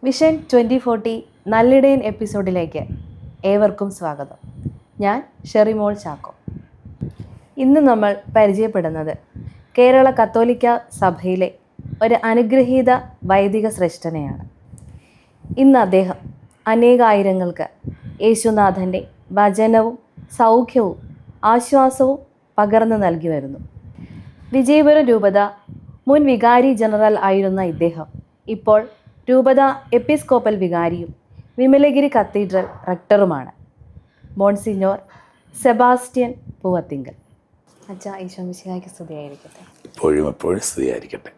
Vision 2040 നല്ലിടയൻ എപ്പിസോഡിലേക്ക് ഏവർക്കും സ്വാഗതം. ഞാൻ ഷെറിമോൾ ചാക്കോ. ഇന്ന് നമ്മൾ പരിചയപ്പെടുന്നത് കേരള കത്തോലിക്ക സഭയിലെ ഒരു അനുഗ്രഹീത വൈദിക ശ്രേഷ്ഠനെയാണ്. ഇന്ന് അദ്ദേഹം അനേകായിരങ്ങൾക്ക് യേശുനാഥൻ്റെ വചനവും സൗഖ്യവും ആശ്വാസവും പകർന്നു നൽകി വരുന്നു. വിജയപുരം രൂപത മുൻ വികാരി ജനറൽ ആയിരുന്ന ഇദ്ദേഹം ഇപ്പോൾ രൂപത എപ്പിസ്കോപ്പൽ വികാരിയും വിമലഗിരി കത്തീഡ്രൽ റെക്ടറുമാണ്. Monsignor Sebastian Poovathinkal. അച്ഛാ, ഈശോ മിശിഹായ്ക്ക് സ്തുതിയായിരിക്കട്ടെ. എപ്പോഴും സ്തുതിയായിരിക്കട്ടെ.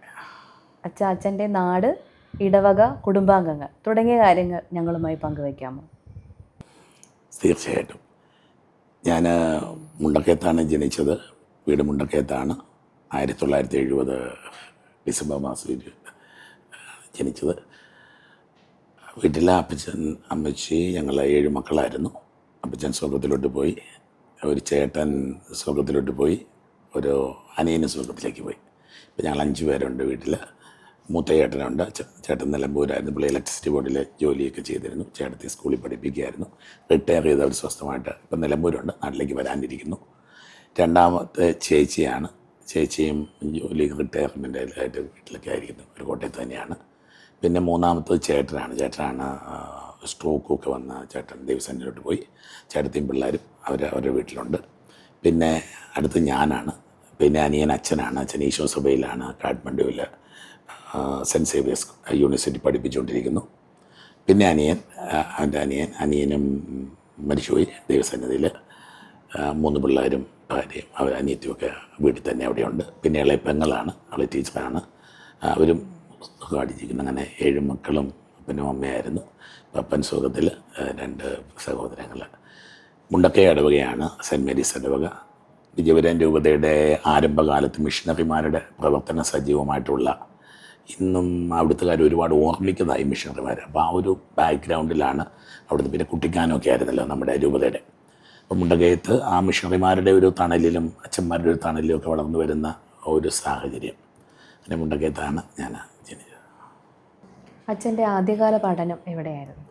അച്ഛൻ്റെ നാട്, ഇടവക, കുടുംബാംഗങ്ങൾ തുടങ്ങിയ കാര്യങ്ങൾ ഞങ്ങളുമായി പങ്കുവയ്ക്കാമോ? തീർച്ചയായിട്ടും. ഞാൻ മുണ്ടക്കയത്താണ് ജനിച്ചത്. വീട് മുണ്ടക്കയത്താണ്. 1970 ഡിസംബർ മാസത്തിൽ ജനിച്ചത്. വീട്ടിലെ അപ്പച്ചൻ, അമ്മച്ചി, ഞങ്ങൾ 7 മക്കളായിരുന്നു. അപ്പച്ചൻ സ്വർഗത്തിലോട്ട് പോയി, ഒരു ചേട്ടൻ സ്വർഗത്തിലോട്ട് പോയി, ഒരു അനിയന് സ്വർഗത്തിലേക്ക് പോയി. ഇപ്പം ഞങ്ങൾ 5 പേരുണ്ട് വീട്ടിൽ. മൂത്ത ചേട്ടനുണ്ട്. ചേട്ടൻ നിലമ്പൂരായിരുന്നു. പുള്ളി ഇലക്ട്രിസിറ്റി ബോർഡിൽ ജോലിയൊക്കെ ചെയ്തിരുന്നു. ചേട്ടത്തി സ്കൂളിൽ പഠിപ്പിക്കുകയായിരുന്നു. റിട്ടയർ ചെയ്ത് അവർ സ്വസ്ഥമായിട്ട് ഇപ്പം നിലമ്പൂരുണ്ട്, നാട്ടിലേക്ക് വരാനിരിക്കുന്നു. രണ്ടാമത്തെ ചേച്ചിയാണ്. ചേച്ചിയും ജോലി റിട്ടയർമെൻറ്റായിട്ട് വീട്ടിലൊക്കെ ആയിരിക്കുന്നു. ഒരു കോട്ടയത്ത് തന്നെയാണ്. പിന്നെ മൂന്നാമത്തത് ചേട്ടനാണ്. സ്ട്രോക്കൊക്കെ വന്ന ചേട്ടൻ ദൈവസന്നിധിയിലോട്ട് പോയി. ചേട്ടത്തിയും പിള്ളേരും അവരുടെ വീട്ടിലുണ്ട്. പിന്നെ അടുത്ത് ഞാനാണ്. പിന്നെ അനിയൻ അച്ഛനാണ്. അച്ഛൻ ഈശോ സഭയിലാണ്. കാഠ്മണ്ഡുവിൽ സെൻറ്റ് സേവിയേഴ്സ് യൂണിവേഴ്സിറ്റി പഠിപ്പിച്ചുകൊണ്ടിരിക്കുന്നു. പിന്നെ അനിയനും മരിച്ചുപോയി ദൈവസന്നിധിയിൽ. 3 പിള്ളേരും ഭാര്യയും അനിയത്തിയുമൊക്കെ വീട്ടിൽ തന്നെ അവിടെയുണ്ട്. പിന്നെ ഇളയ പെങ്ങളാണ്, അവൾ ടീച്ചറാണ്. അവരും സുഖമായിട്ടിരിക്കുന്നു. അങ്ങനെ 7 മക്കളും അപ്പനും അമ്മയായിരുന്നു. പപ്പൻ സുഖത്തിൽ 2 സഹോദരങ്ങൾ. മുണ്ടക്കൈ ഇടവകയാണ് സെൻറ്റ് മേരീസ് ഇടവക. വിജയപുരം രൂപതയുടെ ആരംഭകാലത്ത് മിഷണറിമാരുടെ പ്രവർത്തന സജീവമായിട്ടുള്ള, ഇന്നും അവിടുത്തെ ഒരുപാട് ഓർമ്മിക്കുന്നതായി മിഷണറിമാർ. അപ്പോൾ ആ ഒരു ബാക്ക്ഗ്രൗണ്ടിലാണ് അവിടുത്തെ. പിന്നെ കുട്ടിക്കാനമൊക്കെ ആയിരുന്നല്ലോ നമ്മുടെ രൂപതയുടെ. അപ്പോൾ മുണ്ടക്കയത്ത് ആ മിഷണറിമാരുടെ ഒരു തണലിലും അച്ഛന്മാരുടെ ഒരു തണലിലും ഒക്കെ വളർന്നു വരുന്ന ഒരു സാഹചര്യം. അങ്ങനെ മുണ്ടക്കയത്താണ് ഞാൻ ജനിച്ചത്. അച്ഛൻ്റെ ആദ്യകാല പഠനം എവിടെയായിരുന്നു?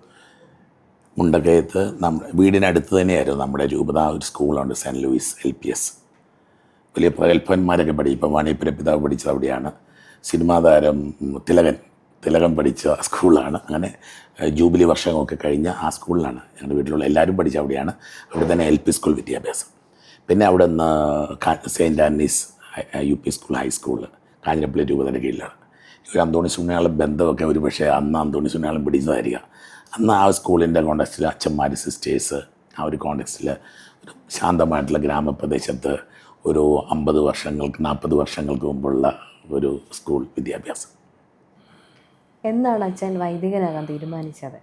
മുണ്ടക്കയത്ത് നമ്മുടെ വീടിനടുത്ത് തന്നെയായിരുന്നു നമ്മുടെ രൂപത ഒരു സ്കൂളുണ്ട്, സെൻറ്റ് ലൂയിസ് LPS. വലിയ പ്രഗത്ഭന്മാരൊക്കെ പഠിക്കും. ഇപ്പം വാണിയപ്പുര പിതാവ് പഠിച്ചത് അവിടെയാണ്. സിനിമാ താരം തിലകൻ പഠിച്ച സ്കൂളാണ്. അങ്ങനെ ജൂബിലി വർഷമൊക്കെ കഴിഞ്ഞ ആ സ്കൂളിലാണ് ഞങ്ങളുടെ വീട്ടിലുള്ള എല്ലാവരും പഠിച്ച അവിടെയാണ്. അവിടെ തന്നെ LP സ്കൂൾ വിദ്യാഭ്യാസം. പിന്നെ അവിടെ നിന്ന് saint Antony's UP school, high school Kanjirappally രൂപതയുടെ കീഴിലാണ്. ഒരു അന്തോണി സുണ്യാളും ബന്ധമൊക്കെ ഒരു പക്ഷേ അന്ന് അന്തോണി സുണ്യാളും പിടിച്ചതായിരിക്കാം. അന്ന് ആ സ്കൂളിൻ്റെ കോണ്ടെക്സ്റ്റിൽ അച്ഛന്മാർ, സിസ്റ്റേഴ്സ്, ആ ഒരു കോണ്ടെക്സ്റ്റിൽ ഒരു ശാന്തമായിട്ടുള്ള ഗ്രാമപ്രദേശത്ത് ഒരു 40 വർഷങ്ങൾക്ക് മുമ്പുള്ള ഒരു സ്കൂൾ വിദ്യാഭ്യാസം. എന്നാണ് അച്ഛൻ വൈദികനാകാൻ തീരുമാനിച്ചത്?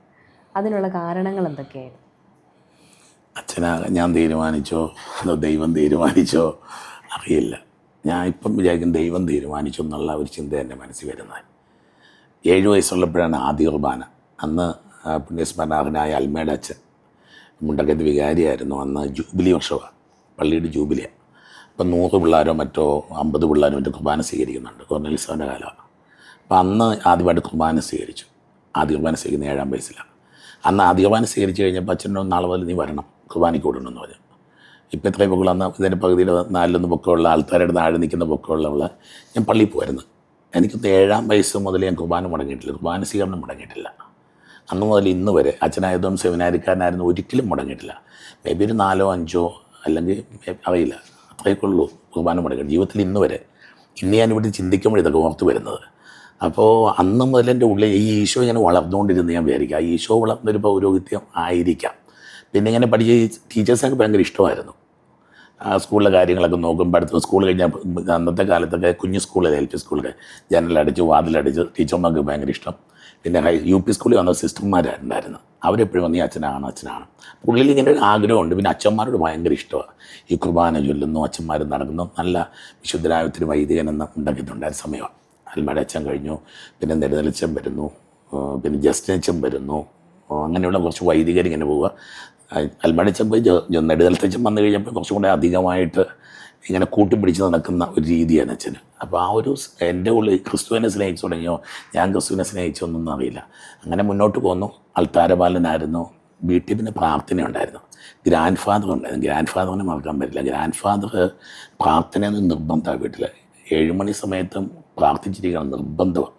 അതിനുള്ള കാരണങ്ങൾ എന്തൊക്കെയായിരുന്നു? അച്ഛനാകാൻ ഞാൻ തീരുമാനിച്ചോ അതോ ദൈവം തീരുമാനിച്ചോ അറിയില്ല. ഞാൻ ഇപ്പം വിചാരിക്കും ദൈവം തീരുമാനിച്ചു എന്നുള്ള ഒരു ചിന്ത എൻ്റെ മനസ്സിൽ വരുന്നത്. 7 വയസ്സുള്ളപ്പോഴാണ് ആദ്യ കുർബാന. അന്ന് പുണ്യസ്മരണാർഹനായ അൽമേഡ അച്ഛൻ മുണ്ടക്കയത്ത് വികാരിയായിരുന്നു. അന്ന് ജൂബിലി വർഷമാണ്, പള്ളിയുടെ ജൂബിലിയാണ്. അപ്പം 100 പിള്ളേരോ മറ്റോ 50 പിള്ളേരോ മറ്റോ കുർബാന സ്വീകരിക്കുന്നുണ്ട്. കൊർന്നലിസോൻ്റെ കാലമാണ്. അപ്പം അന്ന് ആദ്യമായിട്ട് കുർബാന സ്വീകരിച്ചു. ആദ്യ കുർബാന സ്വീകരിക്കുന്ന 7-ാം വയസ്സിലാണ്. അന്ന് ആദ്യ കുർബാന സ്വീകരിച്ച് കഴിഞ്ഞപ്പോൾ അച്ഛനോട് നാളെ മുതൽ നീ വരണം, കുർബാനയ്ക്ക് കൂടണമെന്ന് പറഞ്ഞു. ഇപ്പം എത്രയും പൊക്കമുള്ള, അന്ന് ഇതിൻ്റെ പകുതിയിൽ 4 പൊക്കമുള്ള ആൾക്കാരുടെ താഴെ നിൽക്കുന്ന പൊക്കമുള്ള ഞാൻ പള്ളിയിൽ പോയിരുന്നു. എനിക്കൊന്ന് 7-ാം വയസ്സ് മുതൽ ഞാൻ കുർബാന മുടങ്ങിയിട്ടില്ല, കുർബാന സ്വീകരണം മുടങ്ങിയിട്ടില്ല. അന്ന് മുതൽ ഇന്ന് വരെ അച്ഛനായതും സെമിനാരിക്കാരനായിരുന്നു, ഒരിക്കലും മുടങ്ങിയിട്ടില്ല. മേ ബി ഒരു 4-5 അല്ലെങ്കിൽ അറിയില്ല, അത്രയൊക്കെ ഉള്ളൂ കുർബാന മുടങ്ങിയിട്ട് ജീവിതത്തിൽ ഇന്ന് വരെ. ഇന്ന് ഞാൻ ഇവിടെ ചിന്തിക്കുമ്പോൾ ഇതൊക്കെ ഓർത്ത് വരുന്നത്. അപ്പോൾ അന്ന് മുതൽ എൻ്റെ ഉള്ളിൽ ഈ ഈശോ ഇങ്ങനെ വളർന്നുകൊണ്ടിരുന്ന് ഞാൻ വിചാരിക്കുക, ആ ഈശോ വളർന്നൊരു പൗരോഹിത്യം ആയിരിക്കാം. പിന്നെ ഇങ്ങനെ പഠിച്ച ടീച്ചേഴ്സൊക്കെ ഭയങ്കര ഇഷ്ടമായിരുന്നു. സ്കൂളിലെ കാര്യങ്ങളൊക്കെ നോക്കുമ്പോൾ അടുത്ത് സ്കൂൾ കഴിഞ്ഞാൽ അന്നത്തെ കാലത്തൊക്കെ കുഞ്ഞു സ്കൂളിൽ LP സ്കൂളൊക്കെ ജനലടിച്ച് വാതിലടിച്ച് ടീച്ചർമാർക്ക് ഭയങ്കര ഇഷ്ടം. പിന്നെ UP സ്കൂളിൽ വന്ന സിസ്റ്റർമാരുണ്ടായിരുന്നു. അവരെപ്പോഴും വന്ന് ഈ അച്ഛനാണ്. ഉള്ളിൽ ഇങ്ങനെ ഒരു ആഗ്രഹമുണ്ട്. പിന്നെ അച്ഛന്മാരോട് ഭയങ്കര ഇഷ്ടമാണ്. ഈ കുർബാന ചൊല്ലുന്നു, അച്ഛന്മാർ നടക്കുന്നു. നല്ല വിശുദ്ധരായ ഒത്തിരി വൈദികനെന്ന് ഉണ്ടാക്കിയിട്ടുണ്ടായ സമയമാണ്. അൽമേഡ അച്ഛൻ കഴിഞ്ഞു, പിന്നെ നെടുതലച്ചൻ വരുന്നു, പിന്നെ ജസ്റ്റിനച്ചൻ വരുന്നു. അങ്ങനെയുള്ള കുറച്ച് വൈദികർ ഇങ്ങനെ പോവുക. അൽമേഡ അച്ഛൻ പോയി നെടുതലച്ചൻ വന്നു കഴിഞ്ഞപ്പോൾ കുറച്ചും കൂടെ അധികമായിട്ട് ഇങ്ങനെ കൂട്ടിപ്പിടിച്ച് നടക്കുന്ന ഒരു രീതിയാണ് അച്ഛന്. അപ്പോൾ ആ ഒരു എൻ്റെ ഉള്ളിൽ ക്രിസ്തുവിനെ സ്നേഹിച്ചു തുടങ്ങിയോ, ഞാൻ ക്രിസ്തുവിനെ സ്നേഹിച്ചൊന്നും അറിയില്ല. അങ്ങനെ മുന്നോട്ട് പോന്നു. അൾത്താരപാലനായിരുന്നു. വീട്ടിൽ പിന്നെ പ്രാർത്ഥന ഉണ്ടായിരുന്നു. ഗ്രാൻഡ് ഫാദർ ഉണ്ടായിരുന്നു. ഗ്രാൻഡ് ഫാദറിനെ മറക്കാൻ പറ്റില്ല. ഗ്രാൻഡ് ഫാദർ പ്രാർത്ഥനയെന്ന് നിർബന്ധമാണ്. വീട്ടിൽ 7 മണി സമയത്തും പ്രാർത്ഥിച്ചിരിക്കണം, നിർബന്ധമാണ്.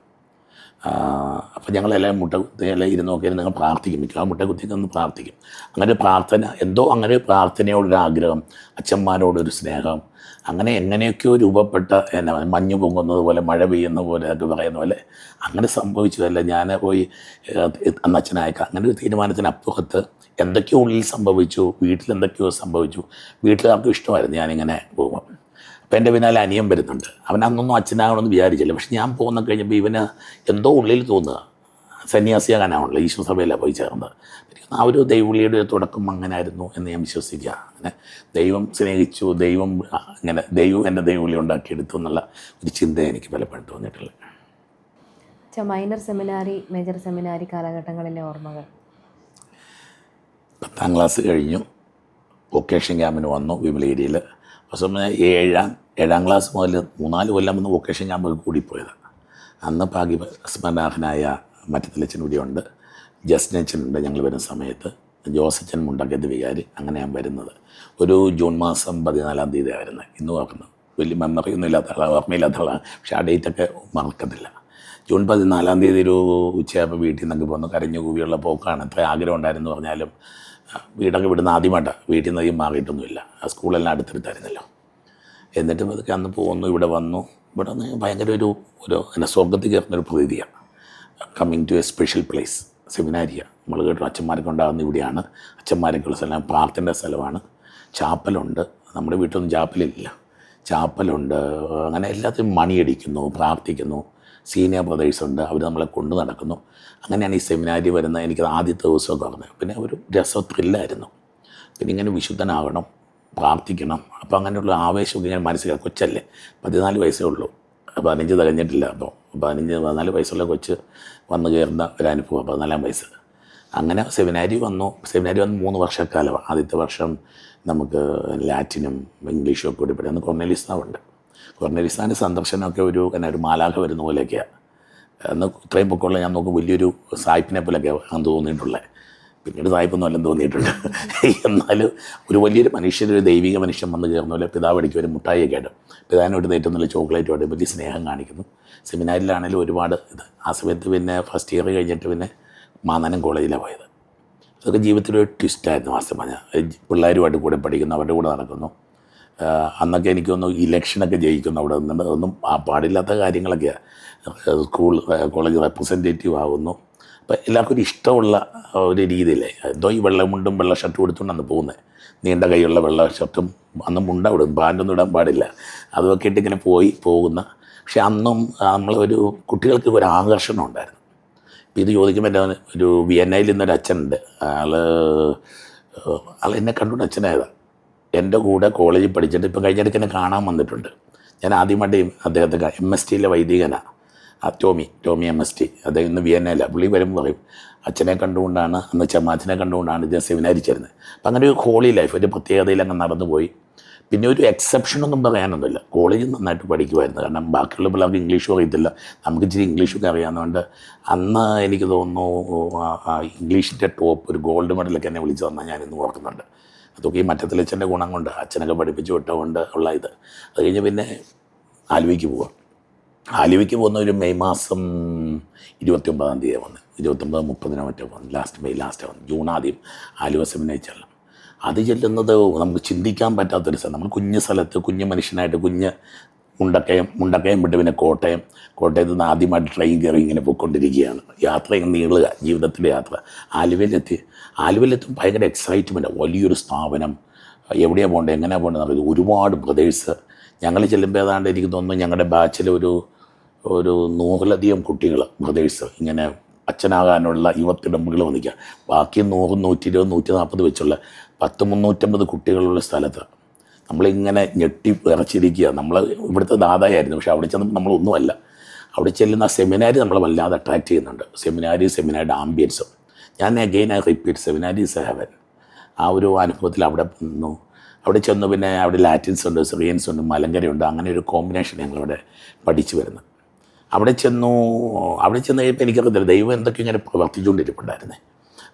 അപ്പോൾ ഞങ്ങളെല്ലാം മുട്ടകുത്തിയെല്ലാം ഇരുന്ന് നോക്കിയാൽ നിങ്ങൾ പ്രാർത്ഥിക്കും. മിക്കവാറും മുട്ടകുത്തിയൊക്കെ ഒന്ന് പ്രാർത്ഥിക്കും. അങ്ങനെ പ്രാർത്ഥന എന്തോ, അങ്ങനെ പ്രാർത്ഥനയോടൊരാഗ്രഹം, അച്ഛന്മാരോടൊരു സ്നേഹം, അങ്ങനെ എങ്ങനെയൊക്കെയോ രൂപപ്പെട്ട എന്നാ മഞ്ഞ് പൊങ്ങുന്നത് പോലെ, മഴ പെയ്യുന്ന പോലെ ഒക്കെ പറയുന്ന പോലെ അങ്ങനെ സംഭവിച്ചതല്ല. ഞാൻ പോയി അന്ന് അച്ഛനായേക്കാം അങ്ങനെ ഒരു തീരുമാനത്തിനപ്പുറത്ത് എന്തൊക്കെയോ ഉള്ളിൽ സംഭവിച്ചു, വീട്ടിലെന്തൊക്കെയോ സംഭവിച്ചു. വീട്ടുകാർക്കും ഇഷ്ടമായിരുന്നു ഞാനിങ്ങനെ പോകും. അപ്പം എൻ്റെ പിന്നാലെ അനിയൻ വരുന്നുണ്ട്. അവൻ അന്നൊന്നും അച്ഛനാകണമെന്ന് വിചാരിച്ചില്ല. പക്ഷെ ഞാൻ പോകുന്ന കഴിഞ്ഞപ്പോൾ ഇവന് എന്തോ ഉള്ളിൽ തോന്നുക, സന്യാസിയാകാനാണല്ലോ, ഈശോ സഭയിലാണ് പോയി ചേർന്നത്. ആ ഒരു ദൈവവിളിയുടെ തുടക്കം അങ്ങനെ ആയിരുന്നു എന്ന് ഞാൻ വിശ്വസിക്കുക. അങ്ങനെ ദൈവം സ്നേഹിച്ചു, ദൈവം അങ്ങനെ ദൈവം എൻ്റെ ദൈവവിളി ഉണ്ടാക്കിയെടുത്തു എന്നുള്ള ഒരു ചിന്ത എനിക്ക് പലപ്പോഴും തോന്നിയിട്ടുള്ളത്. മൈനർ സെമിനാരി, മേജർ സെമിനാരി കാലഘട്ടങ്ങളിലെ ഓർമ്മകൾ. 10ാം ക്ലാസ് കഴിഞ്ഞു, വൊക്കേഷൻ ക്യാമ്പിന് വന്നു വിമലേരിയയിൽ. പക്ഷേ 7ാം ക്ലാസ് മുതൽ 3-4 കൊല്ലം വന്ന് വൊക്കേഷൻ ക്യാമ്പിൽ കൂടിപ്പോയതാണ്. അന്ന് ഭാഗ്യസ്മരണാർഹനായ മറ്റത്തിലച്ഛൻ കൂടിയുണ്ട്, ജസ്റ്റിനച്ഛനുണ്ട്. ഞങ്ങൾ വരുന്ന സമയത്ത് ജോസച്ചൻ മുണ്ടക്കത്ത് വികാരി. അങ്ങനെ ഞാൻ വരുന്നത് ഒരു ജൂൺ മാസം 14-ാം തീയതി ആയിരുന്നു. ഇന്ന് ഓർക്കുന്നു, വലിയ മെമ്മറിയൊന്നും ഇല്ലാത്ത ആളാണ്, ഓർമ്മയില്ലാത്ത ആളാണ്. പക്ഷേ ആ ഡേറ്റൊക്കെ മറക്കത്തില്ല. ജൂൺ 14-ാം തീയതി ഒരു ഉച്ചയായപ്പോൾ വീട്ടിൽ നിന്നൊക്കെ പോന്നു. കരഞ്ഞു കൂവിയുള്ള പോക്കാണ്. എത്ര ആഗ്രഹം ഉണ്ടായിരുന്നു പറഞ്ഞാലും വീടൊക്കെ വിടുന്ന ആദ്യമായിട്ടാണ്. വീട്ടിൽ നിന്ന് അധികം മാറിയിട്ടൊന്നുമില്ല. ആ സ്കൂളെല്ലാം അടുത്തടുത്തായിരുന്നല്ലോ. എന്നിട്ടും അതൊക്കെ അന്ന് പോകുന്നു. ഇവിടെ വന്നു. ഇവിടെ നിന്ന് ഭയങ്കര ഒരു എൻ്റെ സ്വർഗത്തിൽ കയറുന്നൊരു പ്രതീതിയാണ്. Coming to a special place, സെമിനാരിയ. നമ്മൾ കേട്ടു അച്ഛന്മാരൊക്കെ ഉണ്ടാകുന്ന ഇവിടെയാണ്. അച്ഛന്മാരൊക്കെയുള്ള സ്ഥലം, പ്രാർത്ഥനയുടെ സ്ഥലമാണ്. ചാപ്പലുണ്ട്. നമ്മുടെ വീട്ടിലൊന്നും ചാപ്പലില്ല. ചാപ്പലുണ്ട്. അങ്ങനെ എല്ലാത്തിനും മണിയടിക്കുന്നു, പ്രാർത്ഥിക്കുന്നു. സീനിയർ ബ്രദേഴ്സുണ്ട്, അവർ നമ്മളെ കൊണ്ടു നടക്കുന്നു. അങ്ങനെയാണ് ഈ സെമിനാരി വരുന്നത്. എനിക്കത് ആദ്യത്തെ ദിവസമൊക്കെ പറഞ്ഞത്. പിന്നെ ഒരു ത്രില്ലായിരുന്നു. പിന്നെ ഇങ്ങനെ വിശുദ്ധനാകണം, പ്രാർത്ഥിക്കണം. അപ്പോൾ അങ്ങനെയുള്ള ആവേശമൊക്കെ ഞാൻ മനസ്സിലാക്കി. കൊച്ചല്ലേ, 14 വയസ്സേ ഉള്ളൂ, 15 തികഞ്ഞിട്ടില്ല. അപ്പോൾ 14 വയസ്സുള്ള കൊച്ച് വന്നു കയറുന്ന ഒരനുഭവം, 14-ാം വയസ്സ്. അങ്ങനെ സെമിനാരി വന്നു 3 വർഷക്കാലമാണ്. ആദ്യത്തെ വർഷം നമുക്ക് ലാറ്റിനും ഇംഗ്ലീഷും ഒക്കെ കൂടി പഠിക്കും. കൊർണേലിയസാവുണ്ട്. കൊർണേലിയസാൻ്റെ സന്ദർശനമൊക്കെ ഒരു മാലാഖ വരുന്ന പോലെയൊക്കെയാണ്. അന്ന് ഇത്രയും പൊക്കമുള്ള ഞാൻ നോക്കും വലിയൊരു സായിപ്പിനെ പോലെയൊക്കെയാണ് തോന്നിയിട്ടുള്ളത്. പിന്നീട് സായിപ്പൊന്നും അല്ലെന്ന് തോന്നിയിട്ടുണ്ട്. എന്നാലും ഒരു വലിയൊരു മനുഷ്യൻ, ഒരു ദൈവിക മനുഷ്യൻ വന്ന് കയറുന്ന പോലെ പിതാവ് അടിക്കും ഒരു മുട്ടായിയൊക്കെ ആയിട്ട്. പിതാവിനോട്ട് നേറ്റുന്നില്ല, ചോക്ലേറ്റുമായിട്ട് വലിയ സ്നേഹം കാണിക്കുന്നു. സെമിനാരിലാണെങ്കിലും ഒരുപാട് ഇത്. ആ സമയത്ത് പിന്നെ ഫസ്റ്റ് ഇയർ കഴിഞ്ഞിട്ട് പിന്നെ മാന്നാനം കോളേജിലാണ് പോയത്. അതൊക്കെ ജീവിതത്തിലൊരു ട്വിസ്റ്റായിരുന്നു. വാസ്തവം പറഞ്ഞാൽ പിള്ളേരുമായിട്ട് കൂടെ പഠിക്കുന്നു, അവരുടെ കൂടെ നടക്കുന്നു. അന്നൊക്കെ എനിക്കൊന്ന് ഇലക്ഷനൊക്കെ ജയിക്കുന്നു അവിടെ നിന്നുണ്ട്. അതൊന്നും പാടില്ലാത്ത കാര്യങ്ങളൊക്കെയാണ്. സ്കൂൾ കോളേജ് റെപ്രസെൻറ്റേറ്റീവ് ആകുന്നു. അപ്പോൾ എല്ലാവർക്കും ഒരു ഇഷ്ടമുള്ള ഒരു രീതിയിലേ എന്തോ ഈ വെള്ളമുണ്ടും വെള്ള ഷർട്ടും എടുത്തുകൊണ്ടാണ് പോകുന്നത്. നീണ്ട കൈയുള്ള വെള്ള ഷർട്ടും, അന്ന് മുണ്ട ഇടും, പാൻറ്റൊന്നും ഇടാൻ പാടില്ല. അതൊക്കെ ഇട്ട് ഇങ്ങനെ പോകുന്ന. പക്ഷെ അന്നും നമ്മളൊരു കുട്ടികൾക്ക് ഒരു ആകർഷണം ഉണ്ടായിരുന്നു. ഇപ്പോൾ ഇത് ചോദിക്കുമ്പോൾ എൻ്റെ ഒരു വിയന്നയിൽ നിന്നൊരു അച്ഛനുണ്ട്. ആൾ എന്നെ കണ്ടുകൊണ്ട് അച്ഛനായതാണ്. എൻ്റെ കൂടെ കോളേജിൽ പഠിച്ചിട്ട് ഇപ്പം കഴിഞ്ഞിടയ്ക്ക് എന്നെ കാണാൻ വന്നിട്ടുണ്ട്. ഞാൻ ആദ്യമായിട്ട് അദ്ദേഹത്തെ MSTയിലെ വൈദികനാണ്. ടോമി MST. അദ്ദേഹം ഇന്ന് വിയന്നയിലാണ്. പുള്ളി വരുമ്പോൾ പറയും അച്ഛനെ കണ്ടുകൊണ്ടാണ്, അന്ന് ചമ്മാച്ചനെ കണ്ടുകൊണ്ടാണ് ഇത് സെമിനാരി ചേരുന്നത്. അപ്പം അങ്ങനെ ഒരു ഹോളി ലൈഫ്, ഒരു പ്രത്യേകതയിൽ അങ്ങ് നടന്നു പോയി. പിന്നെ ഒരു എക്സെപ്ഷനൊന്നും പറയാനൊന്നുമില്ല. കോളേജിൽ നന്നായിട്ട് പഠിക്കുമായിരുന്നു. കാരണം ബാക്കിയുള്ള പിള്ളേർക്ക് ഇംഗ്ലീഷും അറിയത്തില്ല, നമുക്ക് ഇച്ചിരി ഇംഗ്ലീഷൊക്കെ അറിയാവുന്നതുകൊണ്ട് അന്ന് എനിക്ക് തോന്നുന്നു ഇംഗ്ലീഷിൻ്റെ ടോപ്പ് ഒരു ഗോൾഡ് മെഡലൊക്കെ എന്നെ വിളിച്ചു തന്നാൽ ഞാനിന്ന് ഓർക്കുന്നുണ്ട്. അതൊക്കെ ഈ മറ്റത്തിലച്ഛൻ്റെ ഗുണം കൊണ്ട്, അച്ഛനൊക്കെ പഠിപ്പിച്ച് വിട്ടുകൊണ്ട് ഉള്ള ഇത്. അത് കഴിഞ്ഞ് പിന്നെ ആലുവയ്ക്ക് പോവാം. ആലുവയ്ക്ക് പോകുന്ന ഒരു മെയ് മാസം 29-ാം തീയതി വന്ന്, 29-30 മറ്റോ വന്നു. ലാസ്റ്റ് വന്നു. ജൂൺ ആദ്യം ആലുവ സെമിനാരി ചെല്ലാം. അത് ചെല്ലുന്നത് നമുക്ക് ചിന്തിക്കാൻ പറ്റാത്തൊരു സ്ഥലം. നമ്മൾ കുഞ്ഞ് സ്ഥലത്ത് കുഞ്ഞ് മനുഷ്യനായിട്ട് മുണ്ടക്കയം വിട്ട് പിന്നെ കോട്ടയത്ത് നിന്ന് ആദ്യമായിട്ട് ട്രെയിൻ കയറി ഇങ്ങനെ പോയിക്കൊണ്ടിരിക്കുകയാണ്. യാത്ര ഇങ്ങനെ നീളുക, ജീവിതത്തിലെ യാത്ര. ആലുവയിലെത്തും ഭയങ്കര എക്സൈറ്റ്മെൻറ്റ്. വലിയൊരു സ്ഥാപനം, എവിടെയാണ് പോകേണ്ടത്, എങ്ങനെയാണ് പോകേണ്ടത് എന്നറിയത്. ഒരുപാട് ബ്രദേഴ്സ്. ഞങ്ങൾ ചെല്ലുമ്പോൾ ഏതാണ്ട് എനിക്ക് തോന്നുന്നു ഞങ്ങളുടെ ബാച്ചിൽ ഒരു 100-ലധികം കുട്ടികൾ, ബ്രദേഴ്സ്, ഇങ്ങനെ അച്ഛനാകാനുള്ള യുവത്തിടമ്പുകൾ വന്നിക്കുക. ബാക്കി 100, 120, 140 വെച്ചുള്ള 350 കുട്ടികളുള്ള സ്ഥലത്ത് നമ്മളിങ്ങനെ ഞെട്ടി വിറച്ചിരിക്കുക. നമ്മൾ ഇവിടുത്തെ ദാതായായിരുന്നു, പക്ഷേ അവിടെ ചെന്നപ്പോൾ നമ്മളൊന്നുമല്ല. അവിടെ ചെല്ലുന്ന സെമിനാരി നമ്മളെ വല്ലാതെ അട്രാക്റ്റ് ചെയ്യുന്നുണ്ട്. സെമിനാരിയുടെ ആംബിയൻസും. ഞാൻ again repeat, seminary is heaven. ആ ഒരു അനുഭവത്തിൽ അവിടെ നിന്നു. അവിടെ ചെന്നു. പിന്നെ അവിടെ ലാറ്റിൻസ് ഉണ്ട്, സിറിയൻസ് ഉണ്ട്, മലങ്കരയുണ്ട്. അങ്ങനെ ഒരു കോമ്പിനേഷൻ ഞങ്ങളവിടെ പഠിച്ചു വരുന്നത്. അവിടെ ചെന്നു കഴിയുമ്പോൾ എനിക്കറിയത്തില്ല ദൈവം എന്തൊക്കെ ഇങ്ങനെ പ്രവർത്തിച്ചുകൊണ്ടിരിപ്പുണ്ടായിരുന്നേ.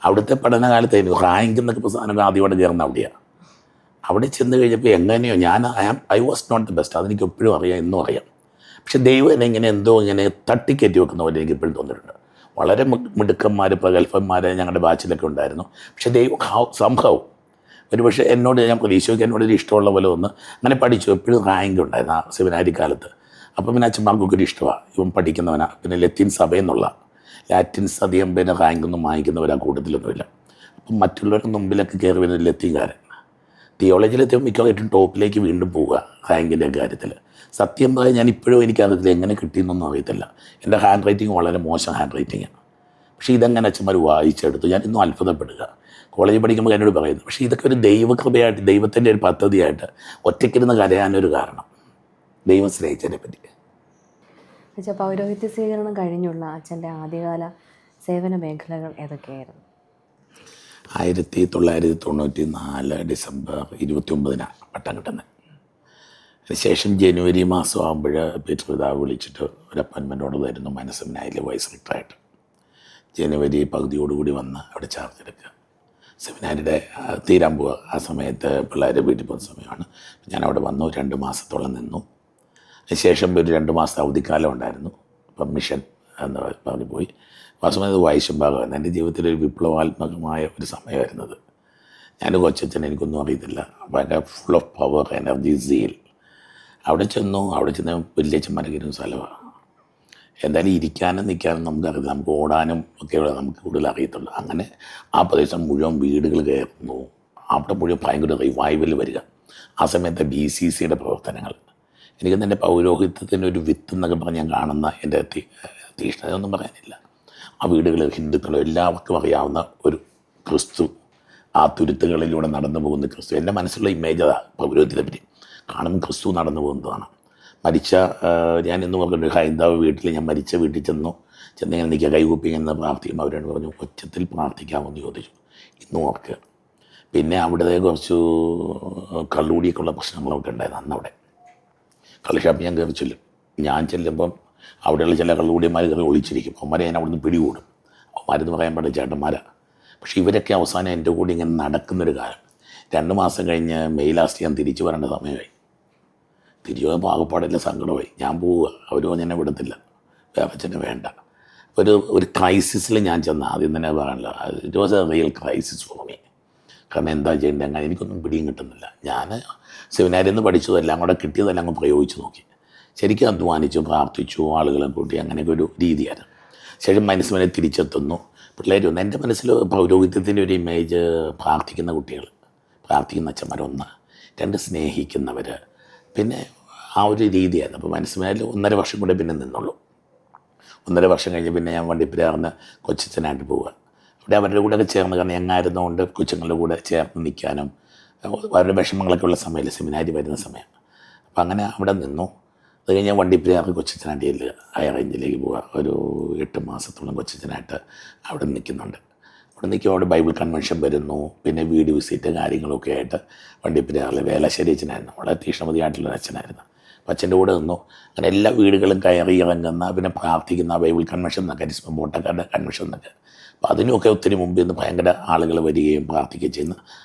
അവിടുത്തെ പഠനകാലത്ത് റാങ്ക് എന്നൊക്കെ സാധനങ്ങൾ ആദ്യമായിട്ട് കയറുന്ന അവിടെയാണ്. അവിടെ ചെന്ന് കഴിഞ്ഞപ്പോൾ എങ്ങനെയോ I was not the best, അതെനിക്ക് എപ്പോഴും അറിയാം, എന്നും അറിയാം. പക്ഷെ ദൈവം എന്നെ ഇങ്ങനെ തട്ടിക്കയറ്റി വെക്കുന്ന പോലെ എനിക്ക് എപ്പോഴും തോന്നിയിട്ടുണ്ട്. വളരെ മിടുക്കന്മാർ, പ്രഗത്ഭന്മാർ ഞങ്ങളുടെ ബാച്ചിലൊക്കെ ഉണ്ടായിരുന്നു. പക്ഷേ ദൈവം സംഭവം ഒരു പക്ഷേ ഞാൻ പ്രതീക്ഷിക്കും എന്നോടൊരു ഇഷ്ടമുള്ള പോലെ ഒന്ന് അങ്ങനെ പഠിച്ചു. എപ്പോഴും റാങ്ക് ഉണ്ടായിരുന്നു ആ സെമിനാരി കാലത്ത്. അപ്പം പിന്നെ അച്ഛന്മാർക്കൊക്കെ ഒരു ഇഷ്ടമാണ്, ഇവൻ പഠിക്കുന്നവനാണ്. പിന്നെ ലത്തീൻ സഭയിൽ നിന്നുള്ള ലാറ്റിൻസ് അധികം പിന്നെ റാങ്കൊന്നും വാങ്ങിക്കുന്നവരാ കൂട്ടത്തിലൊന്നുമില്ല. അപ്പം മറ്റുള്ളവരുടെ മുമ്പിലൊക്കെ കയറി വരുന്ന ലത്തീൻകാരൻ തിയോളജിയിലെത്തിയപ്പോൾ മിക്കവാറും ടോപ്പിലേക്ക് വീണ്ടും പോവുക റാങ്കിൻ്റെ കാര്യത്തിൽ. സത്യം പറയാൻ ഞാൻ ഇപ്പോഴും എനിക്കറിയത്തില്ല എങ്ങനെ കിട്ടിയെന്നൊന്നും അറിയത്തില്ല. എൻ്റെ ഹാൻഡ് റൈറ്റിംഗ് വളരെ മോശം ഹാൻഡ് റൈറ്റിംഗാണ്. പക്ഷേ ഇതെങ്ങനെ അച്ഛന്മാർ വായിച്ചെടുത്തു, ഞാൻ ഇന്നും അത്ഭുതപ്പെടുക. കോളേജിൽ പഠിക്കുമ്പോൾ എന്നോട് പറയുന്നു. പക്ഷേ ഇതൊക്കെ ഒരു ദൈവകൃപയായിട്ട്, ദൈവത്തിൻ്റെ ഒരു പദ്ധതിയായിട്ട് ഒറ്റയ്ക്കിരുന്ന് കരയാനൊരു കാരണം ദൈവം സ്നേഹിച്ചതിനെ പറ്റി. അച്ഛാ, പൗരോഹിത്യ സ്വീകരണം കഴിഞ്ഞുള്ള അച്ഛൻ്റെ ആദ്യകാല സേവന മേഖലകൾ ഏതൊക്കെയായിരുന്നു? 1994 ഡിസംബർ 29 പട്ടം കിട്ടുന്നത്. അതിനുശേഷം ജനുവരി മാസം ആകുമ്പോൾ പീറ്റർ പിതാവ് വിളിച്ചിട്ട് ഒരു അപ്പോയിൻമെൻറ്റോട് തരുന്നു മനസ്സെമിനാരിലെ വൈസ് സെക്രട്ടറായിട്ട്. ജനുവരി പകുതിയോടുകൂടി വന്ന് അവിടെ ചാർജ് എടുക്കുക. സെമിനാരിയുടെ തീരാൻ പോവുക. ആ സമയത്ത് പിള്ളേർ വീട്ടിൽ പോകുന്ന സമയമാണ്. ഞാൻ അവിടെ വന്നു, 2 മാസത്തോളം നിന്നു. അതിനുശേഷം ഒരു 2 മാസത്തെ അവധിക്കാലം ഉണ്ടായിരുന്നു. പെർമിഷൻ എന്ന് പറഞ്ഞു പോയി. ആ സമയത്ത് വൈശംഭാഗമായിരുന്നു. എൻ്റെ ജീവിതത്തിലൊരു വിപ്ലവാത്മകമായ ഒരു സമയമായിരുന്നത്. ഞാൻ കൊച്ചച്ഛൻ, എനിക്കൊന്നും അറിയത്തില്ല, ഭയങ്കര full of power, energy, seal. അവിടെ ചെന്ന് വലിയച്ഛന്മാരൊക്കെ ഇരുന്ന സ്ഥലമാണ്. എന്തായാലും ഇരിക്കാനും നിൽക്കാനും നമുക്കറിയില്ല, നമുക്ക് ഓടാനും ഒക്കെ നമുക്ക് കൂടുതൽ അറിയത്തുള്ളൂ. അങ്ങനെ ആ പ്രദേശം മുഴുവൻ വീടുകൾ കയറുന്നു. അവിടെ മുഴുവൻ ഭയങ്കര റിവൈവൽ വരിക. ആ സമയത്ത് BCCയുടെ പ്രവർത്തനങ്ങൾ. എനിക്ക് തന്നെ പൗരോഹിത്യത്തിൻ്റെ ഒരു വിത്ത് എന്നൊക്കെ പറഞ്ഞ് ഞാൻ കാണുന്ന എൻ്റെ തീഷ്ണതയൊന്നും പറയാനില്ല. ആ വീടുകൾ ഹിന്ദുക്കളും എല്ലാവർക്കും അറിയാവുന്ന ഒരു ക്രിസ്തു, ആ തുരുത്തുകളിലൂടെ നടന്നു പോകുന്ന ക്രിസ്തു. എൻ്റെ മനസ്സിലുള്ള ഇമേജ് അതാണ് പൗരോഹിത്യത്തെ പറ്റി. കാണുമ്പോൾ ക്രിസ്തു നടന്നു പോകുന്നതാണ്. ഞാൻ എന്ന് പറഞ്ഞൊരു ഹൈന്ദവ വീട്ടിൽ, ഞാൻ മരിച്ച വീട്ടിൽ ചെന്നിങ്ങനെ നിൽക്കുക, കൈകൂപ്പി എന്ന് പ്രാർത്ഥിക്കുമ്പോൾ അവരോട് പറഞ്ഞു ഒച്ചത്തിൽ പ്രാർത്ഥിക്കാമെന്ന് ചോദിച്ചു. ഇന്നും ഓർക്കുക. പിന്നെ അവിടുത്തെ കുറച്ച് കള്ളുകൂടിയൊക്കെയുള്ള പ്രശ്നങ്ങളൊക്കെ ഉണ്ടായിരുന്നു അന്നവിടെ. കള്ളുഷാപ്പ് ഞാൻ കയറി ചെല്ലും. ഞാൻ ചെല്ലുമ്പം അവിടെയുള്ള ചില കള്ളുകൂടിയന്മാർ കയറി ഒളിച്ചിരിക്കും. അവന്മാരെ ഞാൻ അവിടുന്ന് പിടികൂടും. അവന്മാരെന്ന് പറയാൻ പാടില്ല, ചേട്ടന്മാരാ. പക്ഷേ ഇവരൊക്കെ അവസാനം എൻ്റെ കൂടെ ഇങ്ങനെ നടക്കുന്നൊരു കാലം. 2 മാസം കഴിഞ്ഞ് മെയ് ലാസ്റ്റ് ഞാൻ തിരിച്ചു വരേണ്ട സമയമായി. തിരിച്ചു പോയപ്പോൾ ആകെപ്പാടില്ല, സങ്കടമായി. ഞാൻ പോവുക, അവർ എന്നെ വിടത്തില്ല, വേറെച്ചനെ വേണ്ട. ഒരു ക്രൈസിസിൽ ഞാൻ ചെന്ന ആദ്യം തന്നെ പറയാനില്ല. It was A real crisis for me. കാരണം എന്താ ചെയ്യേണ്ടത്, അങ്ങനെ എനിക്കൊന്നും പിടിയും കിട്ടുന്നില്ല. ഞാൻ സെമിനാരിൽ നിന്ന് പഠിച്ചതെല്ലാം കൂടെ കിട്ടിയതെല്ലാം അങ്ങ് പ്രയോഗിച്ച് നോക്കി. ശരിക്കും അധ്വാനിച്ചു, പ്രാർത്ഥിച്ചു, ആളുകളെ കൂട്ടി, അങ്ങനെയൊക്കെ ഒരു രീതിയായിരുന്നു. ശേഷം മനസ്സിനെ തിരിച്ചെത്തുന്നു. പിള്ളേർ ഒന്ന് എൻ്റെ മനസ്സിൽ പൗരോഹിത്യത്തിൻ്റെ ഒരു ഇമേജ്, പ്രാർത്ഥിക്കുന്ന കുട്ടികൾ, പ്രാർത്ഥിക്കുന്ന അച്ഛന്മാർ 1, 2 സ്നേഹിക്കുന്നവർ, പിന്നെ ആ ഒരു രീതിയായിരുന്നു. അപ്പോൾ മനസ്സിലായാലും 1.5 വർഷം കൂടെ പിന്നെ നിന്നുള്ളൂ. 1.5 വർഷം കഴിഞ്ഞ് പിന്നെ ഞാൻ വണ്ടിപ്പെരിയാറിന് കൊച്ചച്ഛനായിട്ട് പോവുക. അവിടെ അവരുടെ കൂടെയൊക്കെ ചേർന്ന്, കാരണം ഞങ്ങായിരുന്നതുകൊണ്ട് കൊച്ചുങ്ങളുടെ കൂടെ ചേർന്ന് നിൽക്കാനും അവരുടെ വിഷമങ്ങളൊക്കെ ഉള്ള സമയത്ത് സെമിനാരി വരുന്ന സമയം. അപ്പോൾ അങ്ങനെ അവിടെ നിന്നു. അത് കഴിഞ്ഞ് വണ്ടിപ്പെരിയാറ് കൊച്ചച്ഛനായിട്ട് ഹൈ റേഞ്ചിലേക്ക് പോവുക. ഒരു 8 മാസത്തോളം കൊച്ചച്ഛനായിട്ട് അവിടെ നിൽക്കുന്നുണ്ട്. അവിടെ നിൽക്കുമ്പോൾ അവിടെ ബൈബിൾ കൺവെൻഷൻ വരുന്നു. പിന്നെ വീഡിയോ വിസിറ്റ് കാര്യങ്ങളൊക്കെ ആയിട്ട് വണ്ടിപ്പെരിയാറിൽ വേലശ്ശേരി അച്ഛനായിരുന്നു. വളരെ തീക്ഷ്ണമതിയായിട്ടുള്ളൊരു അച്ഛനായിരുന്നു. അപ്പോൾ അച്ഛൻ്റെ കൂടെ നിന്നു. അങ്ങനെ എല്ലാ വീടുകളും കയറി ഇറങ്ങുന്ന, പിന്നെ പ്രാർത്ഥിക്കുന്ന, ബൈബിൾ കൺവെൻഷൻ എന്നൊക്കെ, കരിസ്മ ബോട്ടക്കാരുടെ കൺവെൻഷൻ എന്നൊക്കെ. അപ്പോൾ അതിനുമൊക്കെ ഒത്തിരി മുമ്പിൽ നിന്ന് ഭയങ്കര ആളുകൾ വരികയും പ്രാർത്ഥിക്കുകയും ചെയ്യുന്നു.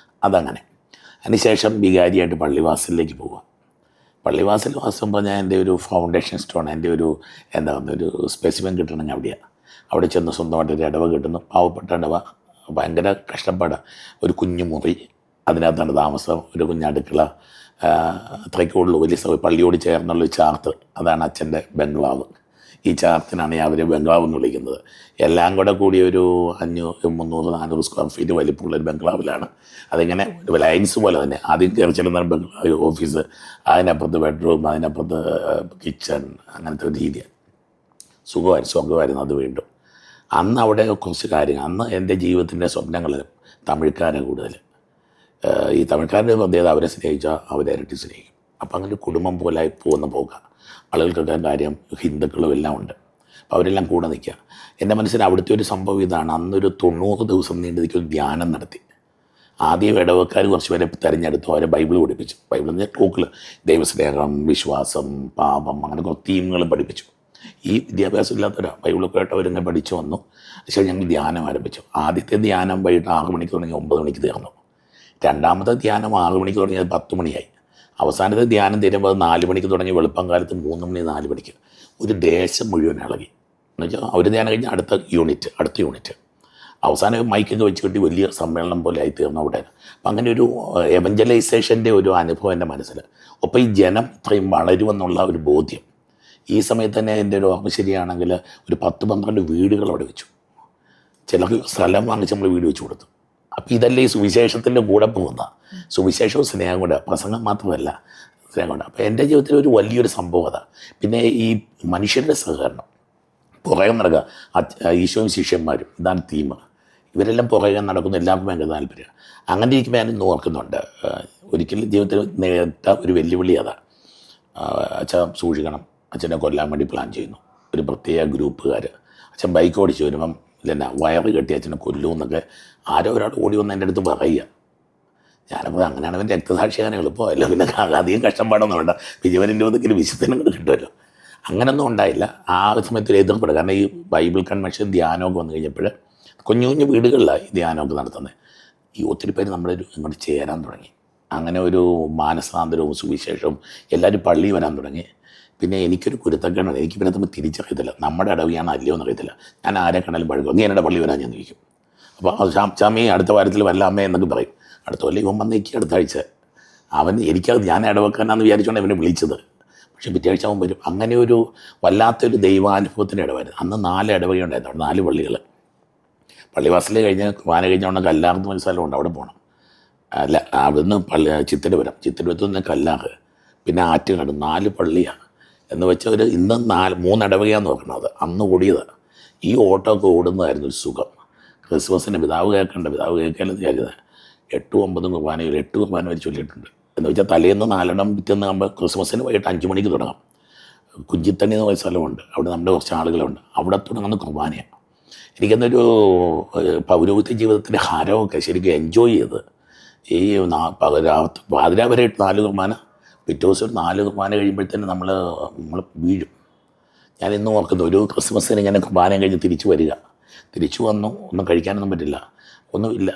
അതങ്ങനെ. അതിനുശേഷം വികാരിയായിട്ട് പള്ളിവാസലിലേക്ക് പോവുക. പള്ളിവാസൽ വാസം പറഞ്ഞാൽ എൻ്റെ ഒരു ഫൗണ്ടേഷൻ സ്റ്റോൺ, എൻ്റെ ഒരു ഒരു സ്പെസിമെൻ കിട്ടണമെങ്കിൽ അവിടെയാണ്. അവിടെ ചെന്ന് സ്വന്തമായിട്ടൊരു ഇടവ കിട്ടുന്നു. പാവപ്പെട്ട ഇടവ, ഭയങ്കര കഷ്ടപ്പാടാണ്. ഒരു കുഞ്ഞു മുറി, അതിനകത്താണ് താമസം, ഒരു കുഞ്ഞടുക്കള, അത്രയ്ക്കേ ഉള്ളൂ. വലിയ പള്ളിയോട് ചേർന്നുള്ളൊരു ചാർത്ത്, അതാണ് അച്ഛൻ്റെ ബംഗ്ലാവ്. ഈ ചാർത്തിനാണ് അവർ ബംഗ്ലാവ് എന്ന് വിളിക്കുന്നത്. എല്ലാം കൂടെ കൂടി ഒരു 300-400 സ്ക്വയർ ഫീറ്റ് വലിപ്പമുള്ളൊരു ബംഗ്ലാവിലാണ്. അതിങ്ങനെ ലൈൻസ് പോലെ തന്നെ. ആദ്യം കയറി ചെല്ലുന്ന ബംഗ്ലാവ് ഓഫീസ്, അതിനപ്പുറത്ത് ബെഡ്റൂം, അതിനപ്പുറത്ത് കിച്ചൺ, അങ്ങനത്തെ ഒരു രീതിയാണ്. സുഖമായിരുന്നു അത് വീണ്ടും. അന്ന് അവിടെ കുറച്ച് കാര്യങ്ങൾ, അന്ന് എൻ്റെ ജീവിതത്തിൻ്റെ സ്വപ്നങ്ങൾ തമിഴ്ക്കാരെ കൂടുതൽ. ഈ തമിഴ്ക്കാരുടെ പ്രത്യേകത, അവരെ സ്നേഹിച്ചാൽ അവരെ ഇരട്ടി സ്നേഹിക്കും. അപ്പം അങ്ങനെ ഒരു കുടുംബം പോലെ പോകുന്ന പോക്കാം. ആളുകൾക്കൊക്കെ കാര്യം ഹിന്ദുക്കളും എല്ലാം ഉണ്ട്. അപ്പോൾ അവരെല്ലാം കൂടെ നിൽക്കുക. എൻ്റെ മനസ്സിൽ അവിടുത്തെ ഒരു സംഭവം ഇതാണ്. അന്നൊരു 90 ദിവസം നീണ്ടു നിൽക്കൊരു ധ്യാനം നടത്തി. ആദ്യം ഇടവക്കാർ കുറച്ച് പേരെ തിരഞ്ഞെടുത്തു, അവരെ ബൈബിൾ പഠിപ്പിച്ചു. ബൈബിൾ എന്ന് ടോക്കിൽ ദൈവസ്നേഹം, വിശ്വാസം, പാപം, അങ്ങനെ കുറച്ച് തീമുകളും പഠിപ്പിച്ചു. ഈ വിദ്യാഭ്യാസം ഇല്ലാത്തവരാണ് ബൈബിളൊക്കെ ആയിട്ട് അവരിങ്ങനെ പഠിച്ചു വന്നു. പക്ഷേ ഞങ്ങൾ ധ്യാനം ആരംഭിച്ചു. ആദ്യത്തെ ധ്യാനം വൈകിട്ട് 6 മണിക്ക് തുടങ്ങി 9 മണിക്ക് തീർന്നു. രണ്ടാമത്തെ ധ്യാനം 6 മണിക്ക് തുടങ്ങി 10 മണിയായി. അവസാനത്തെ ധ്യാനം തീരുമ്പോൾ 4 മണിക്ക് തുടങ്ങി വെളുപ്പം കാലത്ത് 3 മണി 4 മണിക്ക്. ഒരു ദേശം മുഴുവൻ ഇളകി. എന്നുവെച്ചാൽ ഒരു ധ്യാനം കഴിഞ്ഞാൽ അടുത്ത യൂണിറ്റ് അവസാനം മൈക്കൊക്കെ വെച്ച് കിട്ടി വലിയ സമ്മേളനം പോലെ ആയി തീർന്നു അവിടെ. അപ്പം അങ്ങനെ ഒരു എവഞ്ചലൈസേഷൻ്റെ ഒരു അനുഭവം എൻ്റെ മനസ്സിൽ. ഒപ്പം ഈ ജനം ഇത്രയും വളരുമെന്നുള്ള ഒരു ബോധ്യം. ഈ സമയത്ത് തന്നെ എൻ്റെ ഒരു ഓർമ്മ ശരിയാണെങ്കിൽ ഒരു 10-12 വീടുകൾ അവിടെ വെച്ചു. ചിലർക്ക് സ്ഥലം വാങ്ങിച്ച് നമ്മൾ വീട് വെച്ച് കൊടുത്തു. അപ്പോൾ ഇതല്ലേ ഈ സുവിശേഷത്തിൻ്റെ കൂടെ പോകുന്ന സുവിശേഷവും സ്നേഹം കൊണ്ട്, പ്രസംഗം മാത്രമല്ല സ്നേഹം കൊണ്ട്. അപ്പോൾ എൻ്റെ ജീവിതത്തിൽ ഒരു വലിയൊരു സംഭവം അതാണ്. പിന്നെ ഈ മനുഷ്യരുടെ സഹകരണം, പുറകെ നടക്കുക. ഈശോയും ശിഷ്യന്മാരും, ഇതാണ് തീം. ഇവരെല്ലാം പുറകെ നടക്കുന്ന എല്ലാവർക്കും ഭയങ്കര താല്പര്യമാണ്. അങ്ങനെ ഇരിക്കുമ്പോൾ ഞാൻ ഇന്ന് ഓർക്കുന്നുണ്ട്, ഒരിക്കലും ജീവിതത്തിൽ നേരിട്ട ഒരു വെല്ലുവിളി അതാണ്. അച്ഛൻ സൂക്ഷിക്കണം, അച്ഛനെ കൊല്ലാൻ വേണ്ടി പ്ലാൻ ചെയ്യുന്നു ഒരു പ്രത്യേക ഗ്രൂപ്പുകാർ. അച്ഛൻ ബൈക്ക് ഓടിച്ച് വരുമ്പം ഇല്ലെന്നാ വയറ് കെട്ടി അച്ഛനെ കൊല്ലുമെന്നൊക്കെ ആരോ ഒരാൾ ഓടി വന്ന് എൻ്റെ അടുത്ത് പറയുക. ഞാനപ്പോൾ അങ്ങനെയാണ് അവൻ രക്തസാക്ഷിയാകാൻ എളുപ്പമല്ല, പിന്നെ അധികം കഷ്ടപ്പാടൊന്നും വേണ്ട, വിജയവനിൻ്റെ ഒന്നെങ്കിലും വിശുദ്ധനങ്ങൾ കിട്ടുമല്ലോ. അങ്ങനൊന്നും ഉണ്ടായില്ല. ആ സമയത്ത് ഒരു എതിർപ്പെടുക. കാരണം ഈ ബൈബിൾ കൺവെൻഷൻ ധ്യാനമൊക്കെ വന്നു കഴിഞ്ഞപ്പോൾ കുഞ്ഞു വീടുകളിലാണ് ഈ ധ്യാനമൊക്കെ നടത്തുന്നത്. ഈ ഒത്തിരി പേര് നമ്മുടെ ഇങ്ങോട്ട് ചേരാൻ തുടങ്ങി. അങ്ങനെ ഒരു മാനസാന്തരവും സുവിശേഷവും എല്ലാവരും പള്ളി വരാൻ തുടങ്ങി. പിന്നെ എനിക്കൊരു കുരുത്തക്കേടാണ്, എനിക്ക് പിന്നെ തമ്മിൽ തിരിച്ചറിയത്തില്ല, നമ്മുടെ ഇടവകയാണോ അല്ലയോ എന്നറിയത്തില്ല. ഞാൻ ആരെ കണ്ടാലും പഴകും, നീ എൻ്റെ പള്ളി വരാൻ ഞാൻ ചോദിക്കും. അപ്പോൾ ചാമി അടുത്ത വാരത്തിൽ വല്ല അമ്മ എന്നൊക്കെ പറയും. അടുത്ത കൊല്ലം ഇവൻ വന്നേക്ക് അടുത്ത ആഴ്ച. എനിക്കത് ഞാൻ ഇടവെക്കാനാന്ന് വിചാരിച്ചുകൊണ്ട് അവനെ വിളിച്ചത്. പക്ഷേ പിറ്റേ ആഴ്ച അവൻ വരും. അങ്ങനെ ഒരു വല്ലാത്തൊരു ദൈവാനുഭവത്തിൻ്റെ ഇടവരുന്നത്. അന്ന് 4 ഇടവകയുണ്ടായിരുന്നു, അവിടെ 4 പള്ളികൾ. പള്ളിവാസൽ കഴിഞ്ഞ് വാന കഴിഞ്ഞുകൊണ്ട് കല്ലാർന്ന് ഒരു സ്ഥലമുണ്ട്, അവിടെ പോകണം. അല്ല, അവിടുന്ന് ചിത്തരപുരത്ത് നിന്ന് കല്ലാറ്, പിന്നെ ആറ്റുകാട്, 4 പള്ളിയാണ് എന്ന് വെച്ചാൽ ഇന്ന് 3 ഇടവകയാന്ന് നോക്കണത്. അന്ന് ഓടിയതാണ്. ഈ ഓട്ടമൊക്കെ ഓടുന്നതായിരുന്നു ഒരു സുഖം. ക്രിസ്മസിന് പിതാവ് കേൾക്കാനെന്ന് വിചാരിച്ചത് 8-9 കുർബാന, 8 കുർബാന വരെ ചൊല്ലിയിട്ടുണ്ട്. എന്ന് വെച്ചാൽ തലേന്ന് 4 പിറ്റേന്ന് ആകുമ്പോൾ ക്രിസ്മസിന് വൈകിട്ട് 5 മണിക്ക് തുടങ്ങാം. കുഞ്ചിത്തണ്ണി എന്ന് പറയുന്ന സ്ഥലമുണ്ട്, അവിടെ നമ്മുടെ കുറച്ച് ആളുകളുണ്ട്, അവിടെ തുടങ്ങുന്ന കുർബാനയാണ്. എനിക്കെന്നൊരു പൗരോഹിത്യ ജീവിതത്തിൻ്റെ ഹരമൊക്കെ ശരിക്കും എൻജോയ് ചെയ്ത് ഈ പാതിരാ വരെ 4 കുർബാന, പിറ്റേ ദിവസം 4 കുർബാന കഴിയുമ്പോഴത്തേന് നമ്മൾ വീഴും. ഞാൻ ഇന്നും ഓർക്കുന്നു, ഒരു ക്രിസ്മസിന് ഇങ്ങനെ കുർബാന കഴിഞ്ഞ് തിരിച്ചു വന്നു. ഒന്നും കഴിക്കാനൊന്നും പറ്റില്ല, ഒന്നുമില്ല.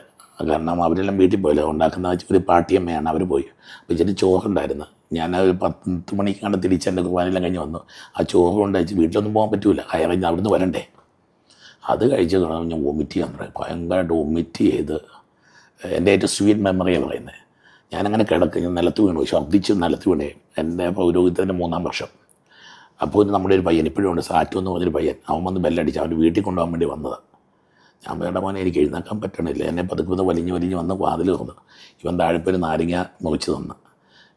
കാരണം അവരെല്ലാം വീട്ടിൽ പോയില്ല, ഉണ്ടാക്കുന്ന ഒരു പാട്ടിയമ്മയാണ്, അവർ പോയി. അപ്പോൾ ഇച്ചിരി ചോറുണ്ടായിരുന്നു. ഞാൻ ഒരു 10 മണിക്കാണ് തിരിച്ച് എൻ്റെ കുർബാനയെല്ലാം കഴിഞ്ഞ് വന്നു. ആ ചോറ് കൊണ്ടയച്ച് വീട്ടിലൊന്നും പോകാൻ പറ്റില്ല, കഴിഞ്ഞ് അവിടുന്ന് വരണ്ടേ. അത് കഴിച്ച് ഞാൻ വൊമിറ്റ് ചെയ്യാൻ പറയും, ഭയങ്കരമായിട്ട് വൊമിറ്റ് ചെയ്ത്. എൻ്റെ ഏറ്റവും സ്വീറ്റ് മെമ്മറിയാണ് പറയുന്നത്. ഞാനങ്ങനെ ഞാൻ നിലത്ത് വീണു, ശബ്ദിച്ച് നിലത്ത് വീണേ. എൻ്റെ പൗരോഹിത്യത്തിൻ്റെ 3-ാം വർഷം. അപ്പോൾ നമ്മുടെ ഒരു പയ്യൻ ഇപ്പോഴും ഉണ്ട്, സാറ്റു എന്ന് പറഞ്ഞൊരു പയ്യൻ. അവൻ വന്ന് ബെല്ലടിച്ച് അവൻ്റെ വീട്ടിൽ കൊണ്ടുപോകാൻ വേണ്ടി വന്നതാണ്. ഞാൻ വേണ്ട മോനെ, എനിക്ക് എഴുന്നേക്കാൻ പറ്റണില്ല. എന്നെ പതുക്കെ വലിഞ്ഞ് വന്ന് വാതിൽ തുറന്നു. ഇവൻ താഴെപ്പൊരു നാരങ്ങ മുറിച്ച് തന്നു.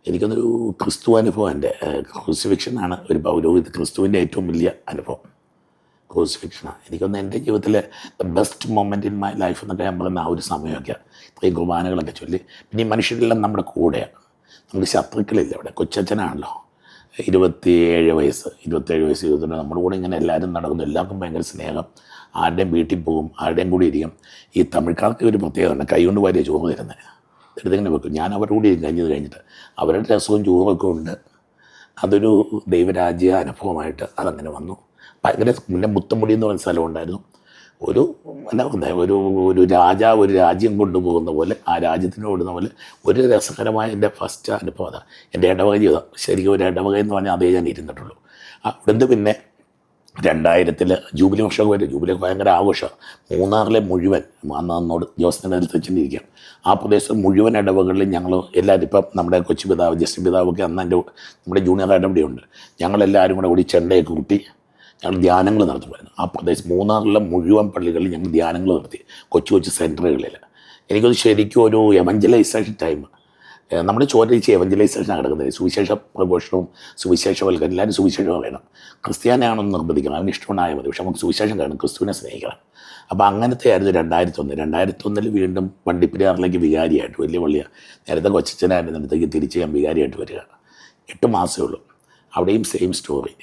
എനിക്കൊന്നൊരു ക്രിസ്തു അനുഭവം, എൻ്റെ ക്രൂസിഫിക്ഷനാണ് ഒരു പൗരോഹിത്യ ക്രിസ്തുവിൻ്റെ ഏറ്റവും വലിയ അനുഭവം. ക്രൂസിഫിക്ഷനാണ് എനിക്കൊന്ന് എൻ്റെ ജീവിതത്തിലെ the best moment in my life എന്നൊക്കെ ഞാൻ പറയുന്ന ആ ഒരു സമയമൊക്കെ. ഇത്രയും കുർബാനകളൊക്കെ ചൊല്ലി. പിന്നെ ഈ മനുഷ്യരെല്ലാം നമ്മുടെ കൂടെയാണ്, നമുക്ക് ശത്രുക്കളില്ല. അവിടെ കൊച്ചച്ഛനാണല്ലോ, 27 വയസ്സ് 22 നമ്മുടെ കൂടെ ഇങ്ങനെ എല്ലാവരും നടക്കുന്നു. എല്ലാവർക്കും ഭയങ്കര സ്നേഹം. ആരുടെയും വീട്ടിൽ പോകും, ആരുടെയും കൂടി ഇരിക്കും. ഈ തമിഴ്ക്കാർക്ക് ഒരു പ്രത്യേകത, കൈകൊണ്ട് വാരിയ ചോറ് തരുന്നത്, എടുത്തിങ്ങനെ വെക്കും. ഞാൻ അവരുടെ കൂടി കഴിഞ്ഞിട്ട് അവരുടെ രസവും ചോറൊക്കെ ഉണ്ട്. അതൊരു ദൈവരാജ്യ അനുഭവമായിട്ട് അതങ്ങനെ വന്നു. ഭയങ്കര. പിന്നെ മുത്തമുടി എന്ന് പറയുന്ന സ്ഥലം ഉണ്ടായിരുന്നു. എന്താ ഒരു രാജാവ് ഒരു രാജ്യം കൊണ്ടുപോകുന്ന പോലെ, ആ രാജ്യത്തിന് ഓടുന്ന പോലെ ഒരു രസകരമായ എൻ്റെ ഫസ്റ്റ് അനുഭവം അതാണ്. എൻ്റെ ഇടവക ജീവിതം ശരിക്കും ഒരു ഇടവക എന്ന് പറഞ്ഞാൽ അതേ ഞാൻ ഇരുന്നിട്ടുള്ളൂ. അവിടുന്ന് പിന്നെ 2000 ജൂബിലി വർഷം വരെ, ജൂബിലി ഭയങ്കര ആഘോഷമാണ്. മൂന്നാറിലെ മുഴുവൻ അന്നോട് ജോസിൻ്റെ വെച്ചിരിക്കുകയാണ്. ആ പ്രദേശത്ത് മുഴുവൻ ഇടവകളിലും ഞങ്ങൾ എല്ലാവരും, ഇപ്പം നമ്മുടെ കൊച്ചു പിതാവ് ജസ്റ്റിൻ പിതാവൊക്കെ അന്ന് നമ്മുടെ ജൂനിയർ ഇടപെടിയുണ്ട്. ഞങ്ങളെല്ലാവരും കൂടി ചെണ്ടയൊക്കെ കൂട്ടി ഞങ്ങൾ ധ്യാനങ്ങൾ നടത്തുമായിരുന്നു. ആ പ്രദേശം മൂന്നാറിലെ മുഴുവൻ പള്ളികളിൽ ഞങ്ങൾ ധ്യാനങ്ങൾ നടത്തി, കൊച്ചു സെൻറ്ററുകളിൽ. എനിക്കത് ശരിക്കും ഒരു എവഞ്ചലൈസേഷൻ ടൈം. നമ്മൾ ചോദിച്ച് എവഞ്ചലൈസേഷനാണ് കിടക്കുന്നത്. സുവിശേഷ പ്രഘോഷണവും സുവിശേഷവൽക്കരണം, എല്ലാവരും സുവിശേഷം പറയണം. ക്രിസ്ത്യാനിയാണെന്ന് നിർബന്ധിക്കണം, അവന് ഇഷ്ടമുണ്ടായാൽ മതി, പക്ഷെ നമുക്ക് സുവിശേഷം കാണണം, ക്രിസ്തുവിനെ സ്നേഹിക്കണം. അപ്പോൾ അങ്ങനത്തെ ആയിരുന്നു 2001. വീണ്ടും വണ്ടിപ്പെരിയാറിലേക്ക് വികാരിയായിട്ട്, വലിയ പള്ളിയാണ്, നേരത്തെ കൊച്ചച്ഛനായിരുന്നിടത്തേക്ക് തിരിച്ച് ഞാൻ വികാരിയായിട്ട് വരിക. 8 മാസമേ ഉള്ളൂ. അവിടെയും സെയിം സ്റ്റോറി.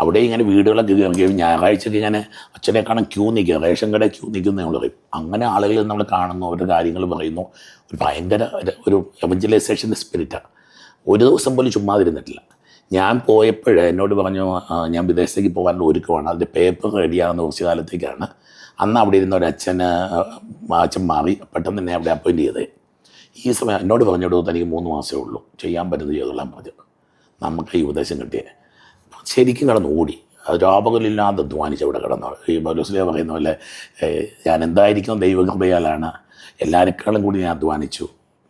അവിടെ ഇങ്ങനെ വീടുകളൊക്കെ കയറുകയും ഞായറാഴ്ചയൊക്കെ ഇങ്ങനെ അച്ഛനെ കാണാൻ ക്യൂ നിൽക്കുക, റേഷൻ കട ക്യൂ നിൽക്കുന്ന നമ്മൾ പറയും. അങ്ങനെ ആളുകൾ നമ്മൾ കാണുന്നു, അവരുടെ കാര്യങ്ങൾ പറയുന്നു. ഒരു ഭയങ്കര ഒരു എവഞ്ചലൈസേഷൻ്റെ സ്പിരിറ്റാണ്. ഒരു ദിവസം പോലും ചുമ്മാതിരുന്നിട്ടില്ല. ഞാൻ പോയപ്പോൾ എന്നോട് പറഞ്ഞു ഞാൻ വിദേശത്തേക്ക് പോകാനുള്ള ഒരുക്കമാണ്, അതിൻ്റെ പേപ്പർ റെഡിയാകുന്ന കുറച്ച് കാലത്തേക്കാണ്. അന്ന് അവിടെ ഇരുന്ന ഒരു അച്ഛൻ മാറി പെട്ടെന്ന് തന്നെ അവിടെ അപ്പോയിൻറ്റ് ചെയ്തേ. ഈ സമയം എന്നോട് പറഞ്ഞോടൂ തനിക്ക് 3 മാസമേ ഉള്ളൂ, ചെയ്യാൻ പറ്റുന്നത് ചെയ്തോളാൻ പറഞ്ഞു. നമുക്ക് ഈ ഉപദേശം കിട്ടിയേ ശരിക്കും കിടന്ന് ഓടി, അത് രാപകലില്ലാതെ അധ്വാനിച്ച് അവിടെ കിടന്നു. ഈ പൗലോസ്ലീഹ പറയുന്ന പോലെ ഞാൻ എന്തായിരിക്കും ദൈവകൃപയാലാണ്, എല്ലാവരെക്കാളും കൂടി ഞാൻ അധ്വാനിച്ചു,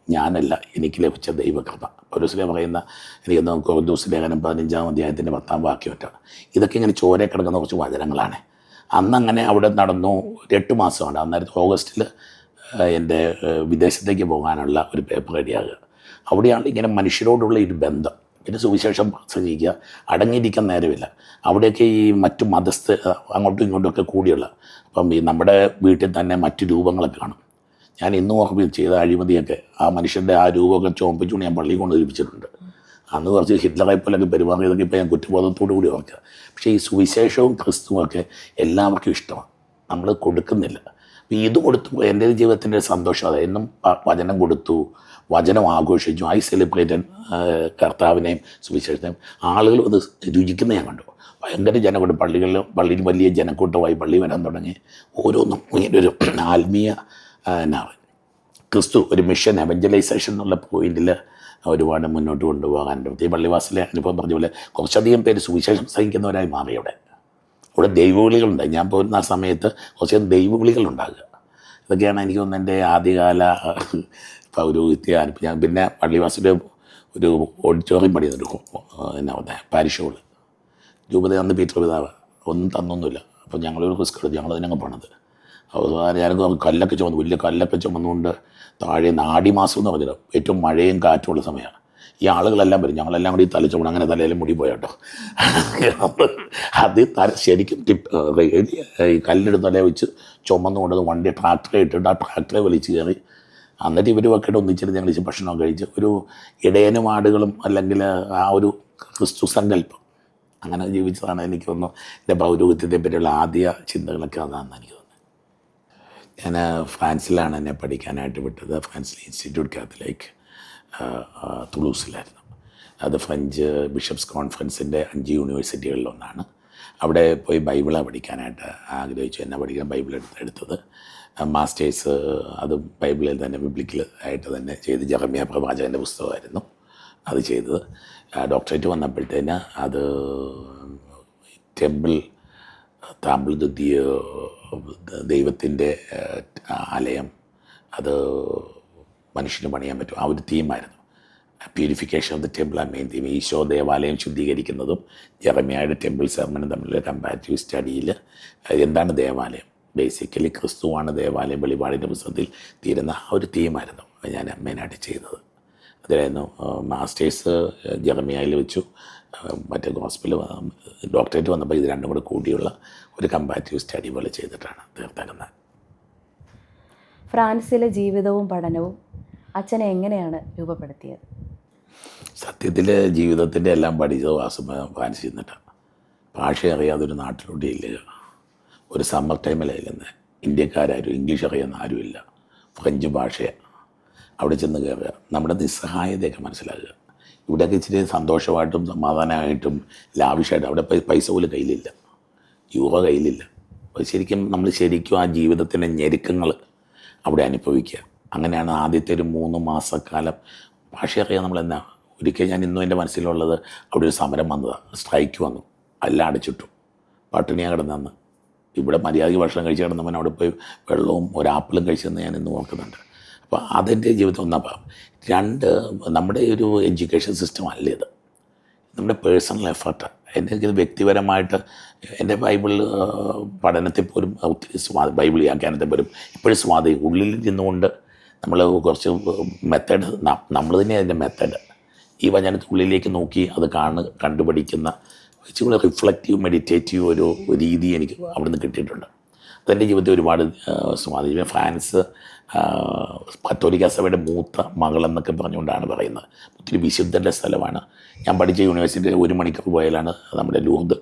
ഞാനല്ല എനിക്ക് ലഭിച്ച ദൈവകൃപ. പൗലോസ്ലീഹ പറയുന്ന എനിക്ക് കൊറിന്തോസ് ലേഖനം 15-ാം അധ്യായത്തിൻ്റെ 10-ാം വാക്യമറ്റാണ്. ഇതൊക്കെ ഇങ്ങനെ ചോരെ കിടക്കുന്ന കുറച്ച് വചനങ്ങളാണ്. അന്നങ്ങനെ അവിടെ നടന്നു 8 മാസമാണ്. അന്നേരത്തെ ഓഗസ്റ്റിൽ എൻ്റെ വിദേശത്തേക്ക് പോകാനുള്ള ഒരു പേപ്പർ റെഡിയാകുക. അവിടെയാണ് ഇങ്ങനെ മനുഷ്യരോടുള്ള ഒരു ബന്ധം. പിന്നെ സുവിശേഷം പ്രസംഗിക്കുക, അടങ്ങിയിരിക്കാൻ നേരമില്ല. അവിടെയൊക്കെ ഈ മറ്റു മതസ്ഥ അങ്ങോട്ടും ഇങ്ങോട്ടുമൊക്കെ കൂടിയുള്ള, അപ്പം ഈ നമ്മുടെ വീട്ടിൽ തന്നെ മറ്റു രൂപങ്ങളൊക്കെ കാണും. ഞാൻ ഇന്നും ഓർമ്മ ചെയ്ത അഴിമതിയൊക്കെ ആ മനുഷ്യൻ്റെ ആ രൂപമൊക്കെ ചോപ്പിച്ചുകൊണ്ട് ഞാൻ പള്ളിയിൽ കൊണ്ട് ഒലിപ്പിച്ചിട്ടുണ്ട്. അന്ന് കുറച്ച് ഹിറ്റ്ലറെ പോലൊക്കെ പെരുമാറിയതൊക്കെ ഇപ്പോൾ ഞാൻ കുറ്റബോധത്തോടു കൂടി ഓർക്കുക. പക്ഷേ ഈ സുവിശേഷവും ക്രിസ്തുവൊക്കെ എല്ലാവർക്കും ഇഷ്ടമാണ്, നമ്മൾ കൊടുക്കുന്നില്ല. അപ്പോൾ ഇത് കൊടുത്തു എൻ്റെ ജീവിതത്തിൻ്റെ സന്തോഷം അതായത് എന്നും വചനം കൊടുത്തു, വചനം ആഘോഷിച്ചു. ഐ സെലിബ്രേറ്റഡ് കർത്താവിനെയും സുവിശേഷത്തെയും. ആളുകൾ അത് രുചിക്കുന്ന ഞാൻ കണ്ടു. ഭയങ്കര ജനക്കൂട്ടം, പള്ളിയിൽ വലിയ ജനക്കൂട്ടമായി പള്ളി വരാൻ തുടങ്ങി. ഓരോന്നും ഇങ്ങനെ ഒരു ആത്മീയ ക്രിസ്തു ഒരു മിഷൻ എവഞ്ചലൈസേഷൻ എന്നുള്ള പോയിന്റിൽ ഒരുപാട് മുന്നോട്ട് കൊണ്ടുപോകാനുണ്ട്. ഈ പള്ളിവാസിലെ അനുഭവം പറഞ്ഞ പോലെ കുറച്ചധികം പേര് സുവിശേഷം സഹിക്കുന്നവരായി മാറി. അവിടെ ദൈവവിളികളുണ്ട്. ഞാൻ പോകുന്ന ആ സമയത്ത് കുറച്ചധികം ദൈവവിളികളുണ്ടാകുക. ഇതൊക്കെയാണ് എനിക്ക് തോന്നുന്നത് എൻ്റെ ആദ്യകാല പൗരോഹിത്യ അനുഭവം. ഞാൻ പിന്നെ പള്ളിവാസിലെ ഒരു ഓഡിറ്റോറിയം പണിയുന്നുണ്ട്, എന്നാ പറയുന്നത് പാരിഷ് ഹോള്. രൂപത അന്ന് പീറ്റർ പിതാവ് ഒന്നും തന്നൊന്നുമില്ല. അപ്പോൾ ഞങ്ങളൊരു റിസ്ക് എടുത്തു, ഞങ്ങളതിനങ്ങ് പണത്. അവസാനം ഞാനൊക്കെ കല്ലൊക്കെ ചുമന്നു, വലിയ കല്ലൊക്കെ ചുമന്നുകൊണ്ട് താഴെ ആടി മാസം എന്ന് പറഞ്ഞത് ഏറ്റവും മഴയും കാറ്റുമുള്ള സമയമാണ്. ഈ ആളുകളെല്ലാം വരും, ഞങ്ങളെല്ലാം കൂടി തല ചുമണം, അങ്ങനെ തലയിൽ മുടി പോയാട്ടോ. അത് ശരിക്കും ഈ കല്ലെടുത്ത് തലയെ വെച്ച് ചുമന്നുകൊണ്ടത് വണ്ടി ട്രാക്ടറെ ഇട്ടിട്ട് ആ ട്രാക്ടറെ വലിച്ച് കയറി. എന്നിട്ട് ഇവരുമൊക്കെ ഒന്നിച്ചിട്ട് ഞങ്ങൾ ഭക്ഷണം കഴിച്ച് ഒരു ഇടയനും ആടുകളും അല്ലെങ്കിൽ ആ ഒരു ക്രിസ്തു സങ്കല്പം അങ്ങനെ ജീവിച്ചതാണ്. എനിക്ക് തോന്നുന്നു എൻ്റെ പൗരോഹിത്യത്തെ പറ്റിയുള്ള ആദ്യ ചിന്തകളൊക്കെ അതാണെന്ന് എനിക്ക് തോന്നുന്നത്. ഞാൻ ഫ്രാൻസിലാണ് എന്നെ പഠിക്കാനായിട്ട് വിട്ടത്. ഫ്രാൻസിലെ ഇൻസ്റ്റിറ്റ്യൂട്ട് കാത്തലിക് തുളൂസിലായിരുന്നു. അത് ഫ്രഞ്ച് ബിഷപ്സ് കോൺഫറൻസിൻ്റെ 5 യൂണിവേഴ്സിറ്റികളിലൊന്നാണ്. അവിടെ പോയി ബൈബിളാണ് പഠിക്കാനായിട്ട് ആഗ്രഹിച്ചു. എന്നെ പഠിക്കാൻ ബൈബിൾ എടുത്തത്. മാസ്റ്റേഴ്സ് അത് ബൈബിളിൽ തന്നെ ബിബ്ലിക്കൽ ആയിട്ട് തന്നെ ചെയ്ത്, ജെറമ്യ പ്രവാചകൻ്റെ പുസ്തകമായിരുന്നു അത് ചെയ്തത്. ഡോക്ടറേറ്റ് വന്നപ്പോഴത്തേന് അത് താമ്പിൾ ദൈവത്തിൻ്റെ ആലയം, അത് മനുഷ്യന് പണിയാൻ പറ്റും, ആ ഒരു തീമായിരുന്നു. പ്യൂരിഫിക്കേഷൻ ഓഫ് ദ ടെമ്പിൾ ആ മെയിൻ തീം. ഈശോ ദേവാലയം ശുദ്ധീകരിക്കുന്നതും ജെറമ്യായുടെ ടെമ്പിൾ സെർമനും തമ്മിലുള്ള കമ്പാരിറ്റീവ് സ്റ്റഡിയിൽ എന്താണ് ദേവാലയം, ബേസിക്കലി ക്രിസ്തുവാണ് ദേവാലയം, വെളിപാടിൻ്റെ പുസ്തകത്തിൽ തീരുന്ന ആ ഒരു തീമായിരുന്നു ഞാൻ മെയിനായിട്ട് ചെയ്തത്. അതിലായിരുന്നു മാസ്റ്റേഴ്സ് ജെറമ്യായിൽ വെച്ചു. മറ്റേ ഗോസ്പൽ ഡോക്ടറേറ്റ് വന്നപ്പോൾ ഇത് രണ്ടും കൂടെ കൂടിയുള്ള ഒരു കമ്പാരിറ്റീവ് സ്റ്റഡി പോലെ ചെയ്തിട്ടാണ് തീർത്തേക്കുന്നത്. ഫ്രാൻസിലെ ജീവിതവും പഠനവും അച്ഛനെ എങ്ങനെയാണ് രൂപപ്പെടുത്തിയത്? സത്യത്തിൽ ജീവിതത്തിൻ്റെ എല്ലാം പഠിച്ചത് ഫ്രാൻസിൽ നിന്നിട്ടാണ്. ഭാഷ അറിയാതൊരു നാട്ടിലോട്ട് ഇല്ല. ഒരു സമ്മർ ടൈമിലായിരുന്നു. ഇന്ത്യക്കാരും ഇംഗ്ലീഷ് അറിയുന്ന ആരുമില്ല. ഫ്രഞ്ച് ഭാഷയാണ്. അവിടെ ചെന്ന് കയറുക, നമ്മുടെ നിസ്സഹായതയൊക്കെ മനസ്സിലാക്കുക. ഇവിടെയൊക്കെ ഇച്ചിരി സന്തോഷമായിട്ടും സമാധാനമായിട്ടും ലാവിഷായിട്ടും, അവിടെ പൈസ പോലും കയ്യിലില്ല, യൂറോ കയ്യിലില്ല. അപ്പോൾ ശരിക്കും ആ ജീവിതത്തിൻ്റെ ഞെരുക്കങ്ങൾ അവിടെ അനുഭവിക്കുക. അങ്ങനെയാണ് ആദ്യത്തെ ഒരു 3 മാസക്കാലം ഭാഷ അറിയാൻ നമ്മളെന്നാ. ഒരിക്കൽ ഞാൻ ഇന്നും എൻ്റെ മനസ്സിലുള്ളത് അവിടെ ഒരു സമരം വന്നതാണ്, സ്ട്രൈക്ക് വന്നു, എല്ലാം അടച്ചിട്ടു, പട്ടിണിയാണ് കിടന്നന്ന്. ഇവിടെ മര്യാദയ്ക്ക് ഭക്ഷണം കഴിച്ച് കിടന്നവൻ അവിടെ പോയി വെള്ളവും ഒരാപ്പിളും കഴിച്ചെന്ന് ഞാൻ ഇന്ന് ഓർക്കുന്നുണ്ട്. അപ്പോൾ അതെൻ്റെ ജീവിതം ഒന്നാം. 2, നമ്മുടെ ഒരു എഡ്യൂക്കേഷൻ സിസ്റ്റം അല്ല ഇത്, നമ്മുടെ പേഴ്സണൽ എഫർട്ടാണ്. എനിക്കിത് വ്യക്തിപരമായിട്ട് എൻ്റെ ബൈബിൾ പഠനത്തിൽ പോലും ഒത്തിരി ബൈബിൾ വ്യാഖ്യാനത്തെ പോലും ഇപ്പോഴും ഉള്ളിൽ നിന്നുകൊണ്ട് നമ്മൾ കുറച്ച് മെത്തേഡ്, നമ്മൾ തന്നെ അതിൻ്റെ മെത്തേഡ് ഈ വചനത്തിനുള്ളിലേക്ക് നോക്കി അത് കണ്ടുപഠിക്കുന്ന ഇച്ചിരി റിഫ്ലക്റ്റീവ് മെഡിറ്റേറ്റീവ് ഒരു രീതി എനിക്ക് അവിടെ നിന്ന് കിട്ടിയിട്ടുണ്ട്. അതെൻ്റെ ജീവിതത്തിൽ ഒരുപാട് സ്വാധീനം. ഫ്രാൻസ് കത്തോലിക്ക സഭയുടെ മൂത്ത മകളെന്നൊക്കെ പറഞ്ഞുകൊണ്ടാണ് പറയുന്നത്. ഒത്തിരി വിശുദ്ധൻ്റെ സ്ഥലമാണ്. ഞാൻ പഠിച്ച യൂണിവേഴ്സിറ്റിയിൽ 1 മണിക്കൂർ പോയാലാണ് നമ്മുടെ ലൂർദ്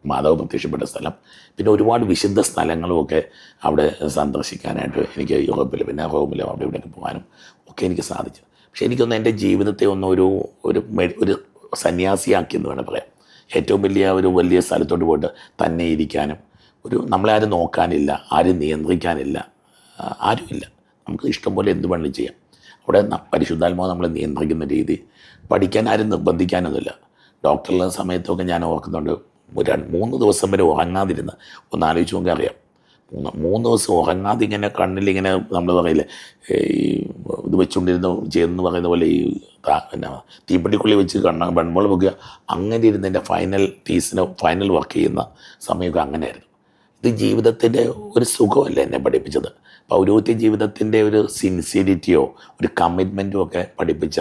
മാധവ് പ്രത്യക്ഷപ്പെട്ട സ്ഥലം, പിന്നെ ഒരുപാട് വിശുദ്ധ സ്ഥലങ്ങളുമൊക്കെ അവിടെ സന്ദർശിക്കാനായിട്ട് എനിക്ക് യൂറോപ്പിൽ പിന്നെ റോമിലോ അവിടെ ഇവിടെയൊക്കെ പോകാനും ഒക്കെ എനിക്ക് സാധിച്ചു. പക്ഷേ എനിക്കൊന്ന് എൻ്റെ ജീവിതത്തെ ഒന്ന് ഒരു സന്യാസിയാക്കി എന്ന് വേണം പറയാം. ഏറ്റവും വലിയ സ്ഥലത്തോട്ട് പോയിട്ട് തന്നെ ഇരിക്കാനും നമ്മളെ ആരും നോക്കാനില്ല, ആരും നിയന്ത്രിക്കാനില്ല, ആരുമില്ല. നമുക്ക് ഇഷ്ടം പോലെ എന്ത് വേണമെങ്കിലും ചെയ്യാം. അവിടെ പരിശുദ്ധാത്മാവ് നമ്മളെ നിയന്ത്രിക്കുന്ന രീതി, പഠിക്കാൻ ആരും നിർബന്ധിക്കാനൊന്നുമില്ല. ഡോക്ടറുള്ള സമയത്തൊക്കെ ഞാൻ ഓർക്കുന്നുണ്ട്, 3 ദിവസം വരെ ഉറങ്ങാതിരുന്ന് ഒന്ന് ആലോചിച്ച് നോക്കി അറിയാം. 3 ദിവസം ഉറങ്ങാതെ ഇങ്ങനെ കണ്ണിലിങ്ങനെ നമ്മൾ പറയില്ലേ ഈ ഇത് വെച്ചുകൊണ്ടിരുന്ന് ചെയ്യുന്നു പറയുന്ന പോലെ ഈ പിന്നെ തീപ്പെട്ടിക്കുള്ളി വെച്ച് വെൺമോൾ വെക്കുക, അങ്ങനെ ഇരുന്ന് എൻ്റെ ഫൈനൽ വർക്ക് ചെയ്യുന്ന സമയമൊക്കെ അങ്ങനെയായിരുന്നു. ഇത് ജീവിതത്തിൻ്റെ ഒരു സുഖമല്ല എന്നെ പഠിപ്പിച്ചത്. പൗരോഹിത്യ ജീവിതത്തിൻ്റെ ഒരു സിൻസിയറിറ്റിയോ ഒരു കമ്മിറ്റ്മെൻറ്റും ഒക്കെ പഠിപ്പിച്ച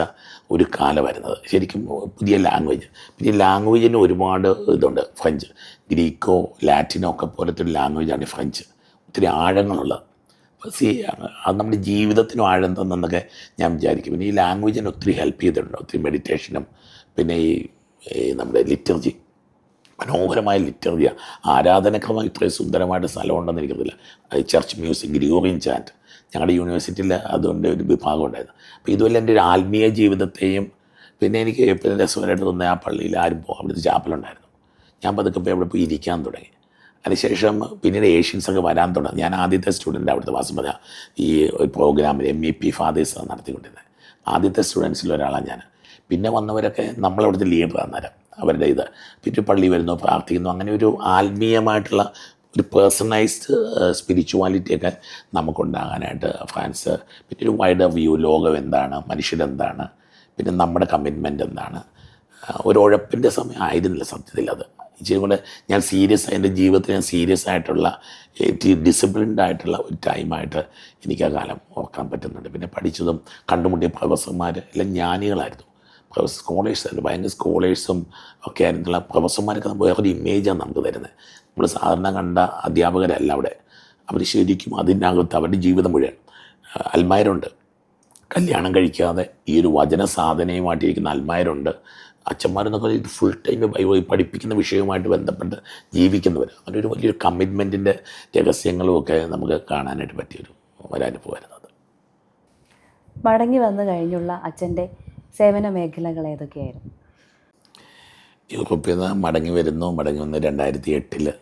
ഒരു കാലമായിരുന്നത്. ശരിക്കും പുതിയ ലാംഗ്വേജ്, പിന്നെ ലാംഗ്വേജിന് ഒരുപാട് ഇതുണ്ട്. ഫ്രഞ്ച്, ഗ്രീക്കോ ലാറ്റിനോ ഒക്കെ പോലത്തെ ഒരു ലാംഗ്വേജാണ് ഫ്രഞ്ച്. ഒത്തിരി ആഴങ്ങളുള്ളത്. അത് നമ്മുടെ ജീവിതത്തിനും ആഴം തന്നെന്നൊക്കെ ഞാൻ വിചാരിക്കും. പിന്നെ ഈ ലാംഗ്വേജിനെ ഒത്തിരി ഹെൽപ്പ് ചെയ്തിട്ടുണ്ട്. ഒത്തിരി മെഡിറ്റേഷനും പിന്നെ ഈ നമ്മുടെ ലിറ്റർജി, മനോഹരമായ ലിറ്റർജിയാണ്. ആരാധനക്രമം ഇത്രയും സുന്ദരമായിട്ട് സ്ഥലമുണ്ടെന്ന് എനിക്കറിയില്ല. ചർച്ച് മ്യൂസിക്, ഗ്രിഗോറിയൻ ചാൻറ്റ്, ഞങ്ങളുടെ യൂണിവേഴ്സിറ്റിയിൽ അതുകൊണ്ട് ഒരു വിഭാഗം ഉണ്ടായിരുന്നു. അപ്പോൾ ഇതുപോലെ എൻ്റെ ഒരു ആത്മീയ ജീവിതത്തെയും പിന്നെ എനിക്ക് എപ്പോഴും രസമായിട്ട് തോന്നുന്ന ആ പള്ളിയിൽ ആരും അവിടുത്തെ ചാപ്പലുണ്ടായിരുന്നു. ഞാൻ പതുക്കെ അവിടെ പോയി ഇരിക്കാൻ തുടങ്ങി. അതിനുശേഷം പിന്നീട് ഏഷ്യൻസൊക്കെ വരാൻ തുടങ്ങി. ഞാൻ ആദ്യത്തെ സ്റ്റുഡൻ്റ് അവിടുത്തെ വാസുമത ഈ ഒരു പ്രോഗ്രാമിൽ MEP ഫാദേഴ്സ് നടത്തിക്കൊണ്ടിരുന്നത്. ആദ്യത്തെ സ്റ്റുഡൻസിൽ ഒരാളാണ് ഞാൻ. പിന്നെ വന്നവരൊക്കെ നമ്മളവിടുത്തെ ലീഡർ അന്നേരം അവരുടെ പിന്നെ പള്ളി വരുന്നു, പ്രാർത്ഥിക്കുന്നു. അങ്ങനെ ഒരു ആത്മീയമായിട്ടുള്ള ഒരു പേഴ്സണലൈസ്ഡ് സ്പിരിച്വാലിറ്റിയൊക്കെ നമുക്കുണ്ടാകാനായിട്ട് ഫ്രാൻസ്, പിന്നെ ഒരു വൈഡർ വ്യൂ, ലോകം എന്താണ്, മനുഷ്യരെന്താണ്, പിന്നെ നമ്മുടെ കമ്മിറ്റ്മെൻ്റ് എന്താണ്, ഒരു ഉഴപ്പിൻ്റെ സമയം ആയിരുന്നില്ല സത്യത്തിൽ. അത് ഇച്ചിരി കൂടെ ഞാൻ എൻ്റെ ജീവിതത്തിൽ ഞാൻ സീരിയസ് ആയിട്ടുള്ള ഡിസിപ്ലിൻഡ് ആയിട്ടുള്ള ഒരു ടൈമായിട്ട് എനിക്ക് ആ കാലം ഓർക്കാൻ പറ്റുന്നുണ്ട്. പിന്നെ പഠിച്ചതും കണ്ടുമുട്ടിയ പ്രൊഫസർമാർ എല്ലാം ജ്ഞാനികളായിരുന്നു. സ്കോളേഴ്സായിരുന്നു, ഭയങ്കര സ്കോളേഴ്സും ഒക്കെ ആയിരുന്നുള്ള പ്രൊഫസർമാരൊക്കെ വേറൊരു ഇമേജാണ് നമുക്ക് തരുന്നത്. നമ്മൾ സാധാരണ കണ്ട അധ്യാപകരല്ല അവിടെ. അവർ ശരിക്കും അതിനകത്ത് അവരുടെ ജീവിതം മുഴുവൻ. അൽമായരുണ്ട്, കല്യാണം കഴിക്കാതെ ഈ ഒരു വചന സാധനയുമായിട്ടിരിക്കുന്ന അൽമായരുണ്ട്. അച്ഛന്മാരെന്നൊക്കെ ഫുൾ ടൈം പഠിപ്പിക്കുന്ന വിഷയവുമായിട്ട് ബന്ധപ്പെട്ട് ജീവിക്കുന്നവർ. അവരൊരു വലിയൊരു കമ്മിറ്റ്മെൻറ്റിൻ്റെ രഹസ്യങ്ങളും ഒക്കെ നമുക്ക് കാണാനായിട്ട് പറ്റിയൊരു ഒരനുഭവമായിരുന്നു അത്. മടങ്ങി വന്നു കഴിഞ്ഞുള്ള അച്ഛൻ്റെ സേവന മേഖലകൾ ഏതൊക്കെയായിരുന്നു? യൂറോപ്പിൽ നിന്ന് മടങ്ങി വന്ന് 2008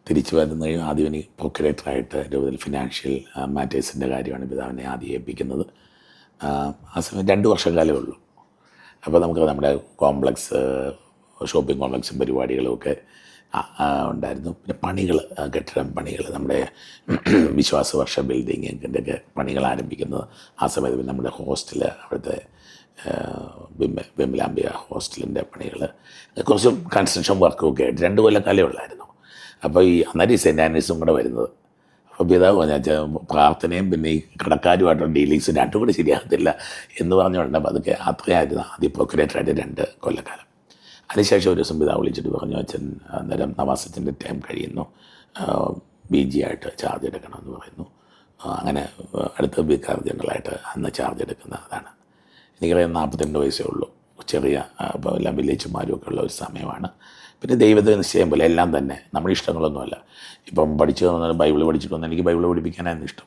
തിരിച്ചു വരുന്ന ആദ്യം എനിക്ക് പ്രൊക്യുറേറ്ററായിട്ട് രൂപത്തിൽ ഫിനാൻഷ്യൽ മാറ്റേഴ്സിൻ്റെ കാര്യമാണ് പിതാവിനെ ആദ്യം ഏൽപ്പിക്കുന്നത്. ആ സമയം 2 വർഷക്കാലമേ ഉള്ളൂ. അപ്പോൾ നമുക്ക് നമ്മുടെ ഷോപ്പിംഗ് കോംപ്ലക്സും പരിപാടികളും ഒക്കെ ഉണ്ടായിരുന്നു. പിന്നെ കെട്ടിടം പണികൾ, നമ്മുടെ വിശ്വാസവർഷ ബിൽഡിങ്ങിൻ്റെയൊക്കെ പണികൾ ആരംഭിക്കുന്നത് ആ സമയത്ത്. നമ്മുടെ ഹോസ്റ്റൽ, അവിടുത്തെ വിമലാംബിക ഹോസ്റ്റലിൻ്റെ പണികൾ, കുറച്ച് കൺസ്ട്രക്ഷൻ വർക്കൊക്കെ ആയിട്ട് 2 കൊല്ലക്കാലേ ഉള്ളായിരുന്നു. അപ്പോൾ അന്നേരം സെൻറ്റ് ആൻഡ്രീസും കൂടെ വരുന്നത്. അപ്പോൾ പിതാവ് പറഞ്ഞാൽ പ്രാർത്ഥനയും പിന്നെ ഈ കടക്കാരുമായിട്ടുള്ള ഡീലിങ്സ് രണ്ടും കൂടെ ശരിയാകത്തില്ല എന്ന് പറഞ്ഞുകൊണ്ട് അതൊക്കെ അത്രയായിരുന്നു ആദ്യം പ്രൊക്യുറേറ്ററായിട്ട് 2 കൊല്ലക്കാലം. അതിനുശേഷം ഒരു ദിവസം പിതാവ് വിളിച്ചിട്ട് പറഞ്ഞു, അച്ഛൻ അന്നേരം നവാസത്തിൻ്റെ ടൈം കഴിയുന്നു, BG ആയിട്ട് ചാർജ് എടുക്കണമെന്ന് പറയുന്നു. അങ്ങനെ അടുത്ത വികാർ ജനറലായിട്ട് അന്ന് ചാർജ് എടുക്കുന്ന അതാണ്. എനിക്കറിയാം 42 വയസ്സേ ഉള്ളൂ. ചെറിയ ഇപ്പോൾ എല്ലാം വില്ലേജുമാരും ഒക്കെ ഉള്ള ഒരു സമയമാണ്. പിന്നെ ദൈവത്തെ നിശ്ചയം പോലെ എല്ലാം തന്നെ നമ്മുടെ ഇഷ്ടങ്ങളൊന്നുമല്ല. ഇപ്പം പഠിച്ചു വന്നാൽ ബൈബിൾ പഠിച്ചിട്ട് വന്നാൽ എനിക്ക് ബൈബിൾ പഠിപ്പിക്കാനായിരുന്നു ഇഷ്ടം.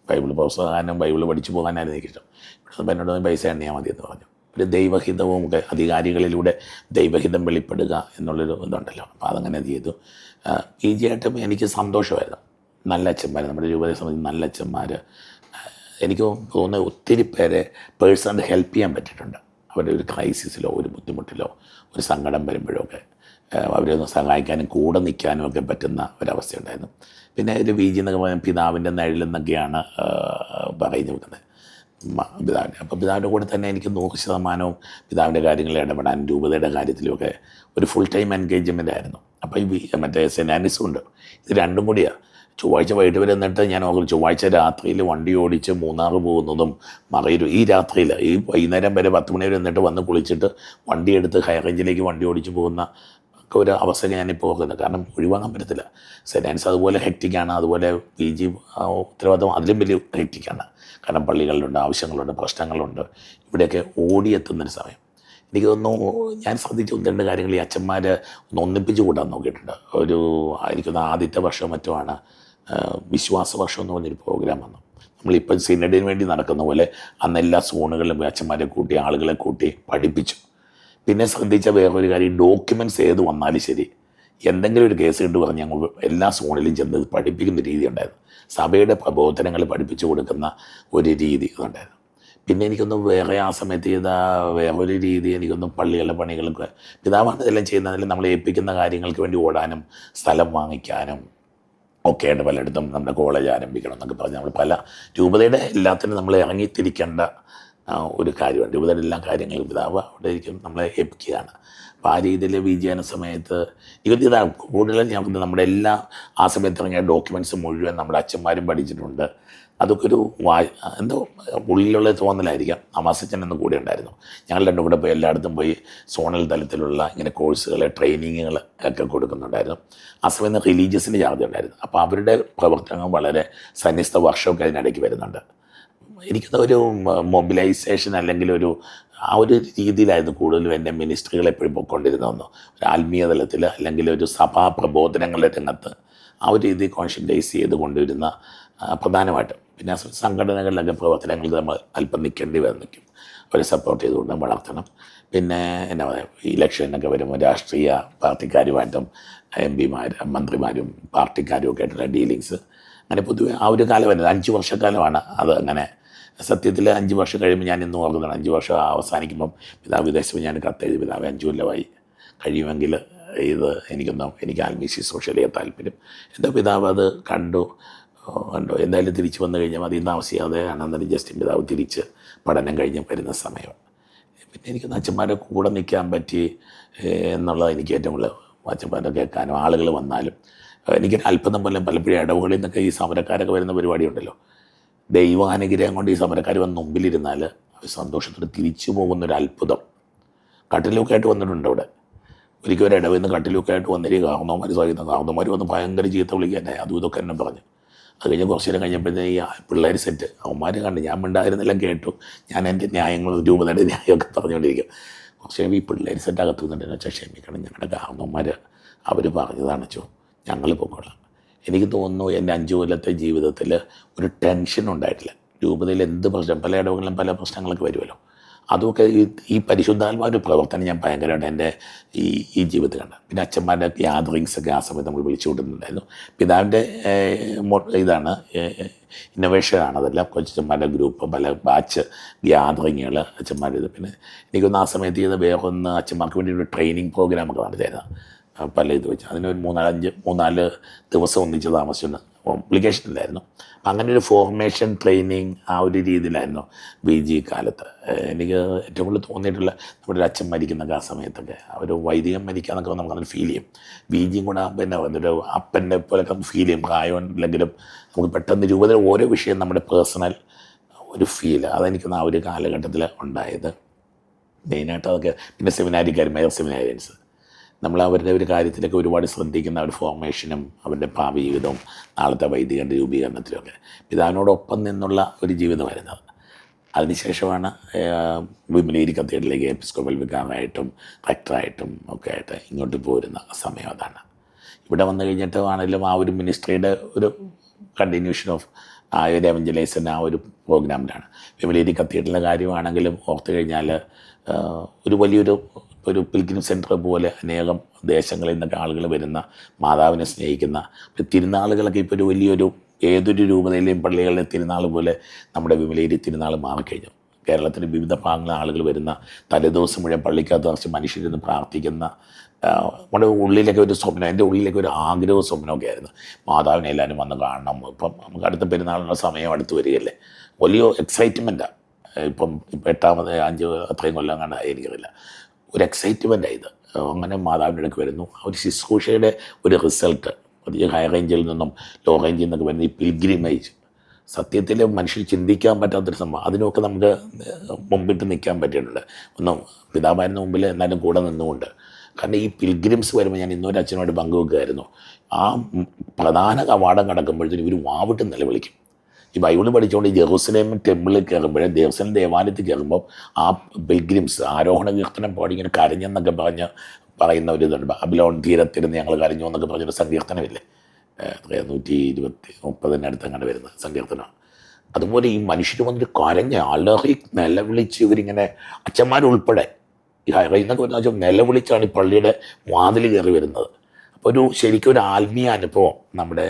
ബൈബിൾ പുസ്തകം ബൈബിൾ പഠിച്ചു പോകാനായിരുന്നു എനിക്കിഷ്ടം. ഇവിടെ എന്നോട് പൈസ എണ്ണിയാൽ മതി എന്ന് പറഞ്ഞു. ഒരു ദൈവഹിതവും ഒക്കെ അധികാരികളിലൂടെ ദൈവഹിതം വെളിപ്പെടുക എന്നുള്ളൊരു ഇതുണ്ടല്ലോ. അപ്പോൾ അതങ്ങനെ ചെയ്തു. PG ആയിട്ടും എനിക്ക് സന്തോഷമായിരുന്നു. നല്ല അച്ഛന്മാർ, നമ്മുടെ രൂപതയെ സംബന്ധിച്ച് നല്ല അച്ഛന്മാർ. എനിക്ക് തോന്നുന്ന ഒത്തിരി പേരെ പേഴ്സണൽ ഹെൽപ്പ് ചെയ്യാൻ പറ്റിയിട്ടുണ്ട്. അവരുടെ ഒരു ക്രൈസിസിലോ ഒരു ബുദ്ധിമുട്ടിലോ ഒരു സങ്കടം വരുമ്പോഴൊക്കെ അവരെ ഒന്ന് സഹായിക്കാനും കൂടെ നിൽക്കാനും ഒക്കെ പറ്റുന്ന ഒരവസ്ഥയുണ്ടായിരുന്നു. പിന്നെ ഒരു VG എന്നൊക്കെ പറയുന്നത് പിതാവിൻ്റെ നിഴലെന്നൊക്കെയാണ് പറഞ്ഞു കൊടുക്കുന്നത് പിതാവിൻ്റെ. അപ്പോൾ പിതാവിൻ്റെ കൂടെ തന്നെ എനിക്ക് 100% പിതാവിൻ്റെ കാര്യങ്ങളിൽ ഇടപെടാൻ, രൂപതയുടെ കാര്യത്തിലുമൊക്കെ ഒരു ഫുൾ ടൈം എൻഗേജ്മെൻ്റ് ആയിരുന്നു. അപ്പോൾ ഈ മറ്റേ സെൻറ്റ് ആൻഡ്രീസും ഉണ്ട്. ഇത് രണ്ടും കൂടിയാണ്. ചൊവ്വാഴ്ച വൈകിട്ട് വരെ എന്നിട്ട് ഞാൻ ചൊവ്വാഴ്ച രാത്രിയിൽ വണ്ടി ഓടിച്ച് മൂന്നാർ പോകുന്നതും മറയൂർ, ഈ രാത്രിയിൽ ഈ വൈകുന്നേരം വരെ 10 മണി വരെ എന്നിട്ട് വന്ന് കുളിച്ചിട്ട് വണ്ടി എടുത്ത് ഹൈ റേഞ്ചിലേക്ക് വണ്ടി ഓടിച്ച് പോകുന്ന ഒക്കെ ഒരു അവസ്ഥ ഞാനിപ്പോൾ ഓർക്കുന്നത്. കാരണം ഒഴിവാക്കാൻ പറ്റത്തില്ല. സെൻറ്റ് ആൻഡ്രീസ് അതുപോലെ ഹെക്റ്റിക്കാണ്. അതുപോലെ PG ഉത്തരവാദിത്വം അതിലും വലിയ ഹെക്റ്റിക്കാണ്. കാരണം പള്ളികളിലുണ്ട്, ആവശ്യങ്ങളുണ്ട്, പ്രശ്നങ്ങളുണ്ട്. ഇവിടെയൊക്കെ ഓടിയെത്തുന്നൊരു സമയം. എനിക്ക് തോന്നുന്നു ഞാൻ ശ്രദ്ധിച്ച ഒന്ന് രണ്ട് കാര്യങ്ങൾ ഈ അച്ഛന്മാർ ഒന്ന് ഒന്നിപ്പിച്ച് കൂട്ടാൻ നോക്കിയിട്ടുണ്ട്. എനിക്കൊന്ന് ആദ്യത്തെ വർഷം മറ്റുമാണ് വിശ്വാസ വർഷം എന്ന് പറഞ്ഞൊരു പ്രോഗ്രാം വന്നു. നമ്മളിപ്പം സിനഡിന് വേണ്ടി നടക്കുന്ന പോലെ അന്ന് എല്ലാ സോണുകളിലും അച്ഛന്മാരെ കൂട്ടി ആളുകളെ കൂട്ടി പഠിപ്പിച്ചു. പിന്നെ ശ്രദ്ധിച്ച വേറൊരു കാര്യം, ഡോക്യുമെൻറ്റ്സ് ഏത് വന്നാലും ശരി എന്തെങ്കിലും ഒരു കേസ് കണ്ടു പറഞ്ഞ് ഞങ്ങൾ എല്ലാ സോണിലും ചെന്ന് പഠിപ്പിക്കുന്ന രീതി ഉണ്ടായിരുന്നു. സഭയുടെ പ്രബോധനങ്ങൾ പഠിപ്പിച്ചു കൊടുക്കുന്ന ഒരു രീതി അതുണ്ടായിരുന്നു. പിന്നെ എനിക്കൊന്നും വേറെ ആ സമയത്ത് ചെയ്ത വേറൊരു രീതി, എനിക്കൊന്നും പള്ളികളുടെ പണികളൊക്കെ പിതാവാണ് ഇതെല്ലാം ചെയ്യുന്നതിൽ നമ്മളെ ഏൽപ്പിക്കുന്ന കാര്യങ്ങൾക്ക് വേണ്ടി ഓടാനും സ്ഥലം വാങ്ങിക്കാനും ഒക്കെ ആയിട്ട് പലയിടത്തും നമ്മുടെ കോളേജ് ആരംഭിക്കണം എന്നൊക്കെ പറഞ്ഞ് നമ്മൾ പല രൂപതയുടെ എല്ലാത്തിനും നമ്മൾ ഇറങ്ങിത്തിരിക്കേണ്ട ഒരു കാര്യമാണ്. രൂപതയുടെ എല്ലാ കാര്യങ്ങളും പിതാവ് അവിടെ ഇരിക്കും നമ്മളെ ഏൽപ്പിക്കുകയാണ്. അപ്പോൾ ആ രീതിയിൽ വിജയന സമയത്ത് ഇതാണ് കൂടുതലും ഞാൻ നമ്മുടെ എല്ലാ ആ സമയത്ത് ഇറങ്ങിയ ഡോക്യുമെൻറ്റ്സ് മുഴുവൻ നമ്മുടെ അച്ഛന്മാരും പഠിച്ചിട്ടുണ്ട്. അതൊക്കെ ഒരു എന്തോ ഉള്ളിലുള്ള തോന്നലായിരിക്കാം. അമാസച്ചൻ എന്ന് കൂടെ ഉണ്ടായിരുന്നു. ഞങ്ങൾ രണ്ടും കൂടെ പോയി എല്ലായിടത്തും പോയി സോണൽ തലത്തിലുള്ള ഇങ്ങനെ കോഴ്സുകൾ ട്രെയിനിങ്ങുകൾ ഒക്കെ കൊടുക്കുന്നുണ്ടായിരുന്നു. ആ സമയത്ത് റിലീജിയസിൻ്റെ ചാർജ് ഉണ്ടായിരുന്നു. അപ്പോൾ അവരുടെ പ്രവർത്തനം വളരെ സന്നിഗ്ധ വർഷമൊക്കെ അതിനിടയ്ക്ക് വരുന്നുണ്ട്. എനിക്കത് ഒരു മൊബിലൈസേഷൻ അല്ലെങ്കിൽ ആ ഒരു രീതിയിലായിരുന്നു കൂടുതലും എൻ്റെ മിനിസ്ട്രികൾ എപ്പോഴും പൊയ്ക്കൊണ്ടിരുന്നതെന്നോ, ഒരു ആത്മീയ തലത്തിൽ അല്ലെങ്കിൽ ഒരു സഭാ പ്രബോധനങ്ങളുടെ രംഗത്ത് ആ ഒരു രീതി കോൺഷ്യൻറ്റൈസ് ചെയ്ത് കൊണ്ടുവരുന്ന പ്രധാനമായിട്ടും. പിന്നെ സംഘടനകളിലൊക്കെ പ്രവർത്തനങ്ങൾക്ക് നമ്മൾ അല്പം നിൽക്കേണ്ടി നിൽക്കും. അവരെ സപ്പോർട്ട് ചെയ്തുകൊണ്ട് വളർത്തണം. പിന്നെ എന്നാ പറയുക, ഇലക്ഷനൊക്കെ വരുമ്പോൾ രാഷ്ട്രീയ പാർട്ടിക്കാരുമായിട്ടും മന്ത്രിമാരും പാർട്ടിക്കാരും ഒക്കെ ആയിട്ടുള്ള ഡീലിങ്സ് അങ്ങനെ പൊതുവെ ആ ഒരു കാലം വരുന്നത് 5 വർഷക്കാലമാണ് അത്. അങ്ങനെ സത്യത്തിൽ 5 വർഷം കഴിയുമ്പോൾ ഞാൻ ഇന്നും ഓർക്കുന്നതാണ്. 5 വർഷം അവസാനിക്കുമ്പം പിതാവ് വിദേശത്ത് ഞാൻ കത്തെഴുതി, പിതാവ് 5 കൊല്ലമായി, കഴിയുമെങ്കിൽ എനിക്ക് ആത്മീയ ശുശ്രൂഷയിലേക്ക് താല്പര്യം. എൻ്റെ പിതാവ് അത് കണ്ടോ എന്തായാലും തിരിച്ച് വന്നു കഴിഞ്ഞാൽ മതി, താമസിയാതെ അന്നേരം ജസ്റ്റിൻ പിതാവ് തിരിച്ച് പഠനം കഴിഞ്ഞ് വരുന്ന സമയമാണ്. പിന്നെ എനിക്കൊന്ന് അച്ഛന്മാരെ കൂടെ നിൽക്കാൻ പറ്റി എന്നുള്ളത് എനിക്ക് ഏറ്റവും കൂടുതൽ. അച്ഛന്മാരെ കേൾക്കാനും ആളുകൾ വന്നാലും എനിക്ക് അല്പം പോലെ പലപ്പോഴും ഇടവുകളിൽ നിന്നൊക്കെ ഈ സമരക്കാരൊക്കെ വരുന്ന പരിപാടിയുണ്ടല്ലോ, ദൈവാനുഗ്രഹം കൊണ്ട് ഈ സമരക്കാർ വന്ന് മുമ്പിലിരുന്നാൽ അവർ സന്തോഷത്തോടെ തിരിച്ചു പോകുന്നൊരു അത്ഭുതം. കട്ടിലൊക്കെ ആയിട്ട് വന്നിട്ടുണ്ട് അവിടെ. ഒരിക്കലും ഒരു ഇടവിൽ നിന്ന് കട്ടിലൊക്കെ ആയിട്ട് വന്നിരി കാർന്നവന്മാർ സഹിതം കാർന്നവന്മാർ വന്ന് ഭയങ്കര ചീത്ത വിളിക്കാൻ അതും ഇതൊക്കെ എന്നെ പറഞ്ഞു. അത് കഴിഞ്ഞ് കുറച്ച് നേരം കഴിഞ്ഞപ്പോഴത്തേക്ക് ഈ പിള്ളേർ സെറ്റ് അവന്മാർ കണ്ട് ഞാൻ മിണ്ടായിരുന്നെല്ലാം കേട്ടു. ഞാൻ എൻ്റെ ന്യായങ്ങൾ രൂപതയുടെ ന്യായമൊക്കെ പറഞ്ഞുകൊണ്ടിരിക്കും. കുറച്ച് കഴിയുമ്പോൾ ഈ പിള്ളേർ സെറ്റ് അകത്തു നിന്നിട്ട് വെച്ചാൽ ക്ഷമിക്കണം, ഞങ്ങളുടെ കാർന്നവന്മാർ അവർ പറഞ്ഞതാണ് ചോ, ഞങ്ങൾ പൊക്കോളാം. എനിക്ക് തോന്നുന്നു എൻ്റെ 5 കൊല്ലത്തെ ജീവിതത്തിൽ ഒരു ടെൻഷൻ ഉണ്ടായിട്ടില്ല. രൂപതയിൽ എന്ത് പ്രശ്നം, പല ഇടവുകളിലും പല പ്രശ്നങ്ങളൊക്കെ വരുമല്ലോ, അതൊക്കെ ഈ പരിശുദ്ധാത്മാവിൻ്റെ പ്രവർത്തനം ഞാൻ ഭയങ്കരമായിട്ട് എൻ്റെ ഈ ജീവിതത്തിൽ കണ്ട. പിന്നെ അച്ഛന്മാരുടെ ഗ്യാതറിങ്സൊക്കെ ആ സമയത്ത് നമ്മൾ വിളിച്ചു കൊണ്ടിരുന്നുണ്ടായിരുന്നു. പിതാവിൻ്റെ ഇതാണ് ഇന്നോവേഷനാണ് അതെല്ലാം. കൊച്ചന്മാരുടെ ഗ്രൂപ്പ്, പല ബാച്ച് ഗ്യാതറിങ്ങുകൾ അച്ഛന്മാരുടെ. പിന്നെ എനിക്കൊന്ന് ആ സമയത്ത് ചെയ്ത് വേറൊന്ന് അച്ഛന്മാർക്ക് വേണ്ടി ഒരു ട്രെയിനിങ് പ്രോഗ്രാമൊക്കെ നടത്തിയായിരുന്നു. പല ഇത് വെച്ച് അതിനൊരു 3-4 ദിവസം ഒന്നിച്ച് താമസിച്ചു. കോംപ്ലിക്കേഷനില്ലായിരുന്നു. അപ്പം അങ്ങനെ ഒരു ഫോർമേഷൻ ട്രെയിനിങ് ആ ഒരു രീതിയിലായിരുന്നു BG കാലത്ത്. എനിക്ക് ഏറ്റവും കൂടുതൽ തോന്നിയിട്ടുള്ള നമ്മുടെ ഒരു അച്ഛൻ മരിക്കുന്നൊക്കെ ആ സമയത്തൊക്കെ ഒരു വൈദികം മരിക്കാന്നൊക്കെ നമുക്കങ്ങനെ ഫീൽ ചെയ്യും. BGയും കൂടെ ആകുമ്പോൾ എന്നാ പറയുന്നത് ഒരു അപ്പൻ്റെ പോലെയൊക്കെ നമുക്ക് ഫീൽ ചെയ്യും. പ്രായമില്ലെങ്കിലും നമുക്ക് പെട്ടെന്ന് രൂപത്തിൽ ഓരോ വിഷയം നമ്മുടെ പേഴ്സണൽ ഒരു ഫീൽ അതെനിക്ക് ആ ഒരു കാലഘട്ടത്തിൽ ഉണ്ടായത് മെയിനായിട്ട് അതൊക്കെ. പിന്നെ സെമിനാരിക്കാർ, മേജർ സെമിനാരിയൻസ്, നമ്മൾ അവരുടെ ഒരു കാര്യത്തിലൊക്കെ ഒരുപാട് ശ്രദ്ധിക്കുന്ന ഒരു ഫോർമേഷനും അവരുടെ ഭാവി ജീവിതവും നാളത്തെ വൈദികൻ്റെ രൂപീകരണത്തിലൊക്കെ പിതാവിനോടൊപ്പം നിന്നുള്ള ഒരു ജീവിതമായിരുന്നത്. അതിനുശേഷമാണ് വിമലേരി കത്തീഡ്രലിലേക്ക് എപ്പിസ്കോപ്പൽ വികാറായിട്ടും റെക്ടറായിട്ടും ഒക്കെ ആയിട്ട് ഇങ്ങോട്ട് പോരുന്ന സമയം അതാണ്. ഇവിടെ വന്നു കഴിഞ്ഞിട്ട് ആണെങ്കിലും ആ ഒരു മിനിസ്ട്രിയുടെ ഒരു കണ്ടിന്യൂഷൻ ഓഫ് ആ ഒരു എവഞ്ചലൈസറിൻ്റെ ആ ഒരു പ്രോഗ്രാമിലാണ്. വിമലേരി കത്തീഡ്രലിൻ്റെ കാര്യമാണെങ്കിലും ഓർത്തു കഴിഞ്ഞാൽ ഒരു വലിയൊരു പിൽഗ്രിം സെൻറ്റർ പോലെ അനേകം ദേശങ്ങളിൽ നിന്നൊക്കെ ആളുകൾ വരുന്ന, മാതാവിനെ സ്നേഹിക്കുന്ന തിരുനാളുകളൊക്കെ ഇപ്പോൾ ഒരു വലിയൊരു ഏതൊരു രൂപതയിലെയും പള്ളികളിലെ തിരുനാൾ പോലെ നമ്മുടെ വിമലേരി തിരുനാൾ മാറിക്കഴിഞ്ഞു. കേരളത്തിൻ്റെ വിവിധ ഭാഗങ്ങളിലെ ആളുകൾ വരുന്ന, തലേദിവസം മുഴുവൻ പള്ളിക്കകത്ത് നിറച്ച് മനുഷ്യരിന്ന് പ്രാർത്ഥിക്കുന്ന, നമ്മുടെ ഉള്ളിലൊക്കെ ഒരു സ്വപ്നം, എൻ്റെ ഉള്ളിലൊക്കെ ഒരു ആഗ്രഹ സ്വപ്നമൊക്കെ ആയിരുന്നു മാതാവിനെ എല്ലാവരും വന്ന് കാണണം. ഇപ്പം നമുക്ക് അടുത്ത പെരുന്നാളിനുള്ള സമയം അടുത്ത് വരികയല്ലേ, വലിയ എക്സൈറ്റ്മെൻറ്റാണ്. ഇപ്പം 8ാമത് 5 അത്രയും കൊല്ലം കണ്ടായി എനിക്കറിയില്ല, ഒരു എക്സൈറ്റ്മെൻറ്റാണ് ഇത്. അങ്ങനെ മാതാവിൻ്റെ ഇടയ്ക്ക് വരുന്നു. ആ ഒരു ശുശ്രൂഷയുടെ ഒരു റിസൾട്ട് ഹൈ റേഞ്ചിൽ നിന്നും ലോ റേഞ്ചിൽ നിന്നൊക്കെ വരുന്ന ഈ പിൽഗ്രിമേജ് സത്യത്തിൽ മനുഷ്യർ ചിന്തിക്കാൻ പറ്റാത്തൊരു സംഭവം. അതിനൊക്കെ നമുക്ക് മുമ്പിട്ട് നിൽക്കാൻ പറ്റിയിട്ടുണ്ട്. ഒന്നും പിതാവായിരുന്ന മുമ്പിൽ എന്നാലും കൂടെ നിന്നുകൊണ്ട്. കാരണം ഈ പിൽഗ്രിംസ് വരുമ്പോൾ ഞാൻ ഇന്നൊരു അച്ഛനോട് പങ്കുവെക്കുമായിരുന്നു, ആ പ്രധാന കവാടം കടക്കുമ്പോഴത്തേനും ഇവർ വാവിട്ട് നിലവിളിക്കും. ഈ ബൈബിൾ പഠിച്ചുകൊണ്ട് ഈ ജെറൂസലേം ടെമ്പിളിൽ കയറുമ്പോഴേ ജെറൂസലേം ദേവാലയത്തിൽ കയറുമ്പോൾ ആ പിൽഗ്രിംസ് ആരോഹണ കീർത്തനം പാടി ഇങ്ങനെ കരഞ്ഞെന്നൊക്കെ പറയുന്ന ഒരു ഇതുണ്ട്. ബാബിലോൺ തീരത്തിരുന്ന് ഞങ്ങൾ കരഞ്ഞു എന്നൊക്കെ പറഞ്ഞൊരു സങ്കീർത്തനമില്ലേ, 130 അങ്ങോട്ട് വരുന്ന സങ്കീർത്തനം. അതുപോലെ ഈ മനുഷ്യർ വന്നിട്ട് കരഞ്ഞ് അലറി നിലവിളിച്ച് ഇവരിങ്ങനെ അച്ഛന്മാരുൾപ്പെടെ ഈ ഹൈറൈന്നൊക്കെ വരുന്ന വെച്ചാൽ നിലവിളിച്ചാണ് ഈ പള്ളിയുടെ വാതിൽ കയറി വരുന്നത്. അപ്പോൾ ശരിക്കും ഒരു ആത്മീയ അനുഭവം നമ്മുടെ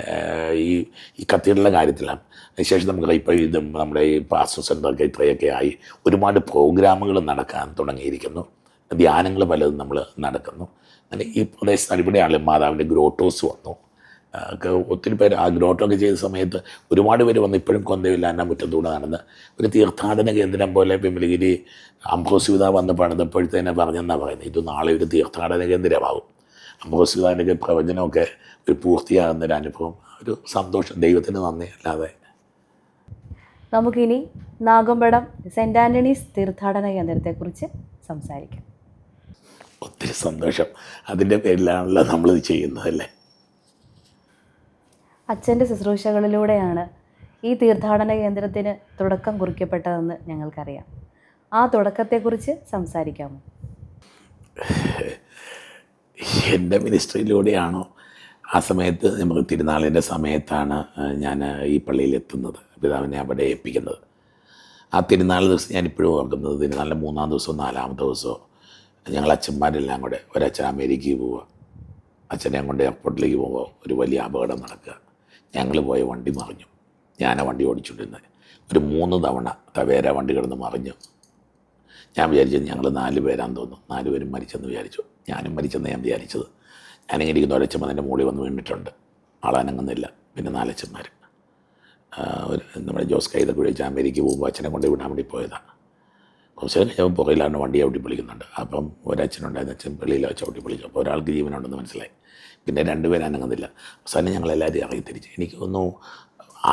ഈ കത്തീഡ്രലിൻ്റെ കാര്യത്തിലാണ്. അതിനുശേഷം നമുക്ക് ഇപ്പോൾ ഇത് നമ്മുടെ ഈ പാസ്റ്റർ സെൻ്ററൊക്കെ ഇത്രയൊക്കെ ആയി ഒരുപാട് പ്രോഗ്രാമുകൾ നടക്കാൻ തുടങ്ങിയിരിക്കുന്നു, ധ്യാനങ്ങൾ പലതും നമ്മൾ നടക്കുന്നു. അങ്ങനെ ഈ പ്രദേശത്ത് ഇവിടെയാണ് മാതാവിൻ്റെ ഗ്രോട്ടോസ് വന്നു. ഒക്കെ ഒത്തിരി പേര് ആ ഗ്രോട്ടൊക്കെ ചെയ്ത സമയത്ത് ഒരുപാട് പേര് വന്ന് ഇപ്പോഴും കൊന്തയില്ലാണ്ട മുറ്റത്തൂടെ നടന്ന് ഒരു തീർത്ഥാടന കേന്ദ്രം പോലെ വിമലഗിരി അംബ്രോസ്യൂത വന്ന് പണിതപ്പോഴത്തേനെ പറഞ്ഞെന്നാണ് പറയുന്നത്, ഇത് നാളെ ഒരു തീർത്ഥാടന കേന്ദ്രമാകും. അംബ്രോസ്യൂതാൻ്റെ പ്രവചനമൊക്കെ ഒരു പൂർത്തിയാകുന്നൊരു അനുഭവം, ഒരു സന്തോഷം, ദൈവത്തിന് നന്ദി. അല്ലാതെ നമുക്കിനി നാഗമ്പടം സെൻറ്റ് ആൻ്റണീസ് തീർത്ഥാടന കേന്ദ്രത്തെക്കുറിച്ച് സംസാരിക്കാം. ഒത്തിരി സന്തോഷം, അതിൻ്റെ പേരിലാണല്ലോ നമ്മളിത് ചെയ്യുന്നതല്ലേ. അച്ഛൻ്റെ ശുശ്രൂഷകളിലൂടെയാണ് ഈ തീർത്ഥാടന കേന്ദ്രത്തിന് തുടക്കം കുറിക്കപ്പെട്ടതെന്ന് ഞങ്ങൾക്കറിയാം. ആ തുടക്കത്തെക്കുറിച്ച് സംസാരിക്കാമോ? എൻ്റെ മിനിസ്ട്രിയിലൂടെയാണോ? ആ സമയത്ത് നമുക്ക് തിരുനാളിൻ്റെ സമയത്താണ് ഞാൻ ഈ പള്ളിയിലെത്തുന്നത്, പിതാവിനെ അവിടെ ഏൽപ്പിക്കുന്നത്. ആ തിരുനാൾ ദിവസം ഞാനിപ്പോഴും ഓർക്കുന്നത്, തിരുനാളിൻ്റെ 3-ാം ദിവസമോ 4-ാമത്തെ ദിവസമോ ഞങ്ങൾ അച്ഛന്മാരെല്ലാം കൂടെ, ഒരച്ഛൻ അമേരിക്കയിൽ പോവുക, അച്ഛനെ കൊണ്ട് എയർപോർട്ടിലേക്ക് പോകുമ്പോൾ ഒരു വലിയ അപകടം നടക്കുക. ഞങ്ങൾ പോയ വണ്ടി മറിഞ്ഞു. ഞാനാ വണ്ടി ഓടിച്ചുകൊണ്ടിരുന്നത്. ഒരു 3 തവണ തവേര വണ്ടി കിടന്ന് മറിഞ്ഞു. ഞാൻ വിചാരിച്ചത് ഞങ്ങൾ 4 പേരാന്ന് തോന്നുന്നു, 4 പേരും മരിച്ചെന്ന് വിചാരിച്ചു. ഞാനും മരിച്ചെന്ന് ഞാൻ വിചാരിച്ചത്. ഞാനിങ്ങനെ ഇരിക്കുന്ന ഒരച്ഛൻ എൻ്റെ മുകളിൽ വന്ന് വീണിട്ടുണ്ട്, ആളനങ്ങുന്നില്ല. പിന്നെ 4 അച്ഛന്മാർ, നമ്മുടെ ജോസ് കൈതൊക്കെ വിളിച്ച് അമേരിക്കയിൽ പോകുമ്പോൾ അച്ഛനെ കൊണ്ട് വിടാൻ വേണ്ടി പോയതാണ്. കുറച്ച് കഴിഞ്ഞപ്പോൾ പുറയിലാണ് വണ്ടി ചവിട്ടി പൊളിക്കുന്നുണ്ട്. അപ്പം ഒരച്ഛനുണ്ടായിരുന്ന അച്ഛൻ വെളിയിൽ ചവിട്ടി പൊളിച്ചു. അപ്പോൾ ഒരാൾക്ക് ജീവനുണ്ടെന്ന് മനസ്സിലായി. പിന്നെ 2 പേര് അനങ്ങുന്നില്ല. അവസാനം ഞങ്ങളെല്ലാവരും ഇറങ്ങി തിരിച്ചു. എനിക്ക് തോന്നുന്നു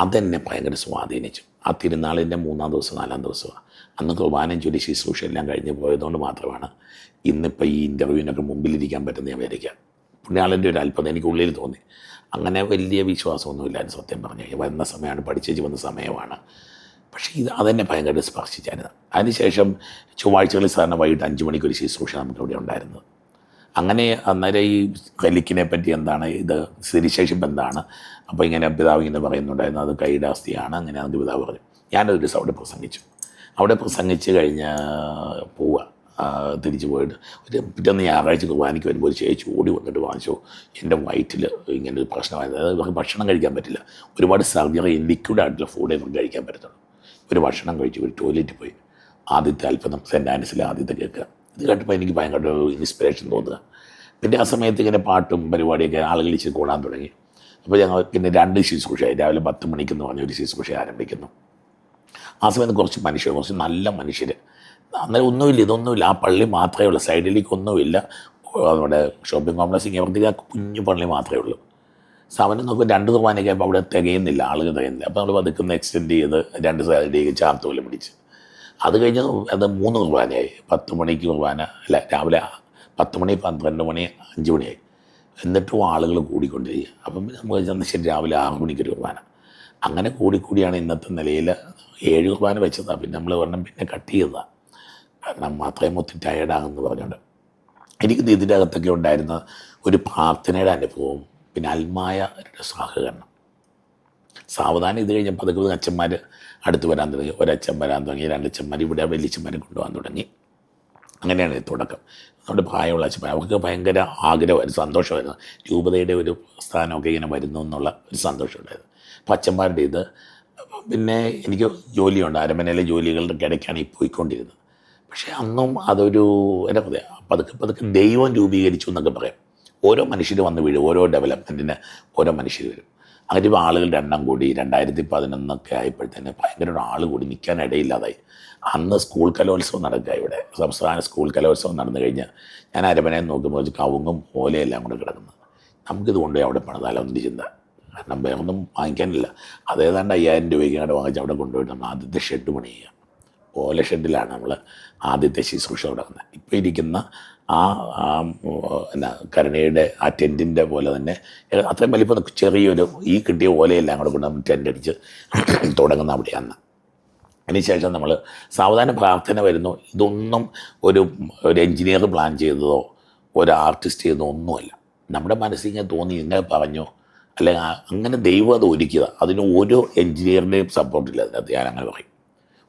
അതെന്നെ ഭയങ്കര സ്വാധീനിച്ചു. ആ തിരുനാളിൻ്റെ 3-ാം ദിവസം 4-ാം ദിവസമാണ്. അന്ന് കുർബാനയും ചൊല്ലി ശുശ്രൂഷ എല്ലാം കഴിഞ്ഞ് പോയതുകൊണ്ട് മാത്രമാണ് ഇന്നിപ്പോൾ ഈ ഇൻ്റർവ്യൂവിനൊക്കെ മുമ്പിലിരിക്കാൻ പറ്റുന്ന ഞാൻ വിചാരിക്കാം. പുണ്യാളൻ്റെ ഒരു അല്പത എനിക്ക് ഉള്ളിൽ തോന്നി. അങ്ങനെ വലിയ വിശ്വാസമൊന്നുമില്ലായിരുന്നു സത്യം പറഞ്ഞു കഴിഞ്ഞാൽ. വരുന്ന സമയമാണ്, പഠിച്ചേച്ച് വന്ന സമയമാണ്. പക്ഷേ അതെന്നെ ഭയങ്കര സ്പർശിച്ചായിരുന്നു. അതിനുശേഷം ചൊവ്വാഴ്ചകളിൽ സാറിന് വൈകിട്ട് 5 മണിക്കൊരു ശുശ്രൂഷ നമുക്കിവിടെ ഉണ്ടായിരുന്നത്. അങ്ങനെ അന്നേരം ഈ കലിക്കിനെ പറ്റി എന്താണ്, ഇത് സ്ഥിതിശേഷിപ്പ് എന്താണ്, അപ്പോൾ ഇങ്ങനെ പിതാവ് ഇങ്ങനെ പറയുന്നുണ്ടായിരുന്നു, അത് കൈയുടെ അസ്ഥിയാണ്, അങ്ങനെ അത് പിതാവ് പറഞ്ഞു. ഞാനൊരു ദിവസം അവിടെ പ്രസംഗിച്ചു. അവിടെ പ്രസംഗിച്ച് കഴിഞ്ഞ് പോവുക, തിരിച്ച് പോയിട്ട് ഒരു പിറ്റേന്ന് ഞായറാഴ്ച കുർബാനയ്ക്ക് വരുമ്പോൾ ഒരു ചേച്ചി ഓടി വന്നിട്ട് വാങ്ങിച്ചു, എൻ്റെ വയറ്റിൽ ഇങ്ങനെ ഒരു പ്രശ്നമായിരുന്നു. അതായത് ഭക്ഷണം കഴിക്കാൻ പറ്റില്ല, ഒരുപാട് സർജറി, ലിക്വിഡായിട്ടുള്ള ഫുഡേ നമുക്ക് കഴിക്കാൻ പറ്റത്തുള്ളൂ. ഒരു ഭക്ഷണം കഴിച്ചു, ഒരു ടോയ്ലറ്റിൽ പോയി. ആദ്യത്തെ അല്പം സെൻറ്റ് ആൻഡ്രീസിലെ ആദ്യത്തെ കേൾക്കുക. ഇത് കേട്ടപ്പോൾ എനിക്ക് ഭയങ്കര ഒരു ഇൻസ്പിറേഷൻ തോന്നുക. പിന്നെ ആ സമയത്ത് ഇങ്ങനെ പാട്ടും പരിപാടിയൊക്കെ ആളുകൾ ഇച്ചിരി കൂടാൻ തുടങ്ങി. അപ്പോൾ ഞങ്ങൾ പിന്നെ 2 ശുശ്രൂഷയായി. രാവിലെ 10 മണിക്കെന്ന് പറഞ്ഞ ഒരു ശുശ്രൂഷ ആരംഭിക്കുന്നു. ആ സമയത്ത് കുറച്ച് മനുഷ്യർ, കുറച്ച് നല്ല മനുഷ്യർ, അന്നേരം ഒന്നുമില്ല, ഇതൊന്നുമില്ല, ആ പള്ളി മാത്രമേ ഉള്ളൂ, സൈഡിലേക്ക് ഒന്നുമില്ല. നമ്മുടെ ഷോപ്പിംഗ് കോംപ്ലക്സ് ഇങ്ങനെ ആ കുഞ്ഞു പള്ളി മാത്രമേ ഉള്ളൂ. സമയം നോക്കുമ്പോൾ 2 കുർബാനയൊക്കെ അപ്പോൾ അവിടെ തികയുന്നില്ല, ആളുകൾ തികയുന്നില്ല. അപ്പോൾ നമ്മൾ പതുക്കുന്ന എക്സ്റ്റെൻഡ് ചെയ്ത് 2 സൈഡിലേക്ക് ചാർത്തോല് പിടിച്ച് അത് കഴിഞ്ഞ് അത് 3 കുർബാനയായി. 10 മണിക്ക് കുർബാന, അല്ല രാവിലെ 10 മണി, 12 മണി, 5 മണിയായി. എന്നിട്ടും ആളുകൾ കൂടിക്കൊണ്ടിരിക്കുക. അപ്പം നമുക്ക് ചെന്ന് ശരി രാവിലെ 6 മണിക്കൊരു കുർബാന. അങ്ങനെ കൂടിയാണ് ഇന്നത്തെ നിലയിൽ 7 കുർബാന വെച്ചതാണ്. പിന്നെ നമ്മൾ പറഞ്ഞാൽ പിന്നെ കട്ട് ചെയ്തതാണ്, കാരണം അത്രയും ഒത്തിരി ടയേർഡാകുമെന്ന് പറഞ്ഞുകൊണ്ട്. എനിക്ക് ഇതിൻ്റെ അകത്തൊക്കെ ഉണ്ടായിരുന്ന ഒരു പ്രാർത്ഥനയുടെ അനുഭവം, പിന്നെ അൽമായരുടെ സഹകരണം. സാവധാനം ഇത് കഴിഞ്ഞപ്പോൾ അതൊക്കെ അച്ഛന്മാർ അടുത്ത് വരാൻ തുടങ്ങി. ഒരച്ഛൻ വരാൻ തുടങ്ങി, 2 അച്ഛന്മാർ, ഇവിടെ വലിയച്ഛന്മാരെ കൊണ്ടുപോകാൻ തുടങ്ങി. അങ്ങനെയാണ് ഈ തുടക്കം. നമ്മുടെ പ്രായമുള്ള അച്ഛന്മാർ, അവർക്ക് ഭയങ്കര ആഗ്രഹമായിരുന്നു, സന്തോഷമായിരുന്നു. രൂപതയുടെ ഒരു സ്ഥാനമൊക്കെ ഇങ്ങനെ വരുന്നു എന്നുള്ള ഒരു സന്തോഷമുണ്ടായിരുന്നു. അപ്പോൾ അച്ഛന്മാരുടെ ഇത്, പിന്നെ എനിക്ക് ജോലിയുണ്ട്, അരമനയിലെ ജോലികളുടെ ഇടയ്ക്കാണ് ഈ പോയിക്കൊണ്ടിരുന്നത്. പക്ഷേ അന്നും അതൊരു എന്താ പറയുക, പതുക്കെ ദൈവം രൂപീകരിച്ചു എന്നൊക്കെ പറയാം. ഓരോ മനുഷ്യർ വന്ന് വീഴും, ഓരോ ഡെവലപ്മെൻറ്റിന് ഓരോ മനുഷ്യർ വരും. അങ്ങനെ ആളുകളുടെ എണ്ണം കൂടി. 2011 ആയപ്പോഴത്തേന് ഭയങ്കര ആൾ കൂടി, നിൽക്കാനിടയില്ലാതായി. അന്ന് സ്കൂൾ കലോത്സവം നടക്കുക, ഇവിടെ സംസ്ഥാന സ്കൂൾ കലോത്സവം നടന്നു കഴിഞ്ഞാൽ ഞാൻ അരമനയിൽ നോക്കുമ്പോൾ കവുങ്ങും ഓലയെല്ലാം കൂടെ കിടക്കുന്നത്. നമുക്കിത് കൊണ്ടുപോയി അവിടെ പണിതാലോ എന്നൊരു ചിന്ത. കാരണം വേറൊന്നും വാങ്ങിക്കാനില്ല. അതേതാണ്ട് 5000 രൂപയ്ക്ക് അവിടെ വാങ്ങിച്ച് അവിടെ കൊണ്ടുപോയിട്ട് നമ്മൾ ആദ്യത്തെ ഷെഡ് പണി ചെയ്യുക. ഓല ഷെഡിലാണ് നമ്മൾ ആദ്യത്തെ ശുശ്രൂഷ തുടങ്ങുന്നത്. ഇപ്പോൾ ഇരിക്കുന്ന ആ ആ എന്നാ കരുണയുടെ ആ ടെൻറ്റിൻ്റെ പോലെ തന്നെ അത്രയും വലിപ്പം ചെറിയൊരു ഈ കിട്ടിയ ഓലയെല്ലാം കൂടെ കൊണ്ട് നമ്മൾ ടെൻ്റ് അടിച്ച് തുടങ്ങുന്ന അവിടെയാണ്. അതിനുശേഷം നമ്മൾ സാവധാന പ്രാർത്ഥന വരുന്നു. ഇതൊന്നും ഒരു എൻജിനീയർ പ്ലാൻ ചെയ്തതോ ഒരു ആർട്ടിസ്റ്റ് ചെയ്തതോ ഒന്നുമല്ല. നമ്മുടെ മനസ്സിങ്ങനെ തോന്നി ഇങ്ങനെ പറഞ്ഞോ, അല്ലെങ്കിൽ അങ്ങനെ ദൈവം അത് ഒരുക്കുക. അതിന് ഒരു എൻജിനീയറിൻ്റെയും സപ്പോർട്ടില്ല അതിനകത്ത്. ഞാൻ അങ്ങനെ പറയും,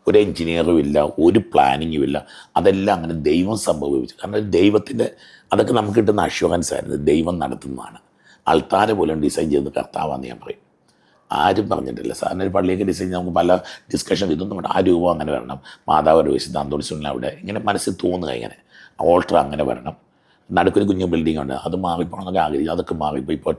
ഒരു എൻജിനീയറും ഇല്ല, ഒരു പ്ലാനിങ്ങും ഇല്ല. അതെല്ലാം അങ്ങനെ ദൈവം സംഭവിച്ചു. കാരണം ദൈവത്തിൻ്റെ അതൊക്കെ നമുക്ക് കിട്ടുന്ന അഷ്വറൻസ് ആയിരുന്നു. ദൈവം നടത്തുന്നതാണ്. അൾത്താര പോലും ഡിസൈൻ ചെയ്ത് കർത്താവാന്ന് ഞാൻ പറയും. ആരും പറഞ്ഞിട്ടില്ല. സാറിന് ഒരു പള്ളിയൊക്കെ ഡിസൈൻ നമുക്ക് പല ഡിസ്കഷൻ ഇതൊന്നും വേണ്ട. ആ രൂപം അങ്ങനെ വരണം, മാതാവ് ഒരു വിശുദ്ധ അന്തോണിസുള്ള അവിടെ ഇങ്ങനെ മനസ്സിൽ തോന്നുക, ഇങ്ങനെ ഓൾട്ടർ അങ്ങനെ വരണം, നടുക്കൊരു കുഞ്ഞു ബിൽഡിംഗ് ഉണ്ട്, അത് മാറിപ്പോകണമെന്നൊക്കെ ആഗ്രഹിച്ചു. അതൊക്കെ മാറിപ്പോൾ ഇപ്പോൾ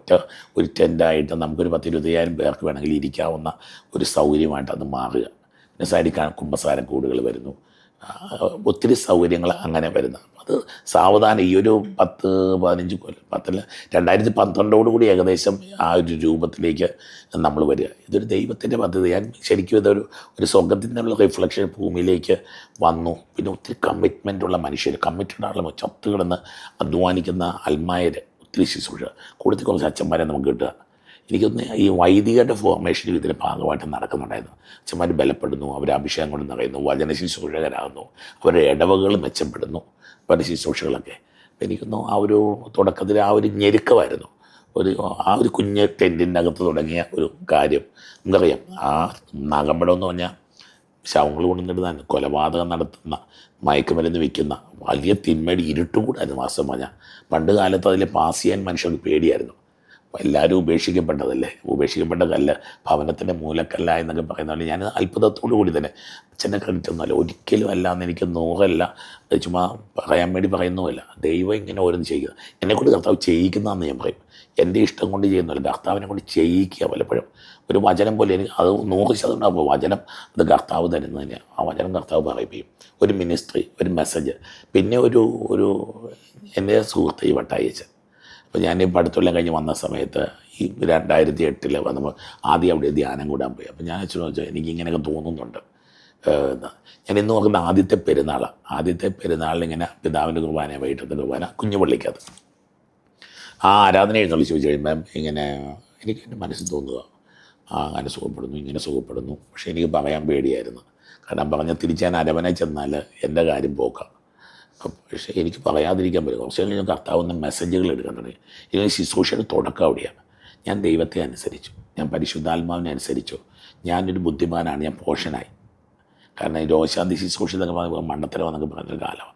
ഒരു ടെൻ്റായിട്ട് നമുക്കൊരു 10,000-20,000 പേർക്ക് വേണമെങ്കിൽ ഇരിക്കാവുന്ന ഒരു സൗകര്യമായിട്ട് അത് മാറുക. പിന്നെ സൈഡിൽ കുമ്പസാര കൂടുകൾ വരുന്നു, ഒത്തിരി സൗകര്യങ്ങൾ അങ്ങനെ വരുന്നു. അത് സാവധാനം ഈ ഒരു 10-15 കൊല്ലം 2012 ഏകദേശം ആ ഒരു രൂപത്തിലേക്ക് നമ്മൾ വരിക. ഇതൊരു ദൈവത്തിൻ്റെ പദ്ധതി. ഞാൻ ശരിക്കും ഒരു സ്വർഗത്തിനുള്ള റിഫ്ലക്ഷൻ ഭൂമിയിലേക്ക് വന്നു. പിന്നെ ഒത്തിരി കമ്മിറ്റ്മെൻറ്റുള്ള മനുഷ്യർ, കമ്മിറ്റഡ് ആളുകൾ, ചത്ത് കിടന്ന് അധ്വാനിക്കുന്ന അൽമായർ, ഒത്തിരി ശുശ്രൂഷ, കൂടുതൽ കുറച്ച് അച്ഛന്മാരെ നമുക്ക് കിട്ടുക. എനിക്കൊന്ന് ഈ വൈദികരുടെ ഫോർമേഷനും ഇതിൻ്റെ ഭാഗമായിട്ട് നടക്കുന്നുണ്ടായിരുന്നു. അച്ഛന്മാർ ബലപ്പെടുന്നു, അവർ അഭിഷേകം കൊണ്ട് നിറയുന്നു, വചന ശുശ്രൂഷകരാകുന്നു, അവരുടെ ഇടവകൾ മെച്ചപ്പെടുന്നു, പല ശുശ്രൂഷകളൊക്കെ. അപ്പം എനിക്കൊന്നു ആ ഒരു തുടക്കത്തിൽ ആ ഒരു ഞെരുക്കമായിരുന്നു. ആ ഒരു കുഞ്ഞ് ടെൻറ്റിൻ്റെ അകത്ത് തുടങ്ങിയ ഒരു കാര്യം. നമുക്കറിയാം, ആ നാഗമ്പടം എന്ന് പറഞ്ഞാൽ ശവങ്ങൾ കൊണ്ടുവന്നിടുന്ന, കൊലപാതകം നടത്തുന്ന, മയക്കുമരുന്ന് വിൽക്കുന്ന വലിയ തിന്മയുടെ ഇരുട്ടുകൂടായിരുന്നു. വാസ്തവം പറഞ്ഞാൽ പണ്ട് കാലത്ത് അതിൽ പാസ് ചെയ്യാൻ മനുഷ്യർക്ക് പേടിയായിരുന്നു. എല്ലാവരും ഉപേക്ഷിക്കപ്പെട്ടതല്ലേ, ഉപേക്ഷിക്കപ്പെട്ടതല്ല ഭവനത്തിൻ്റെ മൂലക്കല്ല എന്നൊക്കെ പറയുന്നതല്ല. ഞാൻ അത്ഭുതത്തോടു കൂടി തന്നെ, അച്ഛൻ്റെ ക്രെഡിറ്റ് ഒന്നുമല്ല, ഒരിക്കലും അല്ല എന്ന് എനിക്ക് 100 അത് ചുമ്മാ പറയാൻ വേണ്ടി പറയുന്നുമല്ല. ദൈവം ഇങ്ങനെ ഓരോന്ന് ചെയ്യുക, എന്നെക്കൊണ്ട് കർത്താവ് ചെയ്യിക്കുന്നതെന്ന് ഞാൻ പറയും. എൻ്റെ ഇഷ്ടം കൊണ്ട് ചെയ്യുന്നില്ല, കർത്താവിനെ കൊണ്ട് ചെയ്യിക്കുക. പലപ്പോഴും ഒരു വചനം പോലെ എനിക്ക് അത് 100% ആകുമ്പോൾ വചനം അത് കർത്താവ് തരുന്നത് തന്നെയാണ്. ആ വചനം കർത്താവ് പറയിപ്പിക്കും. ഒരു മിനിസ്ട്രി, ഒരു മെസ്സേജ്. പിന്നെ ഒരു എൻ്റെ സുഹൃത്ത് ഈ വട്ടായിച്ചൻ, അപ്പോൾ ഞാൻ ഈ പഠിത്തമെല്ലാം കഴിഞ്ഞ് വന്ന സമയത്ത് ഈ 2008 വന്നപ്പോൾ ആദ്യം അവിടെ ധ്യാനം കൂടാൻ പോയി. അപ്പോൾ ഞാൻ അച്ഛനോട് ചോദിച്ചാൽ എനിക്കിങ്ങനെയൊക്കെ തോന്നുന്നുണ്ട്. ഞാൻ ഇന്ന് നോക്കുന്ന ആദ്യത്തെ പെരുന്നാളാണ്. ആദ്യത്തെ പെരുന്നാളിലിങ്ങനെ പിതാവിൻ്റെ കുർബാന, വൈകിട്ടത്തെ കുർബാന കുഞ്ഞുപള്ളിക്കത്. ആ ആരാധന എഴുന്നള്ളി ചോദിച്ചു കഴിയുമ്പം ഇങ്ങനെ എനിക്ക് എൻ്റെ മനസ്സിൽ തോന്നുക, അങ്ങനെ സുഖപ്പെടുന്നു, ഇങ്ങനെ സുഖപ്പെടുന്നു. പക്ഷേ എനിക്ക് പറയാൻ പേടിയായിരുന്നു. കാരണം പറഞ്ഞാൽ തിരിച്ചാൻ അരവനെ ചെന്നാൽ എൻ്റെ കാര്യം പോക്കാം. പക്ഷേ എനിക്ക് പറയാതിരിക്കാൻ പറ്റും. കുറച്ച് കഴിഞ്ഞ് കർത്താവുന്ന മെസ്സേജുകൾ എടുക്കാൻ തുടങ്ങി. ഇതിന് ശുശ്രൂഷയുടെ തുടക്കം അവിടെയാണ്. ഞാൻ ദൈവത്തെ അനുസരിച്ചു, ഞാൻ പരിശുദ്ധാത്മാവിനെ അനുസരിച്ചു, ഞാനൊരു ബുദ്ധിമാനാണ്, ഞാൻ പോഷനായി. കാരണം ഈ രോഗശാന്തി ശുശ്രൂഷ എന്നൊക്കെ പറയുമ്പോൾ മണ്ടത്തരം എന്നൊക്കെ പറഞ്ഞൊരു കാലമാണ്.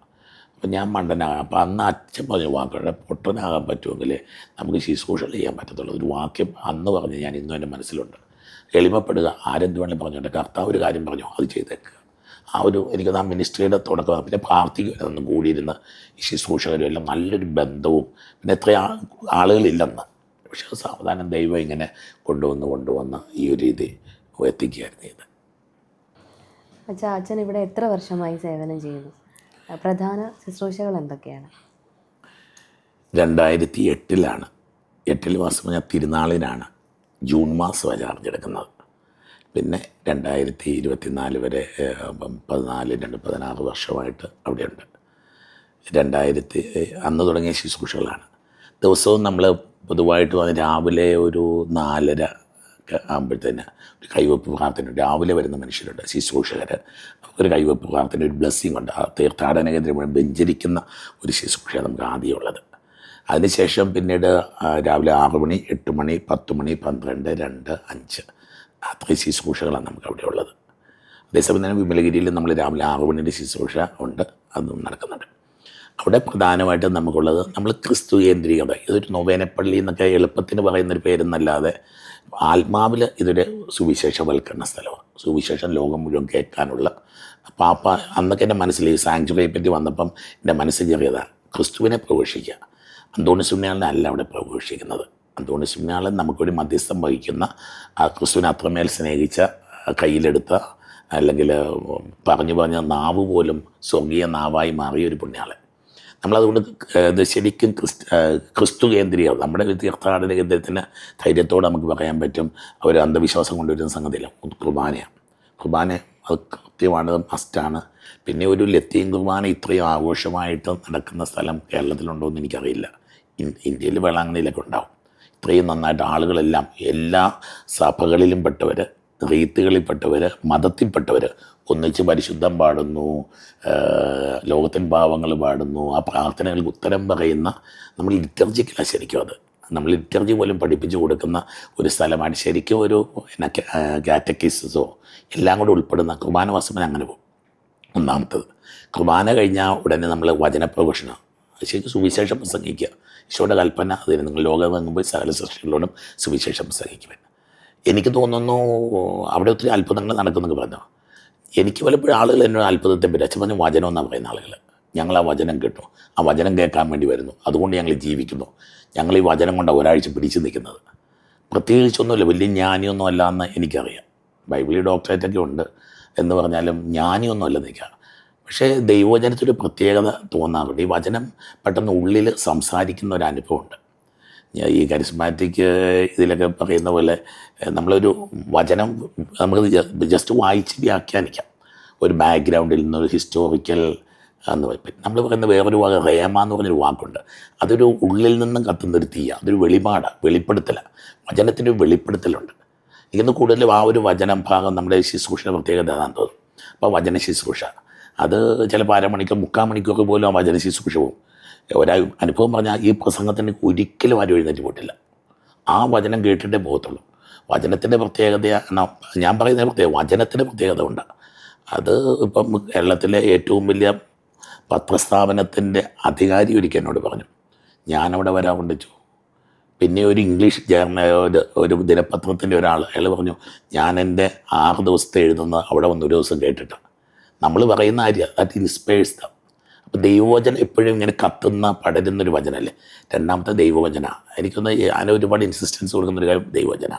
അപ്പം ഞാൻ മണ്ടനാകാം. അപ്പോൾ അന്ന് അച്ഛൻ പറഞ്ഞ വാക്കുകളുടെ പൊട്ടനാകാൻ പറ്റുമെങ്കിൽ നമുക്ക് ശുശ്രൂഷകൾ ചെയ്യാൻ പറ്റത്തുള്ളൂ. ഒരു വാക്യം അന്ന് പറഞ്ഞ് ഞാൻ ഇന്നും എൻ്റെ മനസ്സിലുണ്ട്. എളിമപ്പെടുക, ആരെന്ത് വേണമെങ്കിലും പറഞ്ഞോട്ടെ, കർത്താവ് ഒരു കാര്യം പറഞ്ഞു അത് ചെയ്തേക്കുക. എനിക്ക് ആ മിനിസ്ട്രിയുടെ തുടക്കം. പിന്നെ പ്രാർത്ഥിക്കുമായിരുന്നു കൂടിയിരുന്ന് ഈ ശുശ്രൂഷകരും എല്ലാം നല്ലൊരു ബന്ധവും. പിന്നെ എത്ര ആളുകളില്ലെന്ന്, പക്ഷേ സാവധാനം ദൈവം ഇങ്ങനെ കൊണ്ടുവന്ന് ഈ ഒരു രീതി എത്തിക്കുകയായിരുന്നു ഇത്. അച്ഛൻ ഇവിടെ എത്ര വർഷമായി സേവനം ചെയ്യുന്നു? പ്രധാന ശുശ്രൂഷകൾ എന്തൊക്കെയാണ്? 2008 8 മാസം ഞാൻ തിരുനാളിനാണ് ജൂൺ മാസം ചാർജ് എടുക്കുന്നത്. പിന്നെ 2024 വരെ 16 വർഷമായിട്ട് അവിടെയുണ്ട്. അന്ന് തുടങ്ങിയ ശുശ്രൂഷകളാണ്. ദിവസവും നമ്മൾ പൊതുവായിട്ട് രാവിലെ ഒരു 4:30 ആകുമ്പോഴത്തേന് ഒരു കൈവെപ്പ് പ്രാർത്ഥന. രാവിലെ വരുന്ന മനുഷ്യരുണ്ട്, ശുശ്രൂഷകർ, ഒരു കൈവെപ്പ് പ്രാർത്ഥന, ഒരു ബ്ലെസ്സിങ് ഉണ്ട്. ആ തീർത്ഥാടന കേന്ദ്രം മുഴുവൻ ബെഞ്ചരിക്കുന്ന ഒരു ശുശ്രൂഷ നമുക്ക് ആദ്യമുള്ളത്. അതിനുശേഷം പിന്നീട് രാവിലെ 6 മണി, 8 മണി, 10 മണി, 12, 2, 5 അത്രയും ശുശ്രൂഷകളാണ് നമുക്ക് അവിടെ ഉള്ളത്. അതേസമയം തന്നെ വിമലഗിരിയിൽ നമ്മൾ രാവിലെ 6 മണിയുടെ ശുശ്രൂഷ ഉണ്ട്, അതും നടക്കുന്നുണ്ട്. അവിടെ പ്രധാനമായിട്ടും നമുക്കുള്ളത് നമ്മൾ ക്രിസ്തു കേന്ദ്രീകത. ഇതൊരു നൊവേനപ്പള്ളി എന്നൊക്കെ എളുപ്പത്തിന് പറയുന്നൊരു പേരെന്നല്ലാതെ ആത്മാവിൽ ഇതൊരു സുവിശേഷവൽക്കരണ സ്ഥലമാണ്. സുവിശേഷം ലോകം മുഴുവൻ കേൾക്കാനുള്ള പാപ്പ അന്നൊക്കെ എൻ്റെ മനസ്സിൽ ഈ സാങ്ച്വറിയെ പറ്റി വന്നപ്പം എൻ്റെ മനസ്സിൽ കയറിയതാണ് ക്രിസ്തുവിനെ പ്രവേശിക്കുക. അന്തോണിസ് പുണ്യാളനെ അല്ല അവിടെ പ്രവേശിക്കുന്നത്. അന്തോണിസ് പുണ്യാളൻ നമുക്കൊരു മധ്യസ്ഥം വഹിക്കുന്ന, ക്രിസ്തുവിനെ അത്രമേൽ സ്നേഹിച്ച, കയ്യിലെടുത്ത, അല്ലെങ്കിൽ പറഞ്ഞ നാവ് പോലും സ്വർഗീയ നാവായി മാറിയ ഒരു പുണ്യാളൻ. നമ്മളതുകൊണ്ട് ഇത് ശരിക്കും ക്രിസ്തു കേന്ദ്രീയം. നമ്മുടെ തീർത്ഥാടന കേന്ദ്രത്തിന് ധൈര്യത്തോടെ നമുക്ക് പറയാൻ പറ്റും അവർ അന്ധവിശ്വാസം കൊണ്ടുവരുന്ന സംഗതിയില്ല. കുർബാനയാണ്. കുർബാന അത് കൃത്യമാണ്, മസ്റ്റാണ്. പിന്നെ ഒരു ലത്തീൻ കുർബാന ഇത്രയും ആഘോഷമായിട്ട് നടക്കുന്ന സ്ഥലം കേരളത്തിലുണ്ടോ എന്ന് എനിക്കറിയില്ല. ഇന്ത്യയിൽ വേളാങ്കണ്ണിയിലൊക്കെ ഉണ്ടാവും. ഇത്രയും നന്നായിട്ട് ആളുകളെല്ലാം എല്ലാ സഭകളിലും പെട്ടവർ, റീത്തുകളിൽപ്പെട്ടവർ, മതത്തിൽപ്പെട്ടവർ ഒന്നിച്ച് പരിശുദ്ധം പാടുന്നു, ലോകത്തിൻ പാവങ്ങൾ പാടുന്നു, ആ പ്രാർത്ഥനകൾക്ക് ഉത്തരം പറയുന്ന, നമ്മൾ ലിറ്റർജിക്കലാണ് ശരിക്കും അത്. നമ്മൾ ലിറ്റർജി പോലും പഠിപ്പിച്ചു കൊടുക്കുന്ന ഒരു സ്ഥലമാണ് ശരിക്കും. ഒരു കാറ്റക്കിസോ എല്ലാം കൂടെ ഉൾപ്പെടുന്ന കുർബാന വാസമന അങ്ങനെ പോകും. ഒന്നാമത്തത് കുർബാന കഴിഞ്ഞാൽ ഉടനെ നമ്മൾ വചനപ്രഘോഷണം, ശരിക്കും സുവിശേഷം പ്രസംഗിക്കുക. ഈശോയുടെ കൽപ്പന അതിന് നിങ്ങൾ ലോകമെങ്ങുമ്പോൾ സകല സൃഷ്ടികളോടും സുവിശേഷം പ്രസംഗിക്കുവാൻ. എനിക്ക് തോന്നുന്നു അവിടെ ഒത്തിരി അത്ഭുതങ്ങൾ നടക്കുമെന്നൊക്കെ പറഞ്ഞു. എനിക്ക് പലപ്പോഴും ആളുകൾ എന്നോട് അത്ഭുതത്തെ പറ്റി അച്ഛൻ പറഞ്ഞു വചനം എന്നാണ് പറയുന്ന ആളുകൾ. ഞങ്ങൾ ആ വചനം കേട്ടു, ആ വചനം കേൾക്കാൻ വേണ്ടി വരുന്നു, അതുകൊണ്ട് ഞങ്ങൾ ജീവിക്കുന്നു. ഞങ്ങൾ ഈ വചനം കൊണ്ട് ഒരാഴ്ച പിടിച്ചു നിൽക്കുന്നത്. പ്രത്യേകിച്ചൊന്നുമില്ല, വലിയ ജ്ഞാനിയൊന്നും അല്ല എന്ന് എനിക്കറിയാം. ബൈബിളിൽ ഡോക്ടറേറ്റൊക്കെ ഉണ്ട് എന്ന് പറഞ്ഞാലും ജ്ഞാനിയൊന്നുമല്ല നിൽക്കുക. പക്ഷേ ദൈവവചനത്തിൻ്റെ പ്രത്യേകത തോന്നാറുണ്ട്. ഈ വചനം പെട്ടെന്ന് ഉള്ളിൽ സംസാരിക്കുന്ന ഒരു അനുഭവമുണ്ട്. ഈ കരിസ്മാറ്റിക് ഇതിലൊക്കെ പറയുന്ന പോലെ നമ്മളൊരു വചനം നമുക്ക് ജസ്റ്റ് വായിച്ച് വ്യാഖ്യാനിക്കാം. ഒരു ബാക്ക്ഗ്രൗണ്ടിൽ നിന്നൊരു ഹിസ്റ്റോറിക്കൽ എന്ന് പറയും. നമ്മൾ പറയുന്ന വേറൊരു വാക്ക് റേമ എന്ന് പറഞ്ഞൊരു വാക്കുണ്ട്. അതൊരു ഉള്ളിൽ നിന്നും കത്തുന്നൊരു തീയ, അതൊരു വെളിപാടാണ്, വെളിപ്പെടുത്തലാണ്. വചനത്തിൻ്റെ ഒരു വെളിപ്പെടുത്തലുണ്ട്. ഇന്ന് കൂടുതലും ആ ഒരു വചനം ഭാഗം നമ്മുടെ ശുശ്രൂഷയുടെ പ്രത്യേകത അതാണെന്ന് തോന്നും. അപ്പോൾ വചന ശുശ്രൂഷ അത് ചിലപ്പോൾ അരമണിക്കൂർ 3/4 മണിക്കൂറൊക്കെ പോലും ആ വചന ശുശ്രൂഷ പോകും. അനുഭവം പറഞ്ഞാൽ ഈ പ്രസംഗത്തിന് ഒരിക്കലും ആരും എഴുന്നേറ്റ് പോയിട്ടില്ല. ആ വചനം കേട്ടിട്ടേ പോകത്തുള്ളൂ. വചനത്തിൻ്റെ പ്രത്യേകത ഞാൻ പറയുന്ന പ്രത്യേകത വചനത്തിൻ്റെ പ്രത്യേകത ഉണ്ട്. അത് ഇപ്പം കേരളത്തിലെ ഏറ്റവും വലിയ പത്രസ്ഥാപനത്തിൻ്റെ അധികാരി ഒരിക്കൽ എന്നോട് പറഞ്ഞു, ഞാനവിടെ വരാൻ കൊണ്ടിച്ചു. പിന്നെ ഒരു ഇംഗ്ലീഷ് ഒരു ദിനപത്രത്തിൻ്റെ ഒരാൾ, അയാൾ പറഞ്ഞു ഞാൻ എൻ്റെ 6 ദിവസത്തെ എഴുതുന്ന അവിടെ വന്ന് ഒരു ദിവസം കേട്ടിട്ടാണ്. നമ്മൾ പറയുന്ന കാര്യം ദാറ്റ് ഇൻസ്പയേഴ്സ് ദം. അപ്പോൾ ദൈവവചനം എപ്പോഴും ഇങ്ങനെ കത്തുന്ന പടരുന്നൊരു വചനമല്ലേ. രണ്ടാമത്തെ ദൈവവചന, എനിക്കൊന്ന് ഞാൻ ഒരുപാട് ഇൻസിസ്റ്റൻസ് കൊടുക്കുന്നൊരു കാര്യം ദൈവവചന.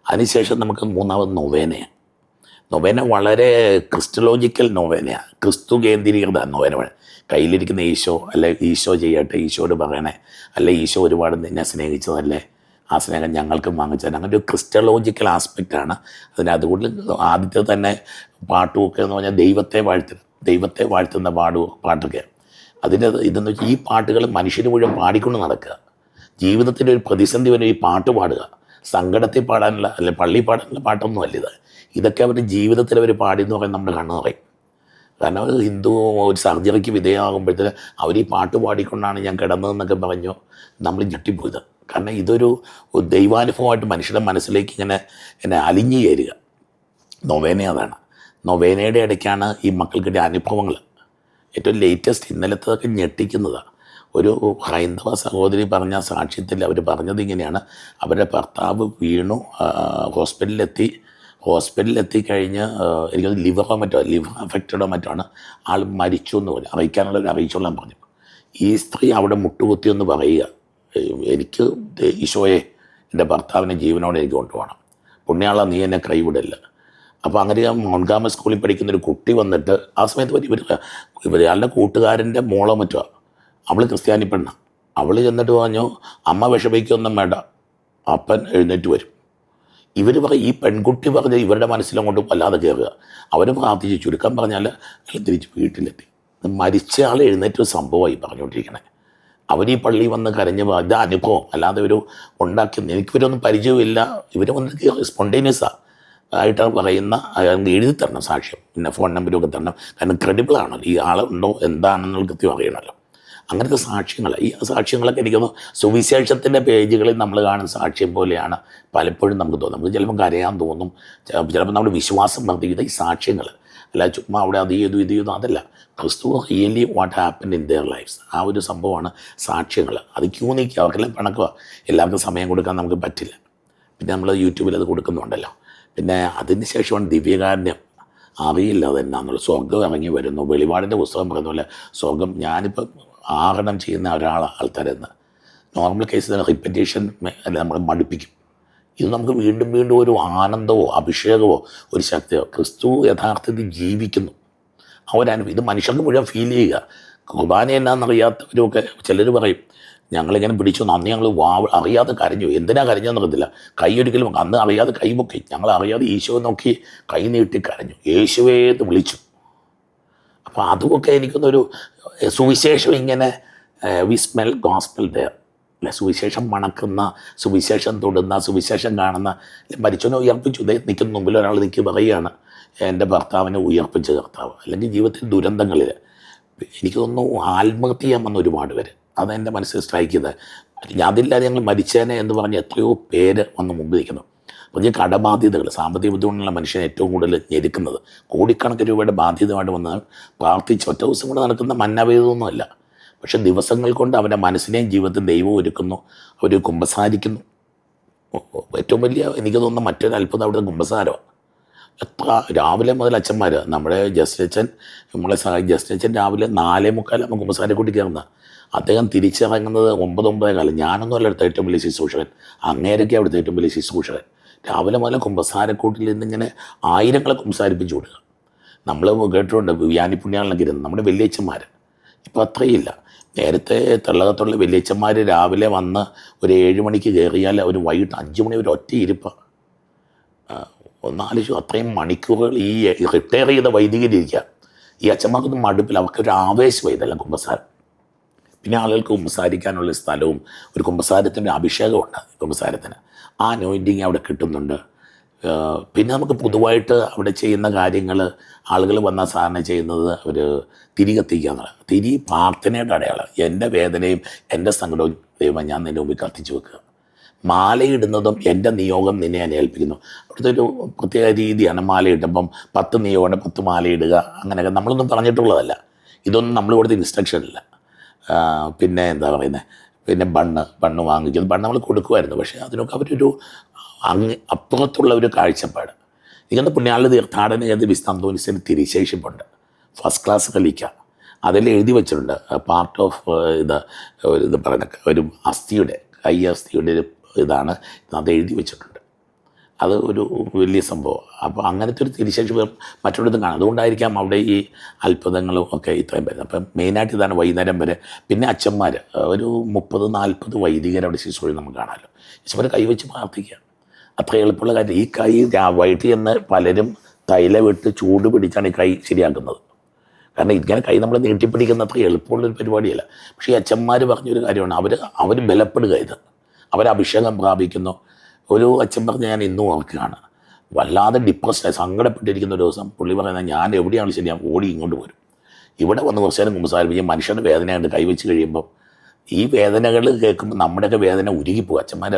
അതിനുശേഷം നമുക്ക് മൂന്നാമത് നൊവേനയാണ്. നൊവേന വളരെ ക്രിസ്റ്റലോജിക്കൽ നൊവേനയാണ്, ക്രിസ്തു കേന്ദ്രീകൃത നൊവേന. കയ്യിലിരിക്കുന്ന ഈശോ, അല്ലെ ഈശോ ചെയ്യട്ടെ, ഈശോയോട് പറയണേ, അല്ലെ ഈശോ ഒരുപാട് നിന്നെ സ്നേഹിച്ചതല്ലേ, ആ സ്നേഹം ഞങ്ങൾക്കും വാങ്ങിച്ചാൽ, അങ്ങനെ ഒരു ക്രിസ്റ്റലോജിക്കൽ ആസ്പെക്റ്റാണ് അതിന്. അതുകൊണ്ട് ആദ്യത്തെ തന്നെ പാട്ടുമൊക്കെ എന്ന് പറഞ്ഞാൽ ദൈവത്തെ വാഴ്ത്തുന്ന പാട്ടൊക്കെ. അതിൻ്റെ ഇതെന്ന് വെച്ചാൽ ഈ പാട്ടുകൾ മനുഷ്യന് മുഴുവൻ പാടിക്കൊണ്ട് നടക്കുക. ജീവിതത്തിൻ്റെ ഒരു പ്രതിസന്ധി വരെ ഈ പാട്ട് പാടുക. സങ്കടത്തിൽ പാടാനുള്ള അല്ലെ പള്ളി പാടാനുള്ള പാട്ടൊന്നും അല്ല ഇത്. ഇതൊക്കെ അവരുടെ ജീവിതത്തിൽ അവർ പാടിയെന്ന് പറയുന്നത് നമ്മുടെ കണ്ണ് പറയും. കാരണം അവർ ഹിന്ദു ഒരു സർജറിക്ക് വിധേയമാകുമ്പോഴത്തേന് അവർ ഈ പാട്ട് പാടിക്കൊണ്ടാണ് ഞാൻ കിടന്നതെന്നൊക്കെ പറഞ്ഞു. നമ്മൾ ഞെട്ടിപ്പോയത്. കാരണം ഇതൊരു ദൈവാനുഭവമായിട്ട് മനുഷ്യരുടെ മനസ്സിലേക്ക് ഇങ്ങനെ അലിഞ്ഞു ചേരുക. നൊവേന അതാണ്. നൊവേനയുടെ ഇടയ്ക്കാണ് ഈ മക്കൾക്കിടെ അനുഭവങ്ങൾ ഏറ്റവും ലേറ്റസ്റ്റ് ഇന്നലത്തതൊക്കെ ഞെട്ടിക്കുന്നതാണ്. ഒരു ഹൈന്ദവ സഹോദരി പറഞ്ഞ സാക്ഷ്യത്തിൽ അവർ പറഞ്ഞത് ഇങ്ങനെയാണ്, അവരുടെ ഭർത്താവ് വീണു, ഹോസ്പിറ്റലിലെത്തി കഴിഞ്ഞ് എനിക്കത് ലിവർ അഫക്റ്റഡോ മറ്റാണ്, ആൾ മരിച്ചു എന്ന് പറഞ്ഞു. അറിയിക്കാനുള്ളവർ അറിയിച്ചോളാൻ പറഞ്ഞു. ഈ സ്ത്രീ അവിടെ മുട്ടുകുത്തി എന്ന് പറയുക, എനിക്ക് ഈശോയെ എൻ്റെ ഭർത്താവിനെ ജീവനോടെ എനിക്ക് കൊണ്ടുപോകണം, പുണ്യാള നീ എന്നെ കൈവിടല്ല. അപ്പോൾ അങ്ങനെ മോൺഗാമ സ്കൂളിൽ പഠിക്കുന്നൊരു കുട്ടി വന്നിട്ട് ആ സമയത്ത് ഇവരുടെ കൂട്ടുകാരൻ്റെ മോളോ മറ്റോ, അവൾ ക്രിസ്ത്യാനി പെണ്ണാണ്. അവൾ ചെന്നിട്ട് പറഞ്ഞു അമ്മ വിഷമിക്കൊന്നും വേണ്ട, അപ്പൻ എഴുന്നേറ്റ് വരും. ഇവർ പറയും, ഈ പെൺകുട്ടി പറഞ്ഞ് ഇവരുടെ മനസ്സിലങ്ങോട്ട് വല്ലാതെ കയറുക. അവർ പ്രാർത്ഥിച്ച് ചുരുക്കം പറഞ്ഞാൽ അയാൾ തിരിച്ച് വീട്ടിലെത്തി. മരിച്ച ആൾ എഴുന്നേറ്റൊരു സംഭവമായി പറഞ്ഞുകൊണ്ടിരിക്കണേ. അവർ ഈ പള്ളി വന്ന് കരഞ്ഞ് ഇത് അനുഭവം, അല്ലാതെ ഒരു ഉണ്ടാക്കി എനിക്കിവരൊന്നും പരിചയമില്ല. ഇവർ വന്ന് സ്പോണ്ടേനിയസാണ് ആയിട്ട് പറയുന്ന, എഴുതി തരണം സാക്ഷ്യം, പിന്നെ ഫോൺ നമ്പരൊക്കെ തരണം. കാരണം ക്രെഡിബിളാണല്ലോ, ഈ ആളുണ്ടോ എന്താണെന്നുള്ള കൃത്യം അറിയണമല്ലോ. അങ്ങനത്തെ സാക്ഷ്യങ്ങൾ, ഈ സാക്ഷ്യങ്ങളൊക്കെ എനിക്കൊന്ന് സുവിശേഷത്തിൻ്റെ പേജുകളിൽ നമ്മൾ കാണുന്ന സാക്ഷ്യം പോലെയാണ് പലപ്പോഴും നമുക്ക് തോന്നും. നമുക്ക് ചിലപ്പോൾ കരയാൻ തോന്നും, ചിലപ്പോൾ നമ്മുടെ വിശ്വാസം വർദ്ധിക്കുന്ന ഈ സാക്ഷ്യങ്ങൾ. അല്ല ചുമ്മാ അവിടെ അത് ചെയ്തു അതല്ല. ക്രിസ്തു really what happen in their lives, ആ ഒരു സംഭവമാണ് സാക്ഷ്യങ്ങൾ. അത് ക്യൂ നിൽക്കുക, അവർക്കെല്ലാം പിണക്കുക, എല്ലാവർക്കും സമയം കൊടുക്കാൻ നമുക്ക് പറ്റില്ല. പിന്നെ നമ്മൾ യൂട്യൂബിൽ അത് കൊടുക്കുന്നുണ്ടല്ലോ. പിന്നെ അതിന് ശേഷമാണ് ദിവ്യകാരുണ്യം. അറിയില്ല അതെന്നാന്നുള്ള സ്വർഗം ഇറങ്ങി വരുന്നു. വെളിപാടിൻ്റെ പുസ്തകം പറയുന്ന പോലെ സ്വർഗം. ഞാനിപ്പം ആഹരണം ചെയ്യുന്ന ആൾക്കാരെന്ന് നോർമൽ കേസിൽ റിപ്പറ്റേഷൻ അല്ല നമ്മൾ മടുപ്പിക്കും. ഇത് നമുക്ക് വീണ്ടും വീണ്ടും ഒരു ആനന്ദമോ അഭിഷേകമോ ഒരു ശക്തിയോ. ക്രിസ്തു യഥാർത്ഥത്തിൽ ജീവിക്കുന്നു. ഇത് മനുഷ്യർക്ക് മുഴുവൻ ഫീൽ ചെയ്യുക. കുർബാന എന്നാണെന്നറിയാത്തവരൊക്കെ ചിലർ പറയും ഞങ്ങളിങ്ങനെ പിടിച്ചു. അന്ന് ഞങ്ങൾ അറിയാതെ കരഞ്ഞു. എന്തിനാ കരഞ്ഞെന്ന് അറിയത്തില്ല. കൈ ഒരിക്കലും അന്ന് അറിയാതെ കൈ പൊക്കി. ഞങ്ങൾ അറിയാതെ ഈശോയെ നോക്കി കൈ നീട്ടി കരഞ്ഞു. യേശുവേ എന്ന് വിളിച്ചു. അപ്പോൾ അതുമൊക്കെ എനിക്കൊന്നൊരു സുവിശേഷം ഇങ്ങനെ വി സ്മെൽ ഗോസ്പൽ ദെയർ അല്ലെ, സുവിശേഷം മണക്കുന്ന, സുവിശേഷം തൊടുന്ന, സുവിശേഷം കാണുന്ന. മരിച്ചവനെ ഉയർപ്പിച്ചു. ഇതേ നിൽക്കുന്ന മുമ്പിൽ ഒരാൾ നിൽക്കി പറയുകയാണ് എൻ്റെ ഭർത്താവിനെ ഉയർപ്പിച്ച കർത്താവ്. അല്ലെങ്കിൽ ജീവിതത്തിൽ ദുരന്തങ്ങളിൽ എനിക്ക് തോന്നുന്നു ആത്മഹത്യ ചെയ്യാൻ വന്ന ഒരുപാട് പേര്. അതെൻ്റെ മനസ്സിൽ സ്ട്രൈക്ക് ചെയ്തത്. അതില്ലാതെ ഞങ്ങൾ മരിച്ചേനെ എന്ന് പറഞ്ഞ് എത്രയോ പേര് വന്ന് മുമ്പ് നിൽക്കുന്നു. പുതിയ കടബാധ്യതകൾ, സാമ്പത്തിക ബുദ്ധിമുട്ടുള്ള മനുഷ്യനെ ഏറ്റവും കൂടുതൽ ഞെരുക്കുന്നത് കോടിക്കണക്കിന് രൂപയുടെ ബാധ്യതമായിട്ട് വന്ന് പ്രാർത്ഥിച്ച് ഒറ്റ ദിവസം കൊണ്ട് നടക്കുന്ന മന്നവേദമൊന്നുമല്ല. പക്ഷെ ദിവസങ്ങൾ കൊണ്ട് അവൻ്റെ മനസ്സിനെയും ജീവിതത്തിൽ ദൈവം ഒരുക്കുന്നു. അവർ കുമ്പസാരിക്കുന്നു. ഏറ്റവും വലിയ എനിക്ക് തോന്നുന്ന മറ്റൊരു അത്ഭുതം അവിടുത്തെ കുമ്പസാരമാണ്. എത്ര രാവിലെ മുതൽ അച്ഛന്മാർ, നമ്മുടെ ജസ്റ്റച്ചൻ, നമ്മളെ സഹായി ജസ്റ്റച്ചൻ രാവിലെ 4:45 കുമ്പസാരക്കൂട്ടി കയറുന്ന. അദ്ദേഹം തിരിച്ചിറങ്ങുന്നത് 9:15. ഞാനൊന്നും അല്ല അടുത്ത ഏറ്റവും വലിയ ശുശ്രൂഷകൻ, അങ്ങേരൊക്കെ അവിടുത്തെ ഏറ്റവും വലിയ ശുശ്രൂഷകൻ. രാവിലെ മുതൽ കുമ്പസാരക്കൂട്ടിൽ നിന്നിങ്ങനെ ആയിരങ്ങളെ കുമ്പസാരിപ്പിച്ചു കൊടുക്കുക. നമ്മൾ കേട്ടിട്ടുണ്ട് വ്യാനി പുണ്യാളിനൊക്കെ ഇരുന്ന് നമ്മുടെ വലിയച്ഛന്മാർ. ഇപ്പോൾ അത്രയില്ല. നേരത്തെ തള്ളകത്തുള്ള വലിയച്ഛന്മാർ രാവിലെ വന്ന് ഒരു 7 മണിക്ക് കയറിയാൽ അവർ വൈകിട്ട് 5 മണി വരെ ഒറ്റ ഇരിപ്പാണ്. ഒന്നാലോചിച്ചു, അത്രയും മണിക്കൂറുകൾ ഈ റിട്ടയർ ചെയ്ത വൈദികരിരിക്കുക. ഈ അച്ഛന്മാർക്കൊന്നും മടുപ്പില്ല, അവർക്കൊരു ആവേശമായി ഇതെല്ലാം കുമ്പസാരം. പിന്നെ ആളുകൾക്ക് കുമ്പസാരിക്കാനുള്ള സ്ഥലവും ഒരു കുമ്പസാരത്തിൻ്റെ അഭിഷേകമുണ്ട്. കുമ്പസാരത്തിന് ആ അനോയിൻറ്റിങ് അവിടെ കിട്ടുന്നുണ്ട്. പിന്നെ നമുക്ക് പൊതുവായിട്ട് അവിടെ ചെയ്യുന്ന കാര്യങ്ങൾ, ആളുകൾ വന്നാൽ സാധാരണ ചെയ്യുന്നത് അവർ തിരി കത്തിക്കുക എന്നുള്ളത്. തിരി പ്രാർത്ഥനയുടെ അടയാളം. എൻ്റെ വേദനയും എൻ്റെ സങ്കടവും ദൈവം ഞാൻ നിൻ്റെ മുമ്പിൽ കത്തിച്ച് വെക്കുക. മാലയിടുന്നതും എൻ്റെ നിയോഗം നിന്നെ ഞാൻ ഏൽപ്പിക്കുന്നു. അവിടുത്തെ ഒരു പ്രത്യേക രീതിയാണ്. മാലയിടുമ്പം 10 നിയോഗം 10 മാലയിടുക, അങ്ങനെയൊക്കെ നമ്മളൊന്നും പറഞ്ഞിട്ടുള്ളതല്ല. ഇതൊന്നും നമ്മൾ കൊടുത്ത ഇൻസ്ട്രക്ഷനില്ല. പിന്നെ എന്താ പറയുന്നത്, പിന്നെ ബണ്ണ് വാങ്ങിക്കുന്നത്, ബണ്ണ് നമ്മൾ കൊടുക്കുമായിരുന്നു. പക്ഷേ അതിനൊക്കെ അവരൊരു അപ്പുറത്തുള്ള ഒരു കാഴ്ചപ്പാട്. ഇങ്ങനെ പുണ്യാള തീർത്ഥാടന ചെയ്ത് വിശുദ്ധ അന്തോനീസിന് തിരിശേഷിപ്പുണ്ട്. ഫസ്റ്റ് ക്ലാസ് കളിക്കുക. അതിൽ എഴുതി വെച്ചിട്ടുണ്ട് പാർട്ട് ഓഫ് ഇത് പറയുന്ന ഒരു അസ്ഥിയുടെ, കൈ അസ്ഥിയുടെ ഒരു ഇതാണ്. അത് എഴുതി വെച്ചിട്ടുണ്ട്. അത് ഒരു വലിയ സംഭവം. അപ്പോൾ അങ്ങനത്തെ ഒരു തിരിശേഷി മറ്റുള്ളതും കാണാം. അതുകൊണ്ടായിരിക്കാം അവിടെ ഈ അത്ഭുതങ്ങളും ഒക്കെ ഇത്രയും വരുന്നത്. അപ്പം മെയിനായിട്ട് ഇതാണ് വൈകുന്നേരം വരെ. പിന്നെ അച്ഛന്മാർ ഒരു 30-40 വൈദികരവിടെ ശുശ്രൂഷ നമുക്ക് കാണാമല്ലോ. ഈശ്വരൻ കൈവച്ച് പ്രാർത്ഥിക്കുക. അത്ര എളുപ്പമുള്ള കാര്യം. ഈ കൈ വൈകിട്ട് ചെന്ന് പലരും തൈലമിട്ട് ചൂട് പിടിച്ചാണ് ഈ കൈ ശരിയാക്കുന്നത്. കാരണം ഇങ്ങനെ കൈ നമ്മൾ നീട്ടിപ്പിടിക്കുന്ന അത്ര എളുപ്പമുള്ളൊരു പരിപാടിയല്ല. പക്ഷേ ഈ അച്ഛന്മാർ പറഞ്ഞൊരു കാര്യമാണ്, അവർ ബലപ്പെടുക. ഇത് അവരഭിഷേകം പ്രാപിക്കുന്നു. ഒരു അച്ഛൻ പറഞ്ഞ് ഞാൻ ഇന്നും ഓർക്കുകയാണ്, വല്ലാതെ ഡിപ്രസ്ഡായി സങ്കടപ്പെട്ടിരിക്കുന്ന ഒരു ദിവസം പുള്ളി പറയുന്നത്, ഞാൻ എവിടെയാണ് ശരി, ഞാൻ ഓടി ഇങ്ങോട്ട് പോരും. ഇവിടെ വന്ന് കുറച്ച് നേരം കുമ്പസാരിപ്പിക്കും. മനുഷ്യൻ്റെ വേദനയുണ്ട്. കൈവച്ച് കഴിയുമ്പം ഈ വേദനകൾ കേൾക്കുമ്പോൾ നമ്മുടെയൊക്കെ വേദന ഉരുകിപ്പോകും. അച്ഛന്മാർ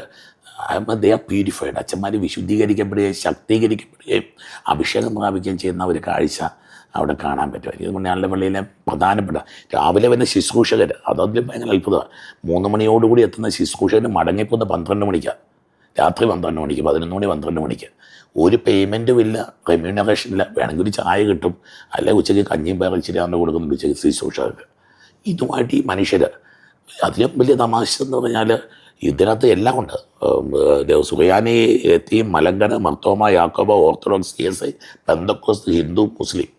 ദേ ആർ പ്യൂരിഫൈഡ്. അച്ഛന്മാർ വിശുദ്ധീകരിക്കപ്പെടുകയും ശക്തീകരിക്കപ്പെടുകയും അഭിഷേകം പ്രാപിക്കുകയും ചെയ്യുന്ന ഒരു കാഴ്ച അവിടെ കാണാൻ പറ്റും. ഇത് പുണ്യാളുടെ പള്ളിയിലെ പ്രധാനപ്പെട്ട രാവിലെ വരുന്ന ശുശ്രൂഷകർ, അതൊക്കെ ഭയങ്കര അത്ഭുതമാണ്. 3 മണിയോടുകൂടി എത്തുന്ന ശുശ്രൂഷകർ മടങ്ങിപ്പോകുന്ന 12 മണിക്കാണ്. രാത്രി 12 മണിക്ക്, 11 മണി 12 മണിക്ക്. ഒരു പേയ്മെൻറ്റും ഇല്ല, റെമ്യൂണറേഷൻ ഇല്ല. വേണമെങ്കിൽ ഒരു ചായ കിട്ടും, അല്ലെങ്കിൽ ഉച്ചയ്ക്ക് കഞ്ഞിയും പേറിച്ചിരി അന്ന് കൊടുക്കുന്നുണ്ട് ഉച്ചയ്ക്ക് ശുശ്രൂഷകർക്ക്. ഇതുമായിട്ട് ഈ മനുഷ്യർ, അതിലും വലിയ തമാശ എന്ന് പറഞ്ഞാൽ ഇതിനകത്ത് എല്ലാം ഉണ്ട്. സുറിയാനി, എത്തി, മലങ്കര, മർത്തോമ, യാക്കോബ, ഓർത്തഡോക്സ്, CSI, പെന്തക്കോസ്ത്, ഹിന്ദു, മുസ്ലിം.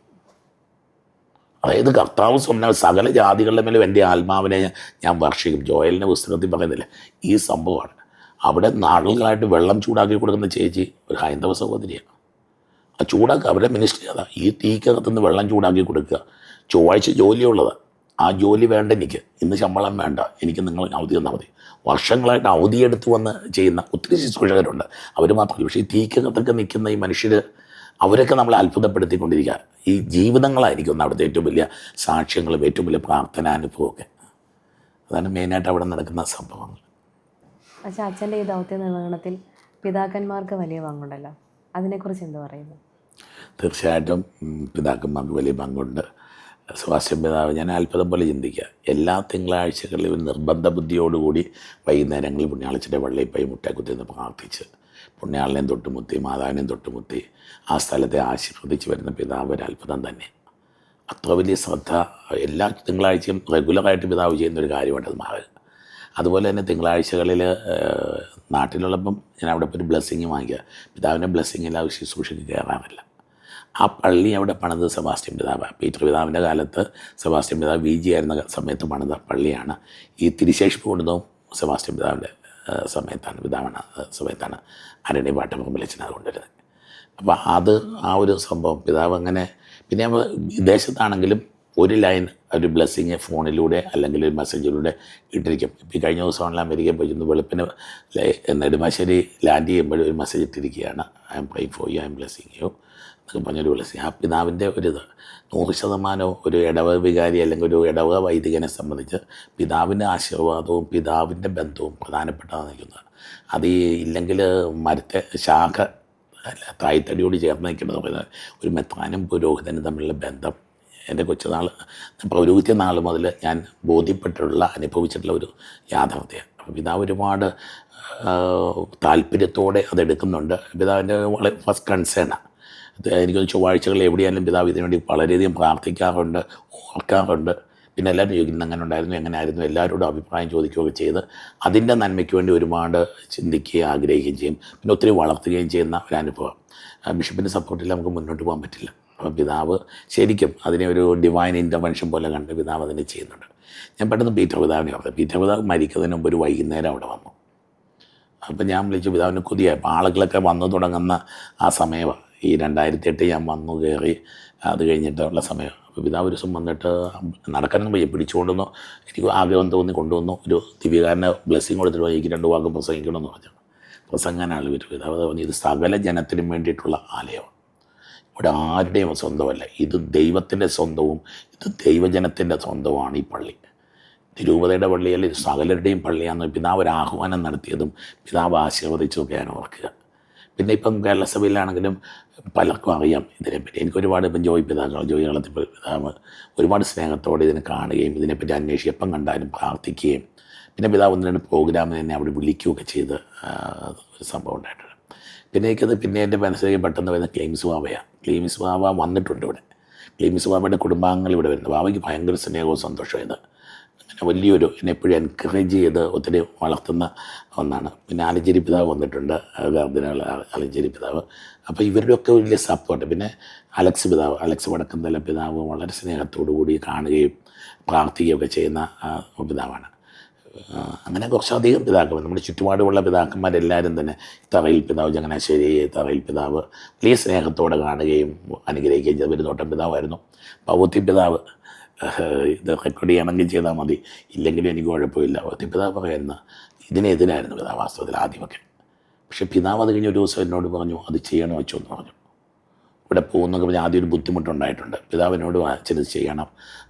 അതായത് കർത്താവ് സ്വന്തം സകല ജാതികളുടെ മേലും എൻ്റെ ആത്മാവിനെ ഞാൻ വർഷിക്കും. ജോയലിൻ്റെ പുസ്തകത്തിൽ പറയുന്നില്ല, ഈ സംഭവമാണ്. അവിടെ നാളുകളായിട്ട് വെള്ളം ചൂടാക്കി കൊടുക്കുന്ന ചേച്ചി ഒരു ഹൈന്ദവ സഹോദരിയാണ്. ആ ചൂടാക്കുക, അവരുടെ മിനിസ്റ്ററി അതാ. ഈ തീക്കകത്തുനിന്ന് വെള്ളം ചൂടാക്കി കൊടുക്കുക. ചൊവ്വാഴ്ച ജോലിയുള്ളതാണ്. ആ ജോലി വേണ്ട എനിക്ക്, ഇന്ന് ശമ്പളം വേണ്ട, എനിക്ക് നിങ്ങൾ അവധി തന്നാൽ മതി. വർഷങ്ങളായിട്ട് അവധിയെടുത്ത് വന്ന് ചെയ്യുന്ന ഒത്തിരി ശുശ്രൂഷകരുണ്ട്. അവർ മാത്രമല്ല. പക്ഷേ ഈ തീക്കകത്തൊക്കെ നിൽക്കുന്ന ഈ മനുഷ്യർ, അവരൊക്കെ നമ്മളെ അത്ഭുതപ്പെടുത്തിക്കൊണ്ടിരിക്കുക. ഈ ജീവിതങ്ങളായിരിക്കും ഒന്ന് അവിടുത്തെ ഏറ്റവും വലിയ സാക്ഷ്യങ്ങളും ഏറ്റവും വലിയ പ്രാർത്ഥനാനുഭവമൊക്കെ. അതാണ് മെയിനായിട്ട് അവിടെ നടക്കുന്ന സംഭവങ്ങൾ. പക്ഷേ അച്ഛൻ്റെ ഈ ദൗത്യ നിർവഹണത്തിൽ പിതാക്കന്മാർക്ക് വലിയ പങ്കുണ്ടല്ലോ, അതിനെക്കുറിച്ച് എന്ത് പറയുന്നു? തീർച്ചയായിട്ടും പിതാക്കന്മാർക്ക് വലിയ പങ്കുണ്ട്. സ്വാശ്യം പിതാവ്, ഞാൻ അത്ഭുതം പോലെ ചിന്തിക്കുക. എല്ലാ തിങ്കളാഴ്ചകളിലും നിർബന്ധ ബുദ്ധിയോടുകൂടി വൈകുന്നേരങ്ങളിൽ പുണ്യാളച്ചൻ്റെ പള്ളിയിൽ പോയി മുട്ടേക്കുത്തി നിന്ന് പ്രാർത്ഥിച്ച് പുണ്യാളിനെയും തൊട്ടുമുത്തി മാതാവിനെയും തൊട്ടുമുത്തി ആ സ്ഥലത്തെ ആശീർവദിച്ച് വരുന്ന പിതാവ് ഒരു അത്ഭുതം തന്നെ. അത്ര വലിയ ശ്രദ്ധ എല്ലാ തിങ്കളാഴ്ചയും റെഗുലറായിട്ട് പിതാവ് ചെയ്യുന്നൊരു കാര്യമാണ് അത് മാറുക. അതുപോലെ തന്നെ തിങ്കളാഴ്ചകളിൽ നാട്ടിലുള്ളപ്പം ഞാൻ അവിടെ പോയി ബ്ലെസ്സിങ് വാങ്ങിക്കുക. പിതാവിൻ്റെ ബ്ലെസ്സിങ്ങിൽ ആ ശുശ്രൂഷയ്ക്ക് കയറാറില്ല. ആ പള്ളി അവിടെ പണിത് സെബാസ്റ്റ്യൻ പിതാവ്. പീറ്റർ പിതാവിൻ്റെ കാലത്ത് സെബാസ്റ്റ്യൻ പിതാവ് VG ആയിരുന്ന സമയത്ത് പണിത പള്ളിയാണ്. ഈ തിരുശേഷിപ്പ് കൊണ്ടതും സെബാസ്റ്റ്യൻ പിതാവിൻ്റെ സമയത്താണ് അരണി പാട്ടമ്പലച്ചനത് കൊണ്ടുവരുന്നത്. അപ്പോൾ അത് ആ ഒരു സംഭവം പിതാവ് അങ്ങനെ. പിന്നെ വിദേശത്താണെങ്കിലും ഒരു ലൈൻ ഒരു ബ്ലെസ്സിങ് ഫോണിലൂടെ അല്ലെങ്കിൽ ഒരു മെസ്സേജിലൂടെ ഇട്ടിരിക്കും. ഇപ്പോൾ ഈ കഴിഞ്ഞ ദിവസമാണല്ലോ അമേരിക്കയിൽ പോയിരുന്നു, വെളുപ്പിന് നെടുമ്പാശ്ശേരി ലാൻഡ് ചെയ്യുമ്പോഴും ഒരു മെസ്സേജ് ഇട്ടിരിക്കുകയാണ്, I'm praying for you, I'm blessing you എന്നൊക്കെ പറഞ്ഞൊരു ബ്ലെസ്സിങ്. ആ പിതാവിൻ്റെ ഒരിത് 100% ഒരു ഇടവക വികാരി അല്ലെങ്കിൽ ഒരു ഇടവക വൈദികനെ സംബന്ധിച്ച് പിതാവിൻ്റെ ആശീർവാദവും പിതാവിൻ്റെ ബന്ധവും പ്രധാനപ്പെട്ടതാണ് നിൽക്കുന്നത്. അത് ഇല്ലെങ്കിൽ മരത്തെ ശാഖ അല്ല തായ്തടിയോട് ചേർന്ന് നിൽക്കുന്നത് പറയുന്നത് ഒരു മെത്രാനും പുരോഹിതനും തമ്മിലുള്ള ബന്ധം എൻ്റെ കൊച്ചുനാൾ പൗരോഹിത്യ നാൾ മുതൽ ഞാൻ ബോധ്യപ്പെട്ടിട്ടുള്ള അനുഭവിച്ചിട്ടുള്ള ഒരു യാഥാർത്ഥ്യമാണ്. അപ്പോൾ പിതാവ് ഒരുപാട് താല്പര്യത്തോടെ അതെടുക്കുന്നുണ്ട്. പിതാവിൻ്റെ വളരെ ഫസ്റ്റ് കൺസേണാണ്. എനിക്കൊന്ന് ചൊവ്വാഴ്ചകൾ എവിടെയായാലും പിതാവ് ഇതിനുവേണ്ടി വളരെയധികം പ്രാർത്ഥിക്കാറുണ്ട്, ഓർക്കാറുണ്ട്. പിന്നെ എല്ലാവരും ചോദിക്കുന്നത് എങ്ങനെ ഉണ്ടായിരുന്നു, എങ്ങനെയായിരുന്നു, എല്ലാവരോടും അഭിപ്രായം ചോദിക്കുകയൊക്കെ ചെയ്ത് അതിൻ്റെ നന്മയ്ക്ക് വേണ്ടി ഒരുപാട് ചിന്തിക്കുകയും ആഗ്രഹിക്കുകയും ചെയ്യും. പിന്നെ ഒത്തിരി വളർത്തുകയും ചെയ്യുന്ന ഒരു അനുഭവം. ബിഷപ്പിൻ്റെ സപ്പോർട്ടിൽ നമുക്ക് മുന്നോട്ട് പോകാൻ പറ്റില്ല. അപ്പോൾ പിതാവ് ശരിക്കും അതിനെ ഒരു ഡിവൈൻ ഇൻ്റർവെൻഷൻ പോലെ കണ്ട് പിതാവ് അതിനെ ചെയ്യുന്നുണ്ട്. ഞാൻ പെട്ടെന്ന് പീറ്റർ പിതാവിനെ ഓർത്തത്. പീറ്റർ പിതാവ് മരിക്കുന്നതിന് മുമ്പ് ഒരു വൈകുന്നേരം അവിടെ വന്നു. അപ്പം ഞാൻ വിളിച്ചു പിതാവിന് കൊതിയായി. അപ്പോൾ ആളുകളൊക്കെ വന്നു തുടങ്ങുന്ന ആ സമയമാണ്. ഈ 2008 ഞാൻ വന്നു കയറി, അത് കഴിഞ്ഞിട്ടുള്ള സമയം. അപ്പോൾ പിതാവ് ഒരു ദിവസം വന്നിട്ട് നടക്കാനൊന്നും വയ്യ, പിടിച്ചുകൊണ്ടുവന്നു. എനിക്ക് ആഗ്രഹം തോന്നി കൊണ്ടുവന്നു. ഒരു ദിവ്യകാരനെ ബ്ലെസ്സിങ് കൊടുത്തിട്ട് എനിക്ക് 2 വാക്ക് പ്രസംഗിക്കണമെന്ന് പറഞ്ഞു. പ്രസംഗനാണ് പിതാവ് പറഞ്ഞു, ഇത് സകല ജനത്തിനും വേണ്ടിയിട്ടുള്ള ആലയമാണ്, ഇവിടെ ആരുടെയും സ്വന്തമല്ല, ഇത് ദൈവത്തിൻ്റെ സ്വന്തവും ഇത് ദൈവജനത്തിൻ്റെ സ്വന്തവുമാണ് ഈ പള്ളി. തിരുവതയുടെ പള്ളിയല്ല, ഇത് സകലരുടെയും പള്ളിയാണെന്ന് പിതാവ് ഒരു ആഹ്വാനം നടത്തിയതും പിതാവ് ആശീർവദിച്ചതൊക്കെ ഞാൻ ഓർക്കുക. പിന്നെ ഇപ്പം കേരള സഭയിലാണെങ്കിലും പലർക്കും അറിയാം ഇതിനെപ്പറ്റി. എനിക്കൊരുപാട് ഇപ്പം ജോയി കളത്തിൽ പിതാവ് ഒരുപാട് സ്നേഹത്തോടെ ഇതിനെ കാണുകയും ഇതിനെപ്പറ്റി അന്വേഷിച്ച് എപ്പം കണ്ടാലും പ്രാർത്ഥിക്കുകയും പിന്നെ പിതാവ് 1-2 പ്രോഗ്രാമിന് തന്നെ അവിടെ വിളിക്കുകയൊക്കെ ചെയ്ത് ഒരു സംഭവം ഉണ്ടായിട്ടുണ്ട്. പിന്നെ പിന്നെ എൻ്റെ മനസ്സിലേക്ക് പെട്ടെന്ന് വരുന്ന ക്ലെയിംസ് ബാവയാണ്. ക്ലെയിംസ് ബാവ വന്നിട്ടുണ്ട് ഇവിടെ. ക്ലെയിംസ് ബാവയുടെ കുടുംബാംഗങ്ങൾ ഇവിടെ വരുന്നത്. ബാവയ്ക്ക് ഭയങ്കര സ്നേഹവും സന്തോഷവും ഇത്. അങ്ങനെ വലിയൊരു എന്നെ എപ്പോഴും എൻകറേജ് ചെയ്ത് ഒത്തിരി വളർത്തുന്ന ഒന്നാണ്. പിന്നെ ആലഞ്ചേരി പിതാവ് വന്നിട്ടുണ്ട്, ഗാർദിനാൾ ആലഞ്ചേരി പിതാവ്. അപ്പോൾ ഇവരുടെയൊക്കെ വലിയ സപ്പോർട്ട്. പിന്നെ അലക്സ് വടക്കന്തല പിതാവ് വളരെ സ്നേഹത്തോടു കൂടി കാണുകയും പ്രാർത്ഥിക്കുകയൊക്കെ ചെയ്യുന്ന പിതാവാണ്. അങ്ങനെ കുറച്ചധികം പിതാക്കന്മാർ നമ്മുടെ ചുറ്റുപാടുമുള്ള പിതാക്കന്മാരെല്ലാവരും തന്നെ തറയിൽ പിതാവ്, ചങ്ങനാശ്ശേരി തറയിൽ പിതാവ് വലിയ സ്നേഹത്തോടെ കാണുകയും അനുഗ്രഹിക്കുകയും ചെയ്ത പെരുന്തോട്ടം പിതാവായിരുന്നു. പൗത്തി പിതാവ് ഇത് റെക്കോർഡ് ചെയ്യണമെങ്കിൽ ചെയ്താൽ മതി, ഇല്ലെങ്കിലും എനിക്ക് കുഴപ്പമില്ല. പൗത്തി പിതാവ് പറയുന്ന ഇതിനെതിരായിരുന്നു പിതാവ് വാസ്തവത്തിൽ ആദ്യമൊക്കെ. പക്ഷേ പിതാവ് അത് കഴിഞ്ഞ ഒരു ദിവസം എന്നോട് പറഞ്ഞു, അത് ചെയ്യണോ വെച്ചോ എന്ന് പറഞ്ഞു. ഇവിടെ പോകുന്നൊക്കെ പറഞ്ഞാൽ ആദ്യം ഒരു ബുദ്ധിമുട്ടുണ്ടായിട്ടുണ്ട്. പിതാവിനോട് അച്ഛൻ ഇത് ചെയ്യണം,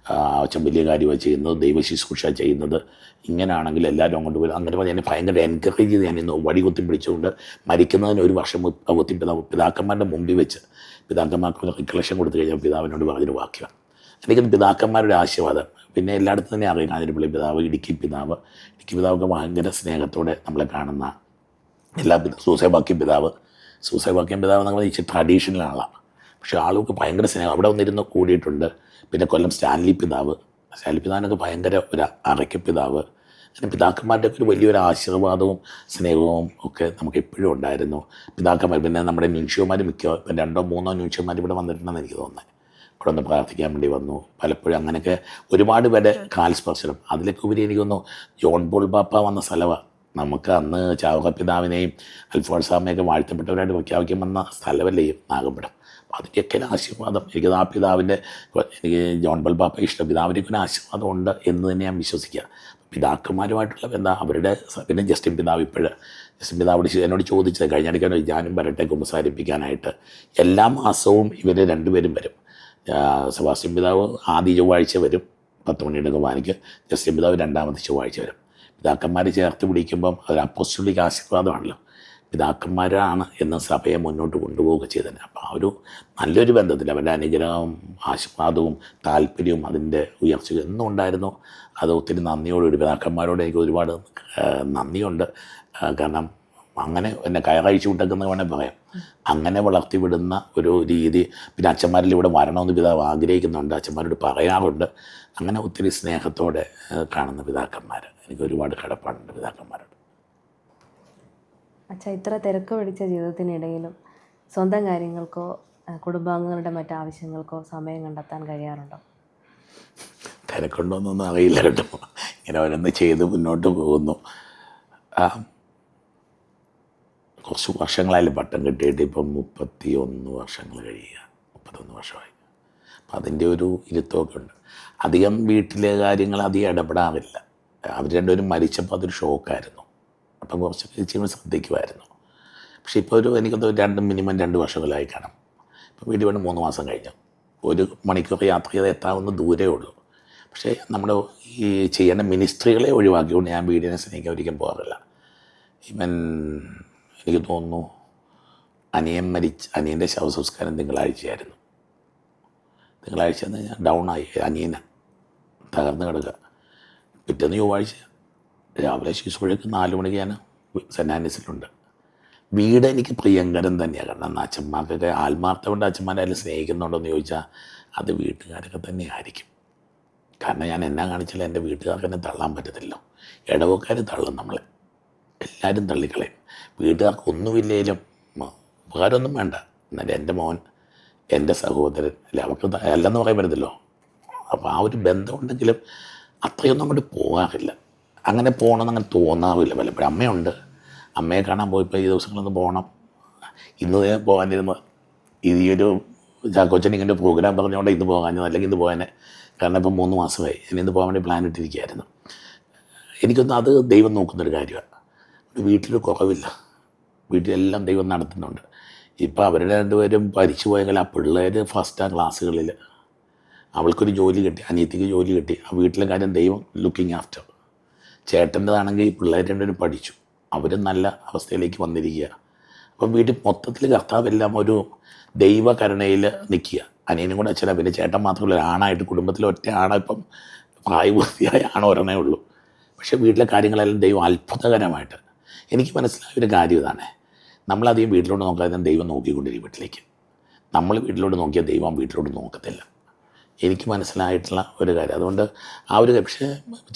അച്ഛൻ വലിയ കാര്യമാണ് ചെയ്യുന്നത്, ദൈവശുശ്രൂഷ ചെയ്യുന്നത്, ഇങ്ങനെയാണെങ്കിൽ എല്ലാവരും അങ്ങോട്ട് പോയി അങ്ങനെ പറഞ്ഞ് എന്നെ ഭയങ്കര എൻകറേജ് ചെയ്ത് ഞാൻ ഇന്ന് വടികുത്തി പിടിച്ചുകൊണ്ട് മരിക്കുന്നതിന് ഒരു വർഷം പിതാക്കന്മാരുടെ മുമ്പിൽ വെച്ച് പിതാക്കന്മാർക്ക് റിക്ലക്ഷൻ കൊടുത്തു കഴിഞ്ഞാൽ പിതാവിനോട് പറഞ്ഞൊരു വാക്യമാണ്. എനിക്കത് പിതാക്കന്മാരുടെ ആശീർവാദം. പിന്നെ എല്ലായിടത്തും തന്നെ അറിയാം കാഞ്ഞിരപ്പള്ളി പിതാവ്, ഇടുക്കി പിതാവൊക്കെ ഭയങ്കര സ്നേഹത്തോടെ നമ്മളെ കാണുന്ന എല്ലാ സൂസൈബാക്യം പിതാവ് എന്ന് പറഞ്ഞാൽ ഇച്ചിരി ട്രഡീഷണലാണ്. പക്ഷേ ആളുകൾക്ക് ഭയങ്കര സ്നേഹം. അവിടെ വന്നിരുന്ന് കൂടിയിട്ടുണ്ട്. പിന്നെ കൊല്ലം സ്റ്റാൻലി പിതാവിനൊക്കെ ഭയങ്കര ഒരു അറയ്ക്കപ്പിതാവ്. അങ്ങനെ പിതാക്കന്മാരുടെ ഒരു വലിയൊരു ആശീർവാദവും സ്നേഹവും ഒക്കെ നമുക്ക് എപ്പോഴും ഉണ്ടായിരുന്നു. പിതാക്കന്മാർ പിന്നെ നമ്മുടെ ന്യൂൻഷിയോമാർ 2-3 ന്യൂൻഷിയോമാർ ഇവിടെ വന്നിട്ടുണ്ടെന്ന് എനിക്ക് തോന്നുന്നത്. ഇവിടെ ഒന്ന് പ്രാർത്ഥിക്കാൻ വേണ്ടി വന്നു. പലപ്പോഴും അങ്ങനെയൊക്കെ ഒരുപാട് പേരെ കാൽസ്പർശനം. അതിലൊക്കെ ഉപരി എനിക്കൊന്നു ജോൺ പോൾ പാപ്പ വന്ന സ്ഥലമാണ്. നമുക്ക് അന്ന് ചാവക പിതാവിനെയും അൽഫോൺസാമ്മയൊക്കെ വാഴ്ത്തപ്പെട്ടവരായിട്ട് പ്രഖ്യാപിക്കാൻ വന്ന സ്ഥലമല്ലേ നാഗമ്പടം. അപ്പോൾ അതിൻ്റെയൊക്കെ ആശീർവാദം എനിക്ക് ആ പിതാവിൻ്റെ, എനിക്ക് ജോൺ പോൾ പാപ്പ ഇഷ്ടം, പിതാവിൻ്റെയൊക്കെ ഒരു ആശീർവാദം ഉണ്ട് എന്ന് തന്നെ ഞാൻ വിശ്വസിക്കുക. പിതാക്കന്മാരുമായിട്ടുള്ള എന്താ അവരുടെ. പിന്നെ ജസ്റ്റിൻ പിതാവ് എന്നോട് ചോദിച്ചത് കഴിഞ്ഞിടയ്ക്കാണ് ഞാനും വരട്ടെ കുമ്പസാരിപ്പിക്കാനായിട്ട്. എല്ലാ മാസവും ഇവർ 2 പേരും വരും. സെബാസ്റ്റ്യൻ പിതാവ് ആദ്യ ചൊവ്വാഴ്ച വരും 10 മണിയുടെ കുർബാനയ്ക്ക്, ജസ്റ്റിൻ പിതാവ് 2ാമത്തെ ചൊവ്വാഴ്ച വരും. പിതാക്കന്മാർ ചേർത്ത് പിടിക്കുമ്പം അതൊരു അപ്പോസ്തലിക ആശീർവാദമാണല്ലോ. പിതാക്കന്മാരാണ് എന്ന സഭയെ മുന്നോട്ട് കൊണ്ടുപോവുക ചെയ്തത്. അപ്പോൾ ആ ഒരു നല്ലൊരു ബന്ധത്തിൽ അവരുടെ അനുഗ്രഹവും ആശീർവാദവും താല്പര്യവും അതിൻ്റെ ഉയർച്ച എന്നും ഉണ്ടായിരുന്നു. അത് ഒത്തിരി നന്ദിയോടുകൂടി പിതാക്കന്മാരോട് എനിക്ക് ഒരുപാട് നന്ദിയുണ്ട്. കാരണം അങ്ങനെ എന്നെ കയറഴിച്ചു വിട്ടേക്കുന്ന വേണേൽ പറയാം. അങ്ങനെ വളർത്തിവിടുന്ന ഒരു രീതി. പിന്നെ അച്ഛന്മാരിൽ ഇവിടെ വരണമെന്ന് പിതാവ് ആഗ്രഹിക്കുന്നുണ്ട്, അച്ഛന്മാരോട് പറയാറുണ്ട്. അങ്ങനെ ഒത്തിരി സ്നേഹത്തോടെ കാണുന്ന പിതാക്കന്മാർ, എനിക്ക് ഒരുപാട് കടപ്പാടുണ്ട് പിതാക്കന്മാരോട്. അച്ഛാ, ഇത്ര തിരക്ക് പിടിച്ച ജീവിതത്തിനിടയിലും സ്വന്തം കാര്യങ്ങൾക്കോ കുടുംബാംഗങ്ങളുടെ മറ്റാവശ്യങ്ങൾക്കോ സമയം കണ്ടെത്താൻ കഴിയാറുണ്ടോ? തിരക്കുണ്ടോയെന്നൊന്നും അറിയില്ല കേട്ടോ. ഇങ്ങനെ ഓരോന്ന് ചെയ്ത് മുന്നോട്ട് പോകുന്നു. കുറച്ച് വർഷങ്ങളായാലും പട്ടം കിട്ടിയിട്ട് ഇപ്പം 31 വർഷങ്ങൾ കഴിയുക, 31 വർഷമായി. അപ്പം അതിൻ്റെ ഒരു ഇരുത്തമൊക്കെ ഉണ്ട്. അധികം വീട്ടിലെ കാര്യങ്ങൾ അധികം ഇടപെടാറില്ല. അവർ രണ്ടുപേരും മരിച്ചപ്പോൾ അതൊരു ഷോക്കായിരുന്നു. അപ്പം കുറച്ചൊക്കെ ഇച്ചിരി ശ്രദ്ധിക്കുമായിരുന്നു. പക്ഷേ ഇപ്പോൾ എനിക്കത് മിനിമം 2 വർഷങ്ങളായി കാണും. ഇപ്പം വീട്ടിൽ വേണ്ടി 3 മാസം കഴിഞ്ഞു. 1 മണിക്കൂർ യാത്ര ചെയ്ത് എത്താവുന്ന ദൂരമേ ഉള്ളൂ. പക്ഷേ നമ്മുടെ ഈ ചെയ്യേണ്ട മിനിസ്ട്രികളെ ഒഴിവാക്കിക്കൊണ്ട് ഞാൻ വീടിനെ സ്നേഹിക്കാൻ ഒരിക്കലും പോകാറില്ല. ഈവൻ എനിക്ക് തോന്നുന്നു അനിയൻ്റെ ശവസംസ്കാരം തിങ്കളാഴ്ചയായിരുന്നു. തിങ്കളാഴ്ച എന്ന് ഞാൻ ഡൗണായി, അനിയനെ തകർന്ന് കിടക്കുക. പിറ്റേന്ന് ചൊവ്വാഴ്ച രാവിലെ ശിശുപുഴയ്ക്ക് 4 മണിക്ക് ഞാൻ സെൻറ്റ് ആൻഡ്രീസിലുണ്ട്. വീട് എനിക്ക് പ്രിയങ്കരം തന്നെയാണ്. കാരണം അച്ഛന്മാർക്കൊക്കെ ആത്മാർത്ഥം കൊണ്ട് അച്ഛന്മാരായാലും സ്നേഹിക്കുന്നുണ്ടോ എന്ന് ചോദിച്ചാൽ അത് വീട്ടുകാരൊക്കെ തന്നെ ആയിരിക്കും. കാരണം ഞാൻ എന്നാ കാണിച്ചാലും എൻ്റെ വീട്ടുകാർക്ക് എന്നെ തള്ളാൻ പറ്റത്തില്ലോ. ഇടവക്കാർ തള്ളും നമ്മളെ, എല്ലാവരും തള്ളിക്കളയും. വീട്ടുകാർക്ക് ഒന്നുമില്ലേലും ഉപകാരമൊന്നും വേണ്ട, എന്നാലും എൻ്റെ മോൻ, എൻ്റെ സഹോദരൻ അല്ലെ, അവർക്ക് അല്ലെന്ന് പറയാൻ പറ്റത്തില്ലോ. അപ്പോൾ ആ ഒരു ബന്ധമുണ്ടെങ്കിലും അത്രയൊന്നും അങ്ങോട്ട് പോകാറില്ല. അങ്ങനെ പോകണമെന്ന് അങ്ങനെ തോന്നാറില്ല. പലപ്പോഴും അമ്മയുണ്ട്, അമ്മയെ കാണാൻ പോയപ്പോൾ ഈ ദിവസങ്ങളൊന്ന് പോകണം. ഇന്ന് പോകാനിരുന്നു ഈ ഒരു ചാക്കോച്ചൻ ഇങ്ങനെ പ്രോഗ്രാം പറഞ്ഞുകൊണ്ട് ഇന്ന് പോകാൻ, അല്ലെങ്കിൽ ഇന്ന് പോകാൻ. കാരണം ഇപ്പം 3 മാസമായി ഞാൻ ഇന്ന് പോകാൻ വേണ്ടി പ്ലാൻ ഇട്ടിരിക്കുകയായിരുന്നു. എനിക്കൊന്നും അത് ദൈവം നോക്കുന്നൊരു കാര്യമാണ്. വീട്ടിൽ കുറവില്ല, വീട്ടിലെല്ലാം ദൈവം നടത്തുന്നുണ്ട്. ഇപ്പോൾ അവരുടെ രണ്ടുപേരും പഠിച്ചു പോയെങ്കിൽ ആ പിള്ളേർ ഫസ്റ്റ് ക്ലാസ്സുകളിൽ, അവൾക്കൊരു ജോലി കിട്ടി, അനിയത്തിക്ക് ജോലി കിട്ടി. ആ വീട്ടിലെ കാര്യം ദൈവം ലുക്കിങ് ആഫ്റ്റർ. ചേട്ടൻ്റെതാണെങ്കിൽ ഈ പിള്ളേർ രണ്ടുപേരും പഠിച്ചു, അവരും നല്ല അവസ്ഥയിലേക്ക് വന്നിരിക്കുക. അപ്പം വീട്ടിൽ മൊത്തത്തിൽ കർത്താവെല്ലാം ഒരു ദൈവകരുണയിൽ നിൽക്കുക. അനിയനും കൂടെ അച്ഛനാ, പിന്നെ ചേട്ടൻ മാത്രമല്ല, ആണായിട്ട് കുടുംബത്തിൽ ഒറ്റ ആണിപ്പം പ്രായപൂർത്തിയായ ഒരെണ്ണേ ഉള്ളൂ. പക്ഷേ വീട്ടിലെ കാര്യങ്ങളെല്ലാം ദൈവം അത്ഭുതകരമായിട്ട്. എനിക്ക് മനസ്സിലായൊരു കാര്യം ഇതാണ്, നമ്മളധികം വീട്ടിലോട്ട് നോക്കാതെ ദൈവം നോക്കിക്കൊണ്ടിരിക്കും വീട്ടിലേക്ക്. നമ്മൾ വീട്ടിലോട്ട് നോക്കിയാൽ ദൈവം വീട്ടിലോട്ട് നോക്കത്തില്ല. എനിക്ക് മനസ്സിലായിട്ടുള്ള ഒരു കാര്യം. അതുകൊണ്ട് ആ ഒരു, പക്ഷേ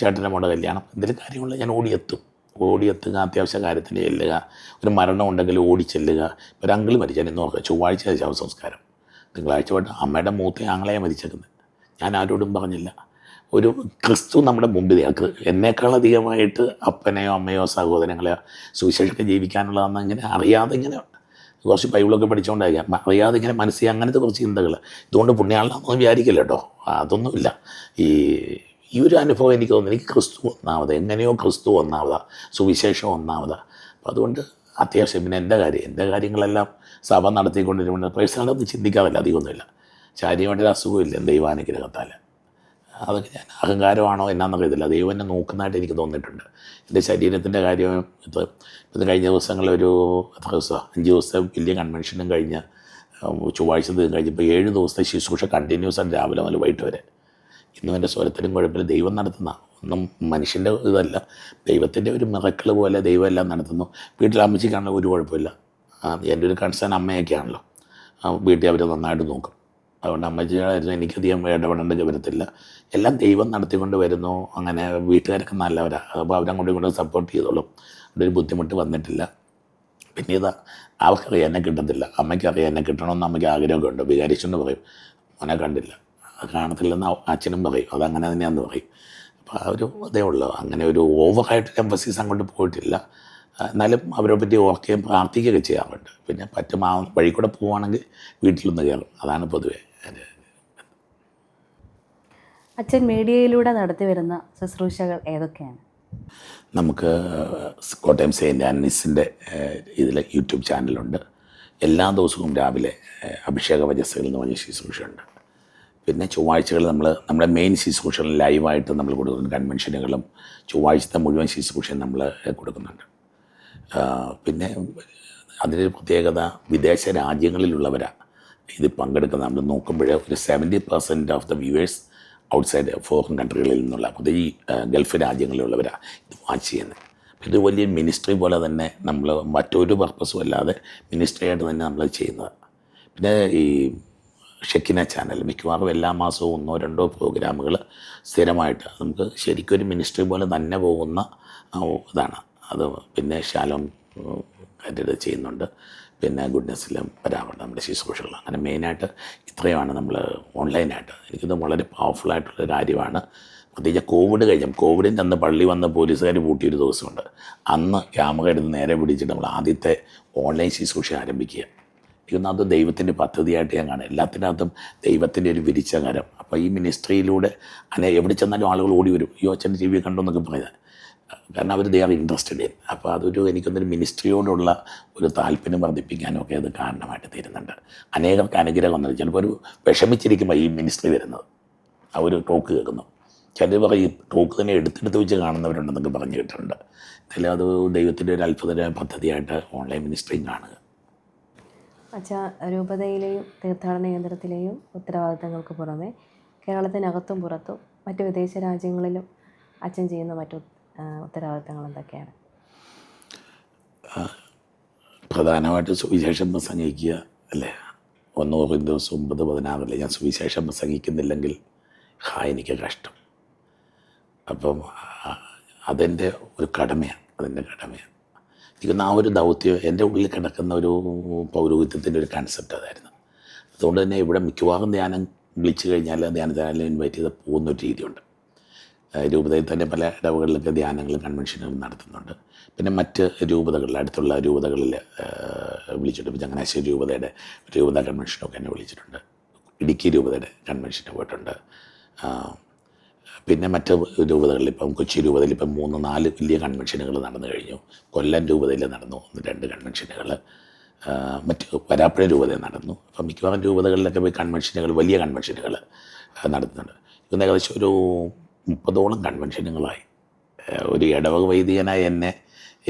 ചേട്ടൻ്റെ മോടെ കല്യാണം എന്തെങ്കിലും കാര്യമുള്ള ഞാൻ ഓടിയെത്തുക, അത്യാവശ്യ കാര്യത്തിന് ചെല്ലുക, ഒരു മരണം ഉണ്ടെങ്കിൽ ഓടിച്ചെല്ലുക. ഒരു അങ്കിൾ മരിച്ചാൽ ഇന്ന് നോക്കുക, ചൊവ്വാഴ്ച ശവസംസ്കാരം, തിങ്കളാഴ്ച പോയിട്ട് അമ്മയുടെ മൂത്ത ആങ്ങളെയെ മരിച്ചേക്കുന്നത്. ഞാൻ ആരോടും പറഞ്ഞില്ല. ഒരു ക്രിസ്തു നമ്മുടെ മുമ്പിൽ, എന്നേക്കാളധികമായിട്ട് അപ്പനെയോ അമ്മയോ സഹോദരങ്ങളെയോ സുവിശേഷമൊക്കെ ജീവിക്കാനുള്ളതെന്ന് ഇങ്ങനെ അറിയാതെ ഇങ്ങനെ കുറച്ച് ബൈബിളൊക്കെ പഠിച്ചുകൊണ്ടായിരിക്കാം, അറിയാതെ ഇങ്ങനെ മനസ്സിൽ അങ്ങനത്തെ കുറച്ച് ചിന്തകൾ. ഇതുകൊണ്ട് പുണ്യാളാണെന്നൊന്നും വിചാരിക്കില്ല കേട്ടോ, അതൊന്നുമില്ല. ഈ ഒരു അനുഭവം എനിക്ക് തോന്നുന്നു, എനിക്ക് ക്രിസ്തു ഒന്നാമത്, എങ്ങനെയോ ക്രിസ്തു ഒന്നാമതാ, സുവിശേഷം ഒന്നാമതാ. അപ്പം അതുകൊണ്ട് അത്യാവശ്യം പിന്നെ എൻ്റെ കാര്യങ്ങളെല്ലാം സഭ നടത്തിക്കൊണ്ടിരുന്നത് പേഴ്സണലൊന്നും ചിന്തിക്കാറില്ല, അധികമൊന്നുമില്ല. ശാരീരികമായിട്ടൊരു അസുഖമില്ല ദൈവാനുഗ്രഹത്താൽ. അതൊക്കെ ഞാൻ അഹങ്കാരമാണോ എന്നാന്നൊക്കെ ഇതില്ല, ദൈവം എന്നെ നോക്കുന്നതായിട്ട് എനിക്ക് തോന്നിയിട്ടുണ്ട്. എൻ്റെ ശരീരത്തിൻ്റെ കാര്യം ഇത് കഴിഞ്ഞ ദിവസങ്ങളൊരു എത്ര ദിവസം, 5 ദിവസത്തെ വലിയ കൺവെൻഷനും കഴിഞ്ഞ് ചൊവ്വാഴ്ച കഴിഞ്ഞപ്പോൾ 7 ദിവസത്തെ ശുശ്രൂഷ കണ്ടിന്യൂസ് ആണ്, രാവിലെ മുതൽ വൈകിട്ട് വരെ. ഇന്നും എൻ്റെ സ്വരത്തിലും കുഴപ്പമില്ല, ദൈവം നടത്തുന്ന ഒന്നും മനുഷ്യൻ്റെ ഇതല്ല, ദൈവത്തിൻ്റെ ഒരു മിറക്കിൾ പോലെ ദൈവം എല്ലാം നടത്തുന്നു. വീട്ടിൽ അമ്മച്ചിക്കാണല്ലോ ഒരു കുഴപ്പമില്ല. എൻ്റെ ഒരു കൺസേൺ അമ്മയൊക്കെയാണല്ലോ, വീട്ടിൽ അവർ നന്നായിട്ട് നോക്കും. അതുകൊണ്ട് അമ്മച്ചിയായിരുന്നു എനിക്കധികം ഇടപെടേണ്ട വരത്തില്ല. എല്ലാം ദൈവം നടത്തിക്കൊണ്ട് വരുന്നു. അങ്ങനെ വീട്ടുകാരൊക്കെ നല്ലവരാണ്, അപ്പോൾ അവരങ്ങോട്ടും ഇങ്ങോട്ടും സപ്പോർട്ട് ചെയ്തോളും. അവിടെ ഒരു ബുദ്ധിമുട്ട് വന്നിട്ടില്ല. പിന്നെ ഇതാ, അവർക്കറിയാം എന്നെ കിട്ടത്തില്ല, അമ്മയ്ക്കറിയാം എന്നെ കിട്ടണമെന്ന് അമ്മയ്ക്ക് ആഗ്രഹമൊക്കെ ഉണ്ട്. വികാരിച്ചെന്ന് പറയും, മോനെ കണ്ടില്ല, കാണത്തില്ലെന്ന് അച്ഛനും പറയും, അതങ്ങനെ തന്നെയാണെന്ന് പറയും. അപ്പോൾ ആ ഒരു അതേ ഉള്ളൂ. അങ്ങനെ ഒരു ഓവറായിട്ട് എംഫസിസ് അങ്ങോട്ട് പോയിട്ടില്ല. എന്നാലും അവരെ പറ്റി ഓർക്കുകയും പ്രാർത്ഥിക്കുകയൊക്കെ ചെയ്യാറുണ്ട്. പിന്നെ പറ്റും ആ വഴി കൂടെ പോവുകയാണെങ്കിൽ വീട്ടിലൊന്ന് കയറും. അതാണ് പൊതുവേ. അച്ഛൻ മീഡിയയിലൂടെ നടത്തി വരുന്ന ശുശ്രൂഷകൾ ഏതൊക്കെയാണ്? നമുക്ക് കോട്ടയം സെയിൻറ്റ് ആൻഡ്രീസിൻ്റെ ഇതിൽ യൂട്യൂബ് ചാനലുണ്ട്. എല്ലാ ദിവസവും രാവിലെ അഭിഷേക വചസ്സുകൾ എന്ന് പറഞ്ഞ ശുശ്രൂഷയുണ്ട്. പിന്നെ ചൊവ്വാഴ്ചകൾ നമ്മുടെ മെയിൻ ശുശ്രൂഷകൾ ലൈവായിട്ട് നമ്മൾ കൊടുക്കുന്നുണ്ട്. കൺവെൻഷനുകളും ചൊവ്വാഴ്ചത്തെ മുഴുവൻ ശുശ്രൂഷയും നമ്മൾ കൊടുക്കുന്നുണ്ട്. പിന്നെ അതിൻ്റെ പ്രത്യേകത, വിദേശ രാജ്യങ്ങളിലുള്ളവരാണ് ഇത് പങ്കെടുക്കുന്നത്. നമ്മൾ നോക്കുമ്പോൾ ഒരു 70% of the viewers outside foreign കൺട്രികളിൽ നിന്നുള്ള, ഈ ഗൾഫ് രാജ്യങ്ങളിലുള്ളവരാണ് ഇത് വാച്ച് ചെയ്യുന്നത്. ഇത് വലിയ മിനിസ്ട്രി പോലെ തന്നെ നമ്മൾ മറ്റൊരു പർപ്പസും അല്ലാതെ മിനിസ്ട്രിയായിട്ട് തന്നെ നമ്മൾ ചെയ്യുന്നത്. പിന്നെ ഈ ഷെക്കിന ചാനൽ മിക്കവാറും എല്ലാ മാസവും 1-2 പ്രോഗ്രാമുകൾ സ്ഥിരമായിട്ട് നമുക്ക് ശരിക്കൊരു മിനിസ്ട്രി പോലെ തന്നെ പോകുന്ന ഇതാണ് അത്. പിന്നെ ശാലോം കാര്യത്തിൽ ചെയ്യുന്നുണ്ട്. പിന്നെ ഗുഡ്നെസ്സിലും വരാറുണ്ട് നമ്മുടെ ശുശ്രൂഷകൾ. അങ്ങനെ മെയിനായിട്ട് ഇത്രയുമാണ് നമ്മൾ ഓൺലൈനായിട്ട്. എനിക്കിത് വളരെ പവർഫുള്ളായിട്ടുള്ള കാര്യമാണ്. പ്രത്യേകിച്ച് കോവിഡ് കോവിഡിൻ്റെ അന്ന് പള്ളി വന്ന് പോലീസുകാർ പൂട്ടിയൊരു ദിവസമുണ്ട്. അന്ന് ക്യാമറ എടുത്ത് നേരെ പിടിച്ചിട്ട് നമ്മൾ ആദ്യത്തെ ഓൺലൈൻ ശുശ്രൂഷ ആരംഭിക്കുക. എനിക്കൊന്നും അത് ദൈവത്തിൻ്റെ പദ്ധതിയായിട്ട് ഞാൻ കാണും. എല്ലാത്തിനകത്തും ദൈവത്തിൻ്റെ ഒരു വിരിച്ച കരം. അപ്പോൾ ഈ മിനിസ്ട്രിയിലൂടെ എവിടെ ചെന്നാലും ആളുകൾ ഓടി വരും, ഈ അച്ഛൻ്റെ ടി വി കണ്ടു എന്നൊക്കെ പറയുന്നത്. കാരണം അവർ ദേ ആർ ഇൻട്രസ്റ്റഡ് ഇൻ. അപ്പോൾ അതൊരു എനിക്കൊന്നൊരു മിനിസ്ട്രിയോടുള്ള ഒരു താല്പര്യം വർദ്ധിപ്പിക്കാനൊക്കെ അത് കാരണമായിട്ട് തീരുന്നുണ്ട്. അനേകർക്ക് അനുഗ്രഹം വന്നത് ചിലപ്പോൾ ഒരു വിഷമിച്ചിരിക്കുമ്പോൾ ഈ മിനിസ്ട്രി വരുന്നത്, ആ ഒരു ടോക്ക് കേൾക്കുന്നു. ചിലർ പറയും ഈ ടോക്ക് തന്നെ എടുത്തെടുത്ത് വെച്ച് കാണുന്നവരുണ്ടെന്നൊക്കെ പറഞ്ഞു കേട്ടിട്ടുണ്ട്. എന്തായാലും അത് ദൈവത്തിൻ്റെ ഒരു അത്ഭുതകരമായ പദ്ധതിയായിട്ട് ഓൺലൈൻ മിനിസ്ട്രിയും കാണുക. അച്ഛാ, രൂപതയിലെയും തീർത്ഥാടന കേന്ദ്രത്തിലെയും ഉത്തരവാദിത്തങ്ങൾക്ക് പുറമെ കേരളത്തിനകത്തും പുറത്തും മറ്റ് വിദേശ രാജ്യങ്ങളിലും അച്ഛൻ ചെയ്യുന്ന മറ്റു ഉത്തരവാദിത്തങ്ങൾ എന്തൊക്കെയാണ്? പ്രധാനമായിട്ട് സുവിശേഷം പ്രസംഗിക്കുക അല്ലേ. 1 Corinthians 9:16 ഞാൻ സുവിശേഷം പ്രസംഗിക്കുന്നില്ലെങ്കിൽ എനിക്ക് കഷ്ടം. അപ്പം അതെൻ്റെ ഒരു കടമയാണ്. എനിക്കൊന്ന് ആ ഒരു ദൗത്യം എൻ്റെ ഉള്ളിൽ കിടക്കുന്ന ഒരു പൗരോഹിത്യത്തിൻ്റെ ഒരു കൺസെപ്റ്റ് അതായിരുന്നു. അതുകൊണ്ട് തന്നെ ഇവിടെ മിക്കവാറും ധ്യാനം വിളിച്ചു കഴിഞ്ഞാൽ ധ്യാനത്തിനായാലും ഇൻവൈറ്റ് ചെയ്ത് പോകുന്നൊരു രീതിയുണ്ട്. രൂപതയിൽ തന്നെ പല ഇടവുകളിലൊക്കെ ധ്യാനങ്ങളും കൺവെൻഷനുകളും നടത്തുന്നുണ്ട്. പിന്നെ മറ്റ് രൂപതകളിൽ, അടുത്തുള്ള രൂപതകളിൽ വിളിച്ചിട്ടുണ്ട്. ഇപ്പോൾ ചങ്ങനാശ്ശേരി രൂപതയുടെ രൂപത കൺവെൻഷനൊക്കെ എന്നെ വിളിച്ചിട്ടുണ്ട്. ഇടുക്കി രൂപതയുടെ കൺവെൻഷന് പോയിട്ടുണ്ട്. പിന്നെ മറ്റ് രൂപതകളിൽ ഇപ്പം കൊച്ചി രൂപതയിൽ ഇപ്പം 3-4 വലിയ കൺവെൻഷനുകൾ നടന്നു കഴിഞ്ഞു. കൊല്ലം രൂപതയിൽ നടന്നു 1-2 കൺവെൻഷനുകൾ. മറ്റ് വരാപ്പുഴ രൂപതയിൽ നടന്നു. അപ്പം മിക്കവാറും രൂപതകളിലൊക്കെ പോയി വലിയ കൺവെൻഷനുകൾ നടത്തുന്നുണ്ട്. ഇന്ന് ഏകദേശം ഒരു 30ഓളം കൺവെൻഷനുകളായി. ഒരു ഇടവക വൈദികനായി എന്നെ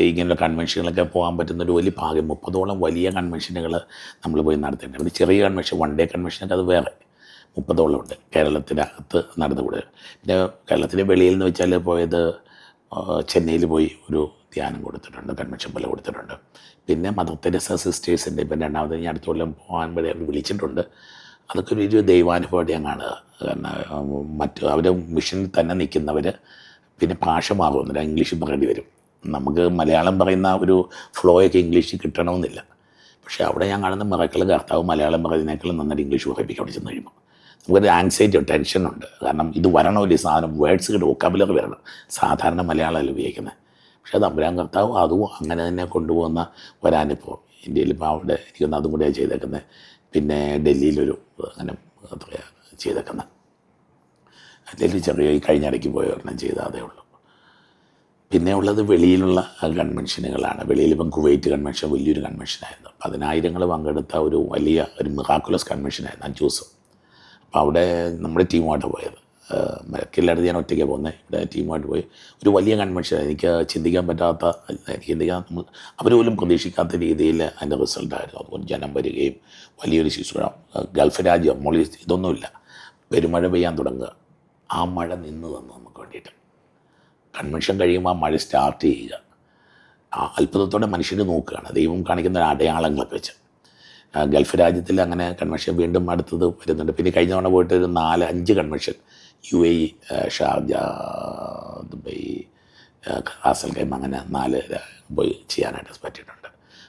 ഇങ്ങനെയുള്ള കൺവെൻഷനുകളൊക്കെ പോകാൻ പറ്റുന്നൊരു വലിയ ഭാഗ്യം. 30ഓളം വലിയ കൺവെൻഷനുകൾ നമ്മൾ പോയി നടത്തേണ്ടത്. അത് ചെറിയ കൺവെൻഷൻ, 1 ഡേ കൺവെൻഷനൊക്കെ അത് വേറെ 30ഓളം ഉണ്ട് കേരളത്തിനകത്ത് നടന്നുകൂടുക. പിന്നെ കേരളത്തിൻ്റെ വെളിയിൽ നിന്ന് വെച്ചാൽ പോയത് ചെന്നൈയിൽ പോയി ഒരു ധ്യാനം കൊടുത്തിട്ടുണ്ട്, കൺവെൻഷൻ പോലെ കൊടുത്തിട്ടുണ്ട്. പിന്നെ മദർ തെരേസ സിസ്റ്റേഴ്സിൻ്റെ ഇപ്പം 2ാമത് ഞാൻ അടുത്ത കൊല്ലം പോകാൻ വരെ അവർ വിളിച്ചിട്ടുണ്ട്. അതൊക്കെ ഒരു ദൈവാനുഭവമായിട്ട് ഞാൻ കാണുക. കാരണം അവർ മിഷനിൽ തന്നെ നിൽക്കുന്നവർ പിന്നെ ഭാഷ മാറുന്നില്ല, ഇംഗ്ലീഷിൽ പറയേണ്ടി വരും. നമുക്ക് മലയാളം പറയുന്ന ഒരു ഫ്ലോയൊക്കെ ഇംഗ്ലീഷിൽ കിട്ടണമെന്നില്ല. പക്ഷേ അവിടെ ഞാൻ കാണുന്ന മിറക്കിൾ കർത്താവ് മലയാളം പറയുന്നതിനേക്കാളും നന്നായിട്ട് ഇംഗ്ലീഷ് പറയിപ്പിക്കും അവിടെ ചെന്ന് കഴിയുമ്പോൾ. നമുക്കൊരു ആങ്സൈറ്റി, ടെൻഷനുണ്ട്. കാരണം ഇത് വരണമല്ലോ, ഈ സാധനം വേർഡ്സ് കിട്ടും, വൊക്കാബുലറി വരണം. സാധാരണ മലയാളമല്ല ഉപയോഗിക്കുന്നത്. പക്ഷേ തമ്പുരാൻ കർത്താവ് അതും അങ്ങനെ തന്നെ കൊണ്ടുപോകുന്ന ഒരനുഭവം. ഇന്ത്യയിൽ ഇപ്പോൾ അവിടെ എനിക്കൊന്ന് അതും കൂടെയാണ് ചെയ്തേക്കുന്നത്. പിന്നെ ഡൽഹിയിലൊരു അങ്ങനെ അത്രയാണ് ചെയ്തേക്കുന്നത്. ഡൽഹി ചെറിയ കഴിഞ്ഞ ഇടയ്ക്ക് പോയ ഒരെണ്ണം ചെയ്ത അതേ ഉള്ളൂ. പിന്നെ ഉള്ളത് വെളിയിലുള്ള കൺവെൻഷനുകളാണ്. വെളിയിലിപ്പം കുവൈറ്റ് കൺവെൻഷൻ വലിയൊരു കൺവെൻഷനായിരുന്നു. 10,000 പങ്കെടുത്ത ഒരു മിറാക്കുലസ് കൺവെൻഷനായിരുന്നു 5 ദിവസം. അപ്പോൾ അവിടെ നമ്മുടെ ടീമുമായിട്ട് പോയത്. എല്ലായിടത്തും ഞാൻ ഒറ്റയ്ക്കാണ് പോകുന്നത്. ഇവിടെ ടീമുമായിട്ട് പോയി ഒരു വലിയ കൺവെൻഷൻ. എനിക്ക് ചിന്തിക്കാൻ പറ്റാത്ത, അവർ പോലും പ്രതീക്ഷിക്കാത്ത രീതിയിൽ അതിൻ്റെ റിസൾട്ടായിരുന്നു. അതുകൊണ്ട് ജനം വരികയും വലിയൊരു ശുശ്രൂഷ. ഗൾഫ് രാജ്യം ഇതൊന്നുമില്ല. പെരുമഴ പെയ്യാൻ തുടങ്ങുക. ആ മഴ നിന്ന് തന്നു നമുക്ക് വേണ്ടിയിട്ട്. കൺവെൻഷൻ കഴിയുമ്പോൾ ആ മഴ സ്റ്റാർട്ട് ചെയ്യുക. ആ അത്ഭുതത്തോടെ മനുഷ്യർ നോക്കുകയാണ്, ദൈവം കാണിക്കുന്ന അടയാളങ്ങളൊക്കെ വെച്ച്. ഗൾഫ് രാജ്യത്തിൽ അങ്ങനെ കൺവെൻഷൻ വീണ്ടും അടുത്തത് വരുന്നുണ്ട്. പിന്നെ കഴിഞ്ഞ തവണ പോയിട്ട് ഒരു 4-5 convention UAE, Sharjah, Dubai, Ras al Khaimah, അങ്ങനെ 4 പോയി ചെയ്യാനായിട്ട് പറ്റിയിട്ടുണ്ട്.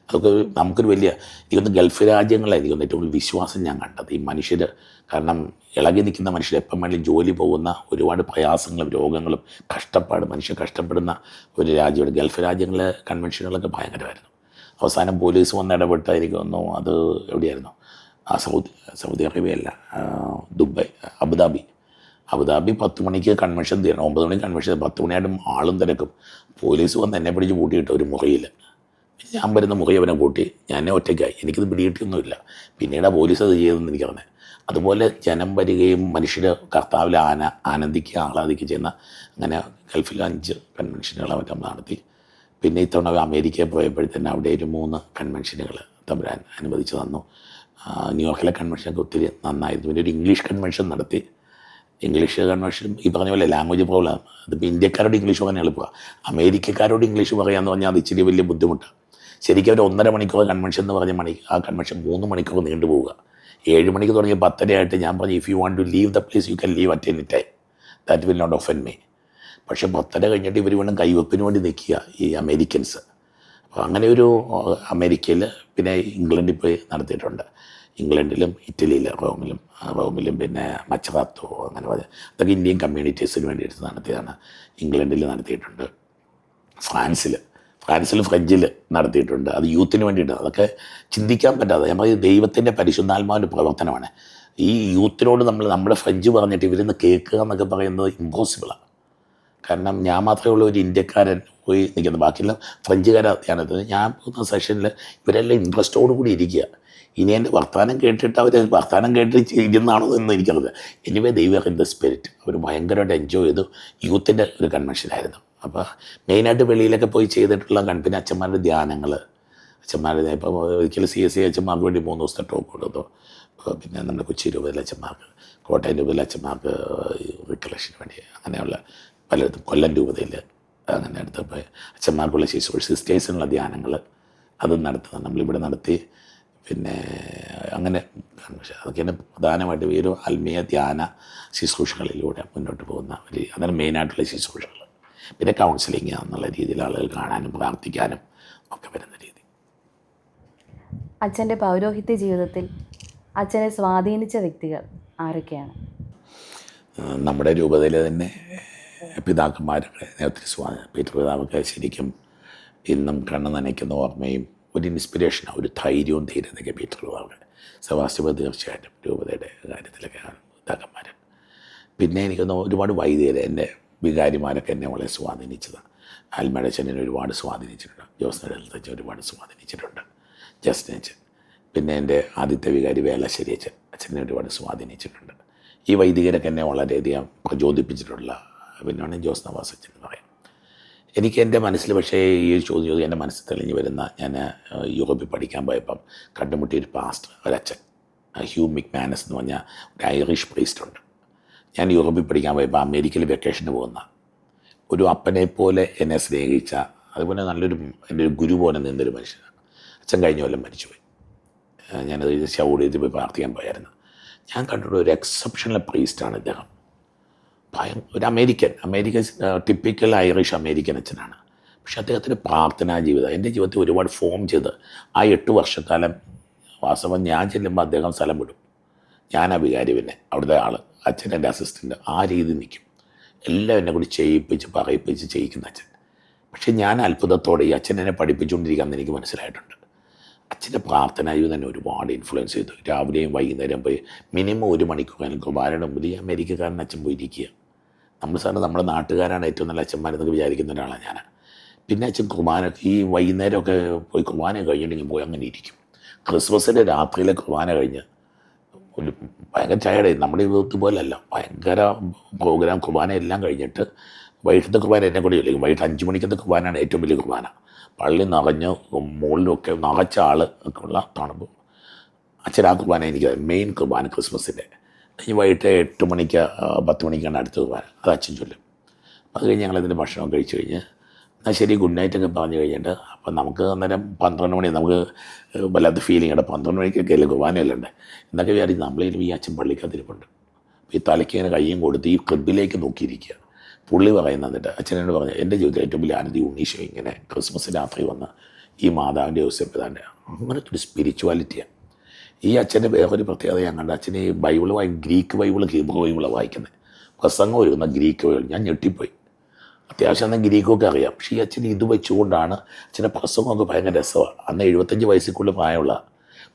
അതൊക്കെ നമുക്കൊരു വലിയ, എനിക്കൊന്ന് ഗൾഫ് രാജ്യങ്ങളെ എനിക്കൊന്ന് ഏറ്റവും കൂടുതൽ വിശ്വാസം ഞാൻ കണ്ടത് ഈ മനുഷ്യർ. കാരണം ഇളകി നിൽക്കുന്ന മനുഷ്യർ, എപ്പം വേണമെങ്കിലും ജോലി പോകുന്ന, ഒരുപാട് പ്രയാസങ്ങളും രോഗങ്ങളും മനുഷ്യർ കഷ്ടപ്പെടുന്ന ഒരു രാജ്യമാണ് ഗൾഫ് രാജ്യങ്ങളിലെ കൺവെൻഷനുകളൊക്കെ ഭയങ്കരമായിരുന്നു. അവസാനം പോലീസ് വന്ന് ഇടപെട്ട് എനിക്ക് തോന്നുന്നു അത് എവിടെയായിരുന്നു, സൗദി അറേബ്യയല്ല, ദുബായ്, അബുദാബി 10 മണിക്ക് കൺവെൻഷൻ തീരണം. 9 മണിക്ക് കൺവെൻഷൻ, 10 മണിയായിട്ടും ആളും തിരക്കും. പോലീസ് വന്ന് എന്നെ പിടിച്ച് പൂട്ടിയിട്ട് ഒരു മുറിയിൽ, ഞാൻ വരുന്ന മുറി അവനെ കൂട്ടി, ഞാൻ ഒറ്റയ്ക്കായി. എനിക്കിത് പിടികിട്ടിയൊന്നുമില്ല. പിന്നീട് പോലീസ് അത് ചെയ്തതെന്ന് എനിക്കറിഞ്ഞത്. അതുപോലെ ജനം വരികയും മനുഷ്യർ കർത്താവിൽ ആനന്ദിക്കുക, ആഹ്ലാദിക്കുക ചെയ്യുന്ന, അങ്ങനെ ഗൾഫിൽ 5 കൺവെൻഷനുകൾ നമ്മൾ നടത്തി. പിന്നെ ഇത്തവണ അമേരിക്കയിൽ പോയപ്പോഴത്തേന് അവിടെ ഒരു 3 കൺവെൻഷനുകൾ തമ്പുരാൻ അനുവദിച്ച് തന്നു. ന്യൂയോർക്കിലെ കൺവെൻഷനൊക്കെ ഒത്തിരി നന്നായിരുന്നു. പിന്നെ ഒരു ഇംഗ്ലീഷ് കൺവെൻഷൻ നടത്തി. ഇംഗ്ലീഷ് കൺവെൻഷൻ ഈ പറഞ്ഞ പോലെ ലാംഗ്വേജ് പ്രോബ്ലം. അതിപ്പോൾ ഇന്ത്യക്കാരോട് ഇംഗ്ലീഷ് പറയാൻ എളുപ്പമാണ്. അമേരിക്കക്കാരോട് ഇംഗ്ലീഷ് പറയാമെന്ന് പറഞ്ഞാൽ അത് ഇച്ചിരി വലിയ ബുദ്ധിമുട്ടാണ്. ശരിക്കും ഒരു 1.5 മണിക്കൂർ കൺവെൻഷൻ എന്ന് പറഞ്ഞ ആ കൺവെൻഷൻ 3 മണിക്കൂർ നീണ്ടു പോവുക. 7 മണിക്ക് തുടങ്ങിയ 10:30 ആയിട്ട് ഞാൻ പറഞ്ഞു, if you want to leave the place you can leave at any time, that will not offend me. പക്ഷേ 10:30 കഴിഞ്ഞിട്ട് ഇവർ വേണം കൈവപ്പിന് വേണ്ടി നിൽക്കുക, ഈ അമേരിക്കൻസ്. അപ്പോൾ അങ്ങനെ ഒരു അമേരിക്കയിൽ പിന്നെ ഇംഗ്ലണ്ടിൽ പോയി നടത്തിയിട്ടുണ്ട്. ഇംഗ്ലണ്ടിലും ഇറ്റലിയിലും റോമിലും പിന്നെ മച്ചറാത്തോ അങ്ങനെ പറഞ്ഞ അതൊക്കെ ഇന്ത്യൻ കമ്മ്യൂണിറ്റീസിന് വേണ്ടി എടുത്ത് നടത്തിയതാണ്. ഇംഗ്ലണ്ടിൽ നടത്തിയിട്ടുണ്ട്. ഫ്രാൻസിൽ ഫ്രഞ്ചിൽ നടത്തിയിട്ടുണ്ട്. അത് യൂത്തിന് വേണ്ടിയിട്ട്. അതൊക്കെ ചിന്തിക്കാൻ പറ്റാതെ നമ്മൾ ദൈവത്തിൻ്റെ പരിശുദ്ധാത്മാവിൻ്റെ പ്രവർത്തനമാണ്. ഈ യൂത്തിനോട് നമ്മുടെ ഫ്രഞ്ച് പറഞ്ഞിട്ട് ഇവരിന്ന് കേൾക്കുക എന്നൊക്കെ പറയുന്നത് ഇമ്പോസിബിളാണ്. കാരണം ഞാൻ മാത്രമേ ഉള്ളൂ ഒരു ഇന്ത്യക്കാരൻ പോയി നിൽക്കുന്നത്. ബാക്കിയെല്ലാം ഫ്രഞ്ചുകാരാണ് ധ്യാനത്തിന്. ഞാൻ പോകുന്ന സെഷനിൽ ഇവരെല്ലാം ഇൻട്രസ്റ്റോടു കൂടി ഇരിക്കുക. ഇനി എൻ്റെ വർത്തമാനം കേട്ടിട്ട് അവർ വർത്തമാനം കേട്ടിട്ട് ഇരുന്നാണോ എന്ന് എനിക്കറിയില്ല. എനിവേ ദൈവം ഇൻ ദ സ്പിരിറ്റ് അവർ ഭയങ്കരമായിട്ട് എൻജോയ് ചെയ്തു. യൂത്തിൻ്റെ ഒരു കൺവെൻഷനായിരുന്നു. അപ്പോൾ മെയിനായിട്ട് വെളിയിലൊക്കെ പോയി ചെയ്തിട്ടുള്ള പിന്നെ അച്ഛന്മാരുടെ ധ്യാനങ്ങൾ, അച്ഛന്മാരുടെ ഇപ്പോൾ ഒരിക്കലും CSC അച്ഛന്മാർക്ക് വേണ്ടി 3 ദിവസത്തെ ടോക്ക് കൊടുത്തു. പിന്നെ നമ്മുടെ കൊച്ചി രൂപയിലെ അച്ഛന്മാർക്ക്, കോട്ടയം രൂപയിലെ അച്ഛന്മാർക്ക് റിക്കലക്ഷന് വേണ്ടി, അങ്ങനെയുള്ള പലയിടത്തും കൊല്ലം രൂപതയിൽ അങ്ങനെ അടുത്തപ്പോൾ അച്ഛന്മാർക്കുള്ള സിസ്റ്റേഴ്സിനുള്ള ധ്യാനങ്ങൾ അത് നടത്തുന്നത് നമ്മളിവിടെ നടത്തി. പിന്നെ അങ്ങനെ അതൊക്കെയാണ് പ്രധാനമായിട്ട് ഈ ഒരു ആത്മീയ ധ്യാന ശുശ്രൂഷകളിലൂടെ മുന്നോട്ട് പോകുന്ന അതാണ് മെയിനായിട്ടുള്ള ശുശ്രൂഷകൾ. പിന്നെ കൗൺസിലിങ് എന്നുള്ള രീതിയിൽ ആളുകൾ കാണാനും പ്രാർത്ഥിക്കാനും ഒക്കെ വരുന്ന രീതി. അച്ഛൻ്റെ പൗരോഹിത്യ ജീവിതത്തിൽ അച്ഛനെ സ്വാധീനിച്ച വ്യക്തികൾ ആരൊക്കെയാണ്? നമ്മുടെ രൂപതയിൽ തന്നെ പിതാക്കന്മാരുടെ ഒത്തിരി സ്വാധീനം. പീറ്റർ പിതാവൊക്കെ ശരിക്കും ഇന്നും കണ്ണ് നനയ്ക്കുന്ന ഓർമ്മയും ഒരു ഇൻസ്പിറേഷനാണ്, ഒരു ധൈര്യവും ധീരതയൊക്കെ പീറ്റർ പിതാവ്. സെബാസ്റ്റ്യൻ തീർച്ചയായിട്ടും രൂപതയുടെ കാര്യത്തിലൊക്കെ പിതാക്കന്മാർ. പിന്നെ എനിക്കൊന്ന് ഒരുപാട് വൈദികർ, എൻ്റെ വികാരിമാരൊക്കെ എന്നെ വളരെ സ്വാധീനിച്ചതാണ്. ആൽമേഡച്ചനെ ഒരുപാട് സ്വാധീനിച്ചിട്ടുണ്ട്. ജോസ് ഒരുപാട് സ്വാധീനിച്ചിട്ടുണ്ട്. ജസ്റ്റിൻ അച്ഛൻ, പിന്നെ എൻ്റെ ആദ്യത്തെ വികാരി വേലശ്ശേരി അച്ഛനെ ഒരുപാട് സ്വാധീനിച്ചിട്ടുണ്ട്. ഈ വൈദികരൊക്കെ എന്നെ വളരെയധികം പ്രചോദിപ്പിച്ചിട്ടുള്ള പിന്നെയാണ് ജോസ് നവാസ് അച്ഛൻ എന്ന് പറയാം. എനിക്ക് എൻ്റെ മനസ്സിൽ പക്ഷേ ഈ ഒരു ചോദ്യം എൻ്റെ മനസ്സിൽ തെളിഞ്ഞ് വരുന്ന, ഞാൻ യൂറോപ്പിൽ പഠിക്കാൻ പോയപ്പം കണ്ടുമുട്ടിയ ഒരു പാസ്റ്റർ, ഒരച്ഛൻ, ഹ്യൂ മിക്മാനസ് എന്ന് പറഞ്ഞാൽ ഒരു ഐറിഷ് പ്രീസ്റ്റുണ്ട്. ഞാൻ യൂറോപ്പിൽ പഠിക്കാൻ പോയപ്പോൾ അമേരിക്കയിൽ വെക്കേഷന് പോകുന്ന ഒരു അപ്പനെ പോലെ എന്നെ സ്നേഹിച്ച, അതുപോലെ നല്ലൊരു എൻ്റെ ഒരു ഗുരു പോലെ നിന്നൊരു മനുഷ്യനാണ്. അച്ഛൻ കഴിഞ്ഞ കൊല്ലം മരിച്ചുപോയി. ഞാനത് സൗദിയിൽ പോയി പ്രാർത്ഥിക്കാൻ പോയായിരുന്നു. ഞാൻ കണ്ടിട്ടുള്ള ഒരു എക്സെപ്ഷണൽ പ്രീസ്റ്റാണ് ഇദ്ദേഹം. ഒരു അമേരിക്കൻ ടിപ്പിക്കൽ ഐറിഷ് അമേരിക്കൻ അച്ഛനാണ്. പക്ഷെ അദ്ദേഹത്തിൻ്റെ പ്രാർത്ഥനാ ജീവിതം എൻ്റെ ജീവിതത്തിൽ ഒരുപാട് ഫോം ചെയ്ത് ആ 8 വർഷക്കാലം വാസ്തവം ഞാൻ ചെല്ലുമ്പോൾ അദ്ദേഹം സ്ഥലം വിടും. ഞാനാ വികാരി, പിന്നെ അവിടുത്തെ ആൾ, അച്ഛൻ എൻ്റെ അസിസ്റ്റൻ്റ്, ആ രീതി നിൽക്കും. എല്ലാം എന്നെ കൂടി പറയിപ്പിച്ച് ചെയ്യിക്കുന്ന അച്ഛൻ. പക്ഷെ ഞാൻ അത്ഭുതത്തോടെ ഈ അച്ഛൻ എന്നെ പഠിപ്പിച്ചുകൊണ്ടിരിക്കാമെന്ന് എനിക്ക് മനസ്സിലായിട്ടുണ്ട്. അച്ഛൻ്റെ പ്രാർത്ഥനാ ജീവിതം തന്നെ ഒരുപാട് ഇൻഫ്ലുവൻസ് ചെയ്തു. രാവിലെയും വൈകുന്നേരം പോയി മിനിമം 1 മണിക്കൂർ കുർബാനയുടെ മുമ്പിൽ ഈ അമേരിക്കക്കാരൻ അച്ഛൻ പോയിരിക്കുക. നമ്മുടെ നാട്ടുകാരാണ് ഏറ്റവും നല്ല അച്ഛന്മാരെന്നൊക്കെ വിചാരിക്കുന്ന ഒരാളാണ് ഞാൻ. പിന്നെ അച്ഛൻ കുർബാന ഈ വൈകുന്നേരമൊക്കെ പോയി കുർബാന കഴിഞ്ഞിട്ടുണ്ടെങ്കിൽ പോയി അങ്ങനെ ഇരിക്കും. ക്രിസ്മസിൻ്റെ രാത്രിയിലെ കുർബാന കഴിഞ്ഞ് ഒരു ഭയങ്കര ടയർഡായി. നമ്മുടെ ജീവിതത്തിൽ പോലല്ല, ഭയങ്കര പ്രോഗ്രാം കുർബാന എല്ലാം കഴിഞ്ഞിട്ട് വൈകിട്ടത്തെ കുർബാന എന്നെ കൂടി ഇല്ലെങ്കിൽ വൈകിട്ട് 5 മണിക്കത്തെ കുർബാനയാണ് ഏറ്റവും വലിയ കുർബാന. പള്ളി നിറഞ്ഞ് മുകളിലൊക്കെ നിറച്ച ആൾ ഒക്കെ ഉള്ള തണുപ്പ്. അച്ഛൻ ആ കുർബാന എനിക്ക് മെയിൻ കുർബാന ക്രിസ്മസിൻ്റെ. ഈ വൈകിട്ട് 8 മണിക്ക് 10 മണിക്കാണ് അടുത്ത കുർബാന. അത് അച്ഛൻ ചൊല്ലും. അത് കഴിഞ്ഞ് ഞങ്ങളിതിൻ്റെ ഭക്ഷണം കഴിച്ച് കഴിഞ്ഞ് എന്നാൽ ശരി ഗുഡ് നൈറ്റൊക്കെ പറഞ്ഞു കഴിഞ്ഞിട്ട് അപ്പം നമുക്ക് അന്നേരം 12 മണി നമുക്ക് വല്ലാത്ത ഫീലിംഗ് ഉണ്ട്. 12 മണിക്കൊക്കെ അല്ലേ കുർബാനയെല്ലാം ഉണ്ട് എന്നൊക്കെ വിചാരിച്ച് നമ്മളേലും ഈ അച്ഛൻ പള്ളിക്കകത്തിരിപ്പുണ്ട്. ഈ തലയ്ക്ക് ഇങ്ങനെ കയ്യും കൊടുത്ത് ഈ ക്ലബിലേക്ക് നോക്കിയിരിക്കുക. പുള്ളി പറയുന്നത് എന്നിട്ട് അച്ഛനോട് പറഞ്ഞു, എൻ്റെ ജീവിതത്തിൽ ഏറ്റവും വലിയ ആനന്ദി ഉണ്ണീശോ ഇങ്ങനെ ക്രിസ്മസ് രാത്രി വന്ന് ഈ മാതാവിൻ്റെ ഔസേപ്പിതാൻ്റെ അങ്ങനത്തെ ഒരു സ്പിരിച്വാലിറ്റിയാണ്. ഈ അച്ഛൻ്റെ വേറൊരു പ്രത്യേകത ഞാൻ കണ്ട, അച്ഛന് ഈ ബൈബിൾ ഗ്രീക്ക് ബൈബിൾ ഹീബ്രു ബൈബിളാണ് വായിക്കുന്നത്. പ്രസംഗം ഒരുക്കുന്ന ഗ്രീക്ക് ബൈബിൾ. ഞാൻ ഞെട്ടിപ്പോയി. അത്യാവശ്യം എന്നാൽ ഗ്രീക്കൊക്കെ അറിയാം. പക്ഷേ ഈ അച്ഛൻ ഇത് വെച്ചുകൊണ്ടാണ് അച്ഛൻ്റെ പ്രസംഗമൊക്കെ ഭയങ്കര രസമാണ്. അന്ന് 75 വയസ്സിക്കുള്ളിൽ പ്രായമുള്ള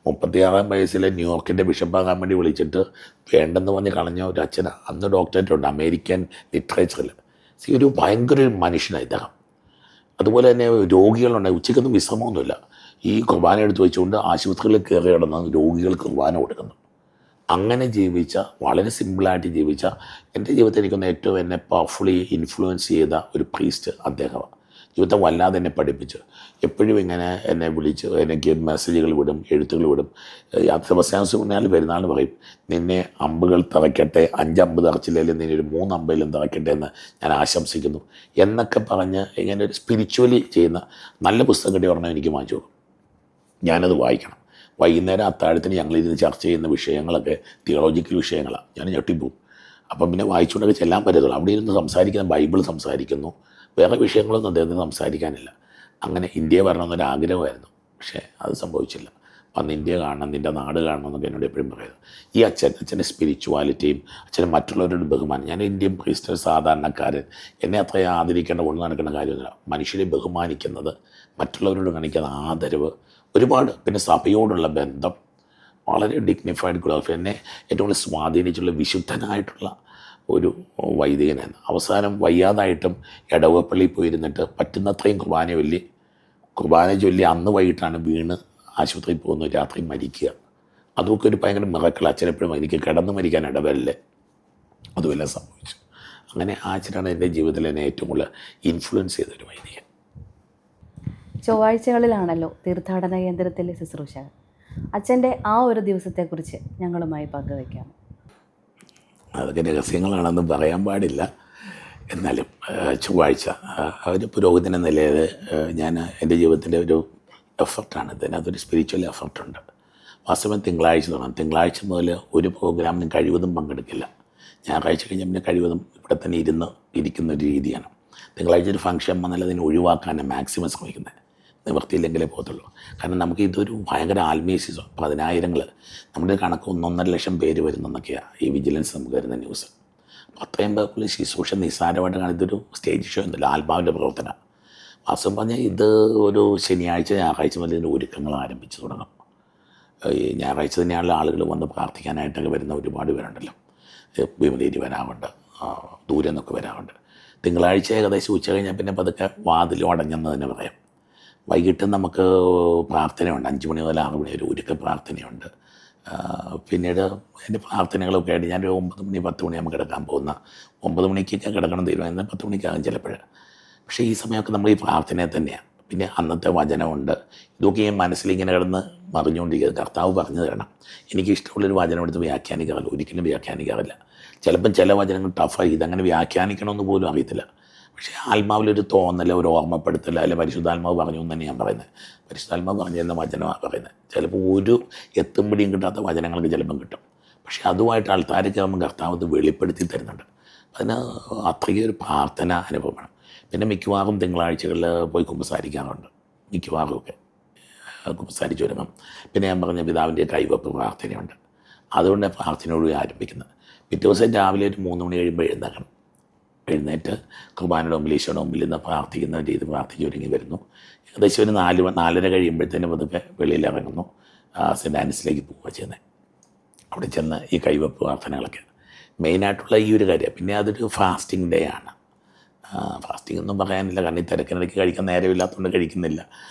36 വയസ്സിലെ ന്യൂയോർക്കിൻ്റെ ബിഷപ്പാകാൻ വേണ്ടി വിളിച്ചിട്ട് വേണ്ടെന്ന് പറഞ്ഞ് കളഞ്ഞ ഒരു അച്ഛനാണ്. അന്ന് ഡോക്ടറേറ്റ് ഉണ്ട് അമേരിക്കൻ ലിറ്ററേച്ചറിൽ. ഒരു ഭയങ്കര ഒരു മനുഷ്യനാണ് ഇദ്ദേഹം. അതുപോലെ തന്നെ രോഗികളുണ്ട്, ഉച്ചയ്ക്കൊന്നും വിശ്രമമൊന്നുമില്ല. ഈ കുർബാന എടുത്ത് വെച്ചുകൊണ്ട് ആശുപത്രികളിൽ കയറി കിടന്ന് രോഗികൾക്ക് കുർബാന കൊടുക്കുന്നു. അങ്ങനെ ജീവിച്ച, വളരെ സിമ്പിളായിട്ട് ജീവിച്ച, എൻ്റെ ജീവിതത്തിൽ എനിക്കൊന്ന് ഏറ്റവും എന്നെ പവർഫുള്ളി ഇൻഫ്ലുവൻസ് ചെയ്ത ഒരു പ്രീസ്റ്റ് അദ്ദേഹമാണ്. ജീവിതം വല്ലാതെ എന്നെ പഠിപ്പിച്ചു. എപ്പോഴും ഇങ്ങനെ എന്നെ വിളിച്ച് എനിക്ക് മെസ്സേജുകൾ വിടും, എഴുത്തുകൾ വിടും. സെബാസ്റ്റ്യാൻ മുന്നാൾ പെരുന്നാൾ പറയും, നിന്നെ അമ്പുകൾ തറയ്ക്കട്ടെ, 5 അമ്പ് തറച്ചില്ലെങ്കിൽ നിന്നെ ഒരു 3 അമ്പയിലും തറയ്ക്കട്ടെ എന്ന് ഞാൻ ആശംസിക്കുന്നു എന്നൊക്കെ പറഞ്ഞ് ഇങ്ങനെ ഒരു സ്പിരിച്വലി ചെയ്യുന്ന നല്ല പുസ്തകം കിട്ടിയ പറഞ്ഞാൽ എനിക്ക് വാങ്ങിച്ചു കൊടുക്കും. ഞാനത് വായിക്കണം. വൈകുന്നേരം അത്താഴത്തിന് ഞങ്ങളിരുന്ന് ചർച്ച ചെയ്യുന്ന വിഷയങ്ങളൊക്കെ തിയോളജിക്കൽ വിഷയങ്ങളാണ്. ഞാൻ ഞെട്ടിപ്പോവും. അപ്പം പിന്നെ വായിച്ചുകൊണ്ടൊക്കെ ചെല്ലാൻ പറ്റത്തുള്ളൂ. അവിടെ ഇരുന്ന് സംസാരിക്കുന്ന ബൈബിൾ സംസാരിക്കുന്നു, വേറെ വിഷയങ്ങളൊന്നും അദ്ദേഹത്തിന് സംസാരിക്കാനില്ല. അങ്ങനെ ഇന്ത്യയെ വരണമെന്നൊരു ആഗ്രഹമായിരുന്നു. പക്ഷേ അത് സംഭവിച്ചില്ല. വന്ന് ഇന്ത്യ കാണണം, നിൻ്റെ നാട് കാണണം എന്നൊക്കെ എന്നോട് എപ്പോഴും പറയുന്നത്. ഈ അച്ഛൻ്റെ സ്പിരിച്വാലിറ്റിയും അച്ഛന് മറ്റുള്ളവരുടെ ബഹുമാനം. ഞാൻ ഇന്ത്യൻ ക്രിസ്ത്യൻ സാധാരണക്കാരൻ, എന്നെ അത്രയും ആദരിക്കേണ്ട കൊണ്ടു നടക്കേണ്ട കാര്യമൊന്നുമില്ല. മനുഷ്യരെ ബഹുമാനിക്കുന്നത്, മറ്റുള്ളവരോട് കാണിക്കുന്ന ആദരവ് ഒരുപാട്, പിന്നെ സഭയോടുള്ള ബന്ധം വളരെ ഡിഗ്നിഫൈഡ് ഗ്ലോഫ്. എന്നെ ഏറ്റവും കൂടുതൽ സ്വാധീനിച്ചുള്ള വിശുദ്ധനായിട്ടുള്ള ഒരു വൈദികനാണ്. അവസാനം വയ്യാതായിട്ടും ഇടവപ്പള്ളിയിൽ പോയിരുന്നിട്ട് പറ്റുന്നത്രയും കുർബാന ചൊല്ലി അന്ന് വൈകിട്ടാണ് വീണ് ആശുപത്രിയിൽ പോകുന്നു, രാത്രി മരിക്കുക. അതൊക്കെ ഒരു ഭയങ്കര മിറക്കിൾ. അച്ഛനെപ്പോഴും എനിക്ക് കിടന്ന് മരിക്കാൻ ഇടവരല്ലേ, അതുമെല്ലാം സംഭവിച്ചു. അങ്ങനെ ആ അച്ഛനാണ് എൻ്റെ ജീവിതത്തിൽ എന്നെ ഏറ്റവും കൂടുതൽ ഇൻഫ്ലുവൻസ് ചെയ്തൊരു വൈദികൻ. ചൊവ്വാഴ്ചകളിലാണല്ലോ തീർത്ഥാടന കേന്ദ്രത്തിലെ ശുശ്രൂഷ. അച്ഛൻ്റെ ആ ഒരു ദിവസത്തെക്കുറിച്ച് ഞങ്ങളുമായി പങ്കുവയ്ക്കാം. അതൊക്കെ രഹസ്യങ്ങളാണെന്ന് പറയാൻ പാടില്ല. എന്നാലും ചൊവ്വാഴ്ച ഒരു പുരോഹിതൻ എന്ന നിലയിൽ ഞാൻ എൻ്റെ ജീവിതത്തിൻ്റെ ഒരു എഫർട്ടാണ്. ഇതിനകത്തൊരു സ്പിരിച്വൽ എഫർട്ടുണ്ട്. വാസ്തവം തിങ്കളാഴ്ച തുടങ്ങും. തിങ്കളാഴ്ച മുതൽ ഒരു പ്രോഗ്രാമിനും കഴിവതും പങ്കെടുക്കില്ല. ഞായറാഴ്ച കഴിഞ്ഞാൽ പിന്നെ കഴിവതും ഇവിടെ തന്നെ ഇരിക്കുന്ന ഒരു രീതിയാണ്. തിങ്കളാഴ്ച ഒരു ഫംഗ്ഷൻ വന്നാൽ അതിനെ ഒഴിവാക്കാനാണ് മാക്സിമം ശ്രമിക്കുന്നത്. നിവൃത്തിയില്ലെങ്കിലേ പോകത്തുള്ളൂ. കാരണം നമുക്ക് ഇതൊരു ഭയങ്കര ആത്മീയ പതിനായിരങ്ങൾ, നമ്മുടെ കണക്ക് 1.5 ലക്ഷം പേര് വരുന്നെന്നൊക്കെയാണ് ഈ വിജിലൻസ് നമുക്ക് വരുന്ന ന്യൂസ്. അപ്പോൾ അത്രയും പേർക്കുള്ള ശുശ്രൂഷ നിസ്സാരമായിട്ട് കാണിതൊരു സ്റ്റേജ് ഷോ ഒന്നുമില്ല, ആത്മാവിൻ്റെ പ്രവർത്തനം. വാസ്തവം പറഞ്ഞാൽ ഇത് ഒരു ശനിയാഴ്ച ഞായറാഴ്ച മുതൽ ഇതിൻ്റെ ഒരുക്കങ്ങൾ ആരംഭിച്ചു തുടങ്ങും. ഈ ഞായറാഴ്ച തന്നെയാണല്ലോ ആളുകൾ വന്ന് പ്രാർത്ഥിക്കാനായിട്ടൊക്കെ വരുന്ന ഒരുപാട് പേരുണ്ടല്ലോ. വിമലേരി വരാറുണ്ട്, ദൂരെ നിന്നൊക്കെ വരാറുണ്ട്. തിങ്കളാഴ്ച ഏകദേശം ഉച്ച കഴിഞ്ഞാൽ പിന്നെ പതുക്കെ വാതിലും അടഞ്ഞെന്ന് തന്നെ പറയാം. വൈകിട്ട് നമുക്ക് പ്രാർത്ഥനയുണ്ട്. 5 മണി മുതൽ 6 മണി വരെ ഒരുക്ക പ്രാർത്ഥനയുണ്ട്. പിന്നീട് എൻ്റെ പ്രാർത്ഥനകളൊക്കെ ആയിട്ട് ഞാനൊരു 9 മണി 10 മണിയാകുമ്പോൾ കിടക്കാൻ പോകുന്ന, 9 മണിക്കൊക്കെ കിടക്കണം തീരുമാനം, 10 മണിക്കാകും ചിലപ്പോൾ. പക്ഷേ ഈ സമയമൊക്കെ നമ്മൾ ഈ പ്രാർത്ഥനയെ തന്നെയാണ്. പിന്നെ അന്നത്തെ വചനമുണ്ട്. ഇതൊക്കെ ഈ മനസ്സിലിങ്ങനെ കിടന്ന് മറിഞ്ഞുകൊണ്ടിരിക്കുന്നത്. കർത്താവ് പറഞ്ഞു തരണം. എനിക്കിഷ്ടമുള്ളൊരു വചനം എടുത്ത് വ്യാഖ്യാനിക്കാറില്ല, ഒരിക്കലും വ്യാഖ്യാനിക്കാറില്ല. ചിലപ്പം ചില വചനങ്ങൾ ടഫായി, ഇതങ്ങനെ വ്യാഖ്യാനിക്കണമെന്ന് പോലും അറിയത്തില്ല. പക്ഷേ ആത്മാവിലൊരു തോന്നൽ, ഒരു ഓർമ്മപ്പെടുത്തൽ, അല്ലെ പരിശുദ്ധാത്മാവ് പറഞ്ഞു എന്ന് തന്നെ ഞാൻ പറയുന്നത്. പരിശുദ്ധാത്മാവ് പറഞ്ഞു തരുന്ന വചനമാണ് പറയുന്നത്. ചിലപ്പോൾ ഒരു എത്തുംപിടിയും കിട്ടാത്ത വചനങ്ങൾക്ക് ചിലപ്പം കിട്ടും. പക്ഷേ അതുമായിട്ട് ആൾക്കാർക്ക് കയറുമ്പോൾ കർത്താവ് ഇത് വെളിപ്പെടുത്തി തരുന്നുണ്ട്. അതിന് അത്രയും ഒരു പ്രാർത്ഥന അനുഭവമാണ്. പിന്നെ മിക്കവാറും തിങ്കളാഴ്ചകളിൽ പോയി കുമ്പസാരിക്കാറുണ്ട്. മിക്കവാറുമൊക്കെ കുമ്പസാരിച്ച് വരുമ്പം പിന്നെ ഞാൻ പറഞ്ഞ പിതാവിൻ്റെ കൈവപ്പ് പ്രാർത്ഥനയുണ്ട്. അതുകൊണ്ട് പ്രാർത്ഥനയോട് ആരംഭിക്കുന്നത്. പിറ്റേ ദിവസം രാവിലെ ഒരു 3 മണി കഴിയുമ്പോൾ എഴുന്നേറ്റ് കുർബാനയുടെ മുമ്പിൽ ഈശോയുടെ മുമ്പിൽ നിന്ന് പ്രാർത്ഥിക്കുന്ന രീതി പ്രാർത്ഥിച്ച് ഒരുങ്ങി വരുന്നു. ഏകദേശം ഒരു 4:30 കഴിയുമ്പോഴത്തേനും പതുക്കെ വെളിയിൽ ഇറങ്ങുന്നു. സെൻറ്റ് ആൻസിലേക്ക് പോവുക ചെയ്യുന്നത്. അവിടെ ചെന്ന് ഈ കൈവപ്പ് പ്രാർത്ഥനകളൊക്കെ മെയിനായിട്ടുള്ള ഈ ഒരു കാര്യം. പിന്നെ അതൊരു ഫാസ്റ്റിംഗ് ഡേ ആണ്. ഫാസ്റ്റിംഗ് ഒന്നും പറയാനില്ല, കാരണം ഈ തിരക്കിനിടയ്ക്ക് കഴിക്കാൻ നേരമില്ലാത്തതുകൊണ്ട് കഴിക്കുന്നില്ല.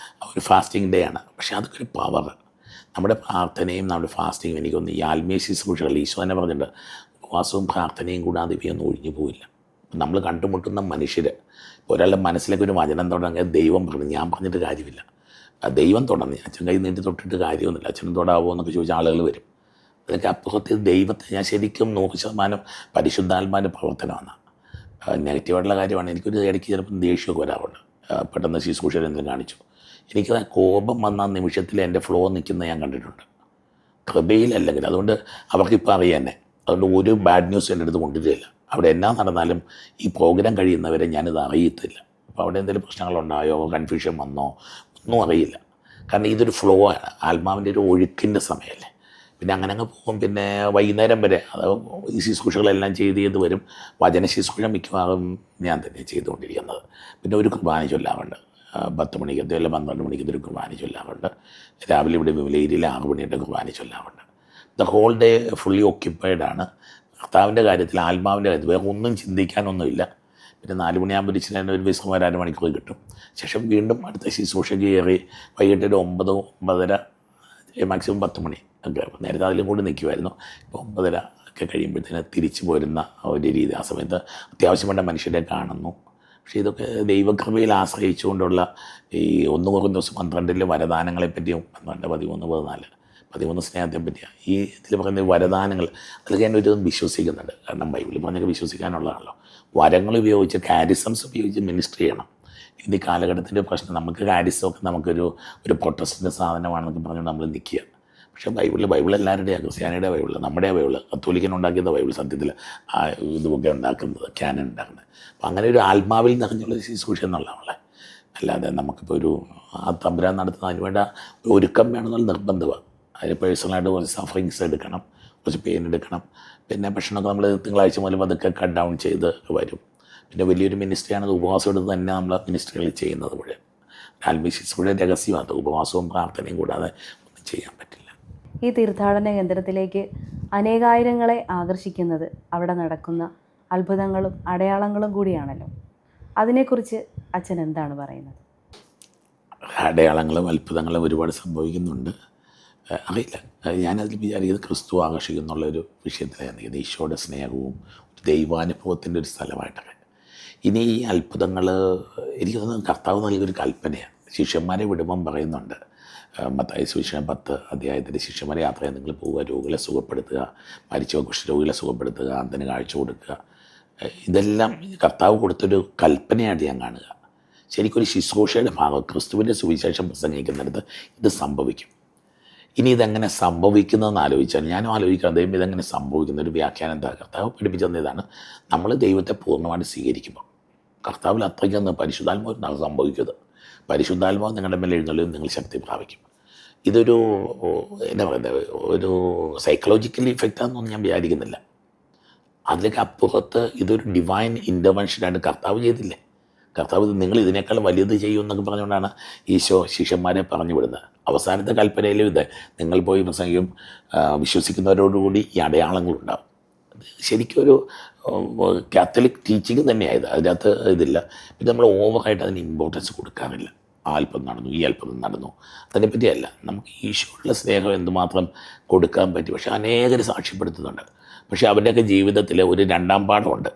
ഒരു ഫാസ്റ്റിംഗ് ഡേ ആണ്. പക്ഷേ അതൊക്കെ ഒരു പവർ. നമ്മുടെ പ്രാർത്ഥനയും നമ്മുടെ ഫാസ്റ്റിങ്ങും എനിക്കൊന്ന് ഈ ആത്മീയ ശുശ്രൂഷകൾ ഈശോ തന്നെ പറഞ്ഞിട്ടുണ്ട്, ഉപവാസവും പ്രാർത്ഥനയും കൂടാതെ ഇവയൊന്നും ഒഴിഞ്ഞു പോയില്ല. നമ്മൾ കണ്ടുമുട്ടുന്ന മനുഷ്യർ, ഒരാളുടെ മനസ്സിലേക്ക് ഒരു വചനം തുടങ്ങിയ ദൈവം പറഞ്ഞു, ഞാൻ പറഞ്ഞിട്ട് കാര്യമില്ല. ദൈവം തുടങ്ങി, അച്ഛൻ കൈ നീട്ടി തൊട്ടിട്ട് കാര്യമൊന്നുമില്ല. അച്ഛനും തൊടാവോ എന്നൊക്കെ ചോദിച്ചാൽ ആളുകൾ വരും. അതിനൊക്കെ അപ്പുറത്ത് ദൈവത്തെ ഞാൻ ശരിക്കും 100% പരിശുദ്ധാത്മാവിൻ്റെ പ്രവർത്തനമാണ്. നെഗറ്റീവായിട്ടുള്ള കാര്യമാണ്. എനിക്കൊരു ഇടയ്ക്ക് ചിലപ്പം ദേഷ്യമൊക്കെ വരാറുണ്ട്. പെട്ടെന്ന് ശുശ്രൂഷകർ എന്തെങ്കിലും കാണിച്ചു, എനിക്ക് കോപം വന്ന നിമിഷത്തിൽ എൻ്റെ ഫ്ലോ നിൽക്കുന്നത് ഞാൻ കണ്ടിട്ടുണ്ട്. കൃപയിലല്ലെങ്കിൽ അതുകൊണ്ട് അവർക്കിപ്പോൾ അറിയാം എന്നെ. അതുകൊണ്ട് ഒരു ബാഡ് ന്യൂസ് എൻ്റെ അടുത്ത് കൊണ്ടുവരില്ല. അവിടെ എന്നാ നടന്നാലും ഈ പ്രോഗ്രാം കഴിയുന്നവരെ ഞാനിത് അറിയത്തില്ല. അപ്പോൾ അവിടെ എന്തെങ്കിലും പ്രശ്നങ്ങളുണ്ടായോ, കൺഫ്യൂഷൻ വന്നോ, ഒന്നും അറിയില്ല. കാരണം ഇതൊരു ഫ്ലോ ആണ്, ആത്മാവിൻ്റെ ഒരു ഒഴുക്കിൻ്റെ സമയമല്ലേ. പിന്നെ അങ്ങനെ അങ്ങ് പോകും. പിന്നെ വൈകുന്നേരം വരെ അത് ഈ ശുശ്രൂഷകളെല്ലാം ചെയ്ത് വരും. വചന ശുശ്രൂഷ മിക്കവാറും ഞാൻ തന്നെ ചെയ്തുകൊണ്ടിരിക്കുന്നത്. പിന്നെ ഒരു കുർബാന ചൊല്ലാറുണ്ട്. 10 മണിക്കത്തെ അല്ല 12 മണിക്കത്തെ ഒരു കുർബാന ചൊല്ലാറുണ്ട്. രാവിലെ ഇവിടെ വിമലേരിയിൽ 6 മണിയുടെ കുർബാന ചൊല്ലാറുണ്ട്. ദ ഹോൾ ഡേ ഫുള്ളി ഓക്യുപ്പൈഡാണ്. കർത്താവിൻ്റെ കാര്യത്തിൽ, ആത്മാവിൻ്റെ കാര്യത്തിൽ വേറെ ഒന്നും ചിന്തിക്കാനൊന്നുമില്ല. പിന്നെ 4 മണിയാകുമ്പോൾ ഇച്ചിരി ഒരു വിശ്രമം 1 മണിക്കൂർ കിട്ടും. ശേഷം വീണ്ടും അടുത്ത ശുശ്രൂഷയ്ക്ക് കയറി വൈകിട്ട് ഒരു 9, 9:30, മാക്സിമം 10 മണി ഒക്കെ. നേരത്തെ അതിലും കൂടി നിൽക്കുമായിരുന്നു. ഇപ്പോൾ 9:30 ഒക്കെ കഴിയുമ്പോഴത്തേന് തിരിച്ചു പോരുന്ന ഒരു രീതി. ആ സമയത്ത് അത്യാവശ്യം വേണ്ട മനുഷ്യരെ കാണുന്നു. പക്ഷേ ഇതൊക്കെ ദൈവകൃപയിൽ ആശ്രയിച്ചുകൊണ്ടുള്ള ഈ 1 കൊരിന്ത്യർ 12 വരദാനങ്ങളെ പറ്റിയും 12, 13, 14 സ്നേഹത്തെ പറ്റിയാണ് ഈ ഇതിൽ പറയുന്ന വരദാനങ്ങൾ. അതിൽ ഞാൻ ഒരു വിശ്വസിക്കുന്നുണ്ട്. കാരണം ബൈബിളിൽ പറഞ്ഞൊക്കെ വിശ്വസിക്കാനുള്ളതാണല്ലോ. വരങ്ങൾ ഉപയോഗിച്ച്, കാരിസംസ് ഉപയോഗിച്ച് മിനിസ്റ്റർ ചെയ്യണം. ഇത് ഈ കാലഘട്ടത്തിൻ്റെ പ്രശ്നം. നമുക്ക് കാരിസമൊക്കെ നമുക്കൊരു പ്രൊട്ടസ്റ്റിൻ്റെ സാധനമാണെന്നൊക്കെ പറഞ്ഞുകൊണ്ട് നമ്മൾ നിൽക്കുക. പക്ഷേ ബൈബിൾ എല്ലാവരുടെയാണ്. ക്രിസ്ത്യാനിയുടെ ബൈബിൾ, നമ്മുടെ ബൈബിൾ, കത്തോലിക്കൻ ഉണ്ടാക്കിയത് ബൈബിൾ സത്യത്തിൽ ഇതുമൊക്കെ ഉണ്ടാക്കുന്നത്, ക്യാനൻ ഉണ്ടാക്കുന്നത്. അപ്പം അങ്ങനെ ഒരു ആത്മാവിൽ നിറഞ്ഞുള്ള ശുശ്രൂഷ എന്നുള്ളതാണല്ലേ. അല്ലാതെ നമുക്കിപ്പോൾ ഒരു ആ തമ്പുരാൻ നടത്തുന്ന അതിന് വേണ്ട ഒരു ഒരുക്കം വേണമെന്നുള്ള നിർബന്ധമാണ്. അതിന് പേഴ്സണലായിട്ട് കുറച്ച് സഫറിങ്സ് എടുക്കണം, കുറച്ച് പെയിൻ എടുക്കണം. പിന്നെ ഭക്ഷണമൊക്കെ നമ്മൾ തിങ്കളാഴ്ച മുതൽ അതൊക്കെ കട്ട് ഡൗൺ ചെയ്ത് വരും. പിന്നെ വലിയൊരു മിനിസ്ട്രിയാണ്, അത് ഉപവാസം എടുത്ത് തന്നെ നമ്മൾ മിനിസ്ട്രികളിൽ ചെയ്യുന്നത് മുഴുവൻ. ആൽമീസിസ് മുഴുവൻ രഹസ്യമാണ്, ഉപവാസവും പ്രാർത്ഥനയും കൂടാതെ ഒന്നും ചെയ്യാൻ പറ്റില്ല. ഈ തീർത്ഥാടന കേന്ദ്രത്തിലേക്ക് അനേകായിരങ്ങളെ ആകർഷിക്കുന്നത് അവിടെ നടക്കുന്ന അത്ഭുതങ്ങളും അടയാളങ്ങളും കൂടിയാണല്ലോ. അതിനെക്കുറിച്ച് അച്ഛൻ എന്താണ് പറയുന്നത്? അടയാളങ്ങളും അത്ഭുതങ്ങളും ഒരുപാട് സംഭവിക്കുന്നുണ്ട്. അറിയില്ല, ഞാനതിൽ വിചാരിക്കുന്നത് ക്രിസ്തു ആകർഷിക്കുന്നുള്ളൊരു വിഷയത്തിലാണ്. ഇത് ഈശോയുടെ സ്നേഹവും ദൈവാനുഭവത്തിൻ്റെ ഒരു സ്ഥലമായിട്ടൊക്കെ. ഇനി ഈ അത്ഭുതങ്ങൾ എനിക്ക് തോന്നുന്നത് കർത്താവ് നൽകിയൊരു കൽപ്പനയാണ്. ശിഷ്യന്മാരെ വിടുമ്പം പറയുന്നുണ്ട്, മത്തായി സുവിശേഷം 10 അധ്യായത്തിൻ്റെ ശിഷ്യന്മാരെ യാത്ര ചെയ്യാൻ നിങ്ങൾ പോവുക, രോഗികളെ സുഖപ്പെടുത്തുക, മരിച്ച കുഷ്ഠരോഗികളെ സുഖപ്പെടുത്തുക, അന്തന് കാഴ്ച കൊടുക്കുക. ഇതെല്ലാം കർത്താവ് കൊടുത്തൊരു കൽപ്പനയായിട്ട് ഞാൻ കാണുക. ശരിക്കൊരു ശുശ്രൂഷയുടെ ഭാഗം, ക്രിസ്തുവിൻ്റെ സുവിശേഷം പ്രസംഗിക്കുന്നിടത്ത് ഇത് സംഭവിക്കും. ഇനി ഇതെങ്ങനെ സംഭവിക്കുന്നതെന്ന് ആലോചിച്ചാൽ ഞാനും ആലോചിക്കാം, ദൈവം ഇതെങ്ങനെ സംഭവിക്കുന്ന ഒരു വ്യാഖ്യാനം എന്താ? കർത്താവ് പഠിപ്പിച്ചു തന്നതാണ്, നമ്മൾ ദൈവത്തെ പൂർണ്ണമായിട്ട് സ്വീകരിക്കുമ്പോൾ കർത്താവിൽ അത്രയ്ക്കൊന്ന് പരിശുദ്ധാത്മാവ് സംഭവിക്കുന്നത്. പരിശുദ്ധാത്മാവ് നിങ്ങളുടെ മേലെ എഴുന്നള്ളും, നിങ്ങൾ ശക്തി പ്രാപിക്കും. ഇതൊരു എന്താ പറയുന്നത്, ഒരു സൈക്കോളജിക്കൽ ഇഫക്റ്റാണെന്നൊന്നും ഞാൻ വിചാരിക്കുന്നില്ല. അതിലേക്ക് അപ്പുറത്ത് ഇതൊരു ഡിവൈൻ ഇൻ്റർവെൻഷനായിട്ട് കർത്താവ് ചെയ്തില്ലേ. കർത്താവ് നിങ്ങൾ ഇതിനേക്കാൾ വലുത് ചെയ്യും എന്നൊക്കെ പറഞ്ഞുകൊണ്ടാണ് ഈശോ ശിഷ്യന്മാരെ പറഞ്ഞു വിടുന്നത്. അവസാനത്തെ കൽപ്പനയിലും ഇത്, നിങ്ങൾ പോയി പ്രസംഗിക്കും, വിശ്വസിക്കുന്നവരോടുകൂടി ഈ അടയാളങ്ങളുണ്ടാകും. ശരിക്കും ഒരു കാത്തലിക് ടീച്ചിങ് തന്നെയായത്, അതിനകത്ത് ഇതില്ല. പിന്നെ നമ്മൾ ഓവറായിട്ട് അതിന് ഇമ്പോർട്ടൻസ് കൊടുക്കാറില്ല. ആ അല്പം നടന്നു, ഈ അല്പം നടന്നു, അതിനെപ്പറ്റിയല്ല. നമുക്ക് ഈശോയുള്ള സ്നേഹം എന്തുമാത്രം കൊടുക്കാൻ പറ്റി. പക്ഷേ അനേകർ സാക്ഷ്യപ്പെടുത്തുന്നുണ്ട്. പക്ഷേ അവരുടെയൊക്കെ ജീവിതത്തിൽ ഒരു രണ്ടാം പാഠമുണ്ട്.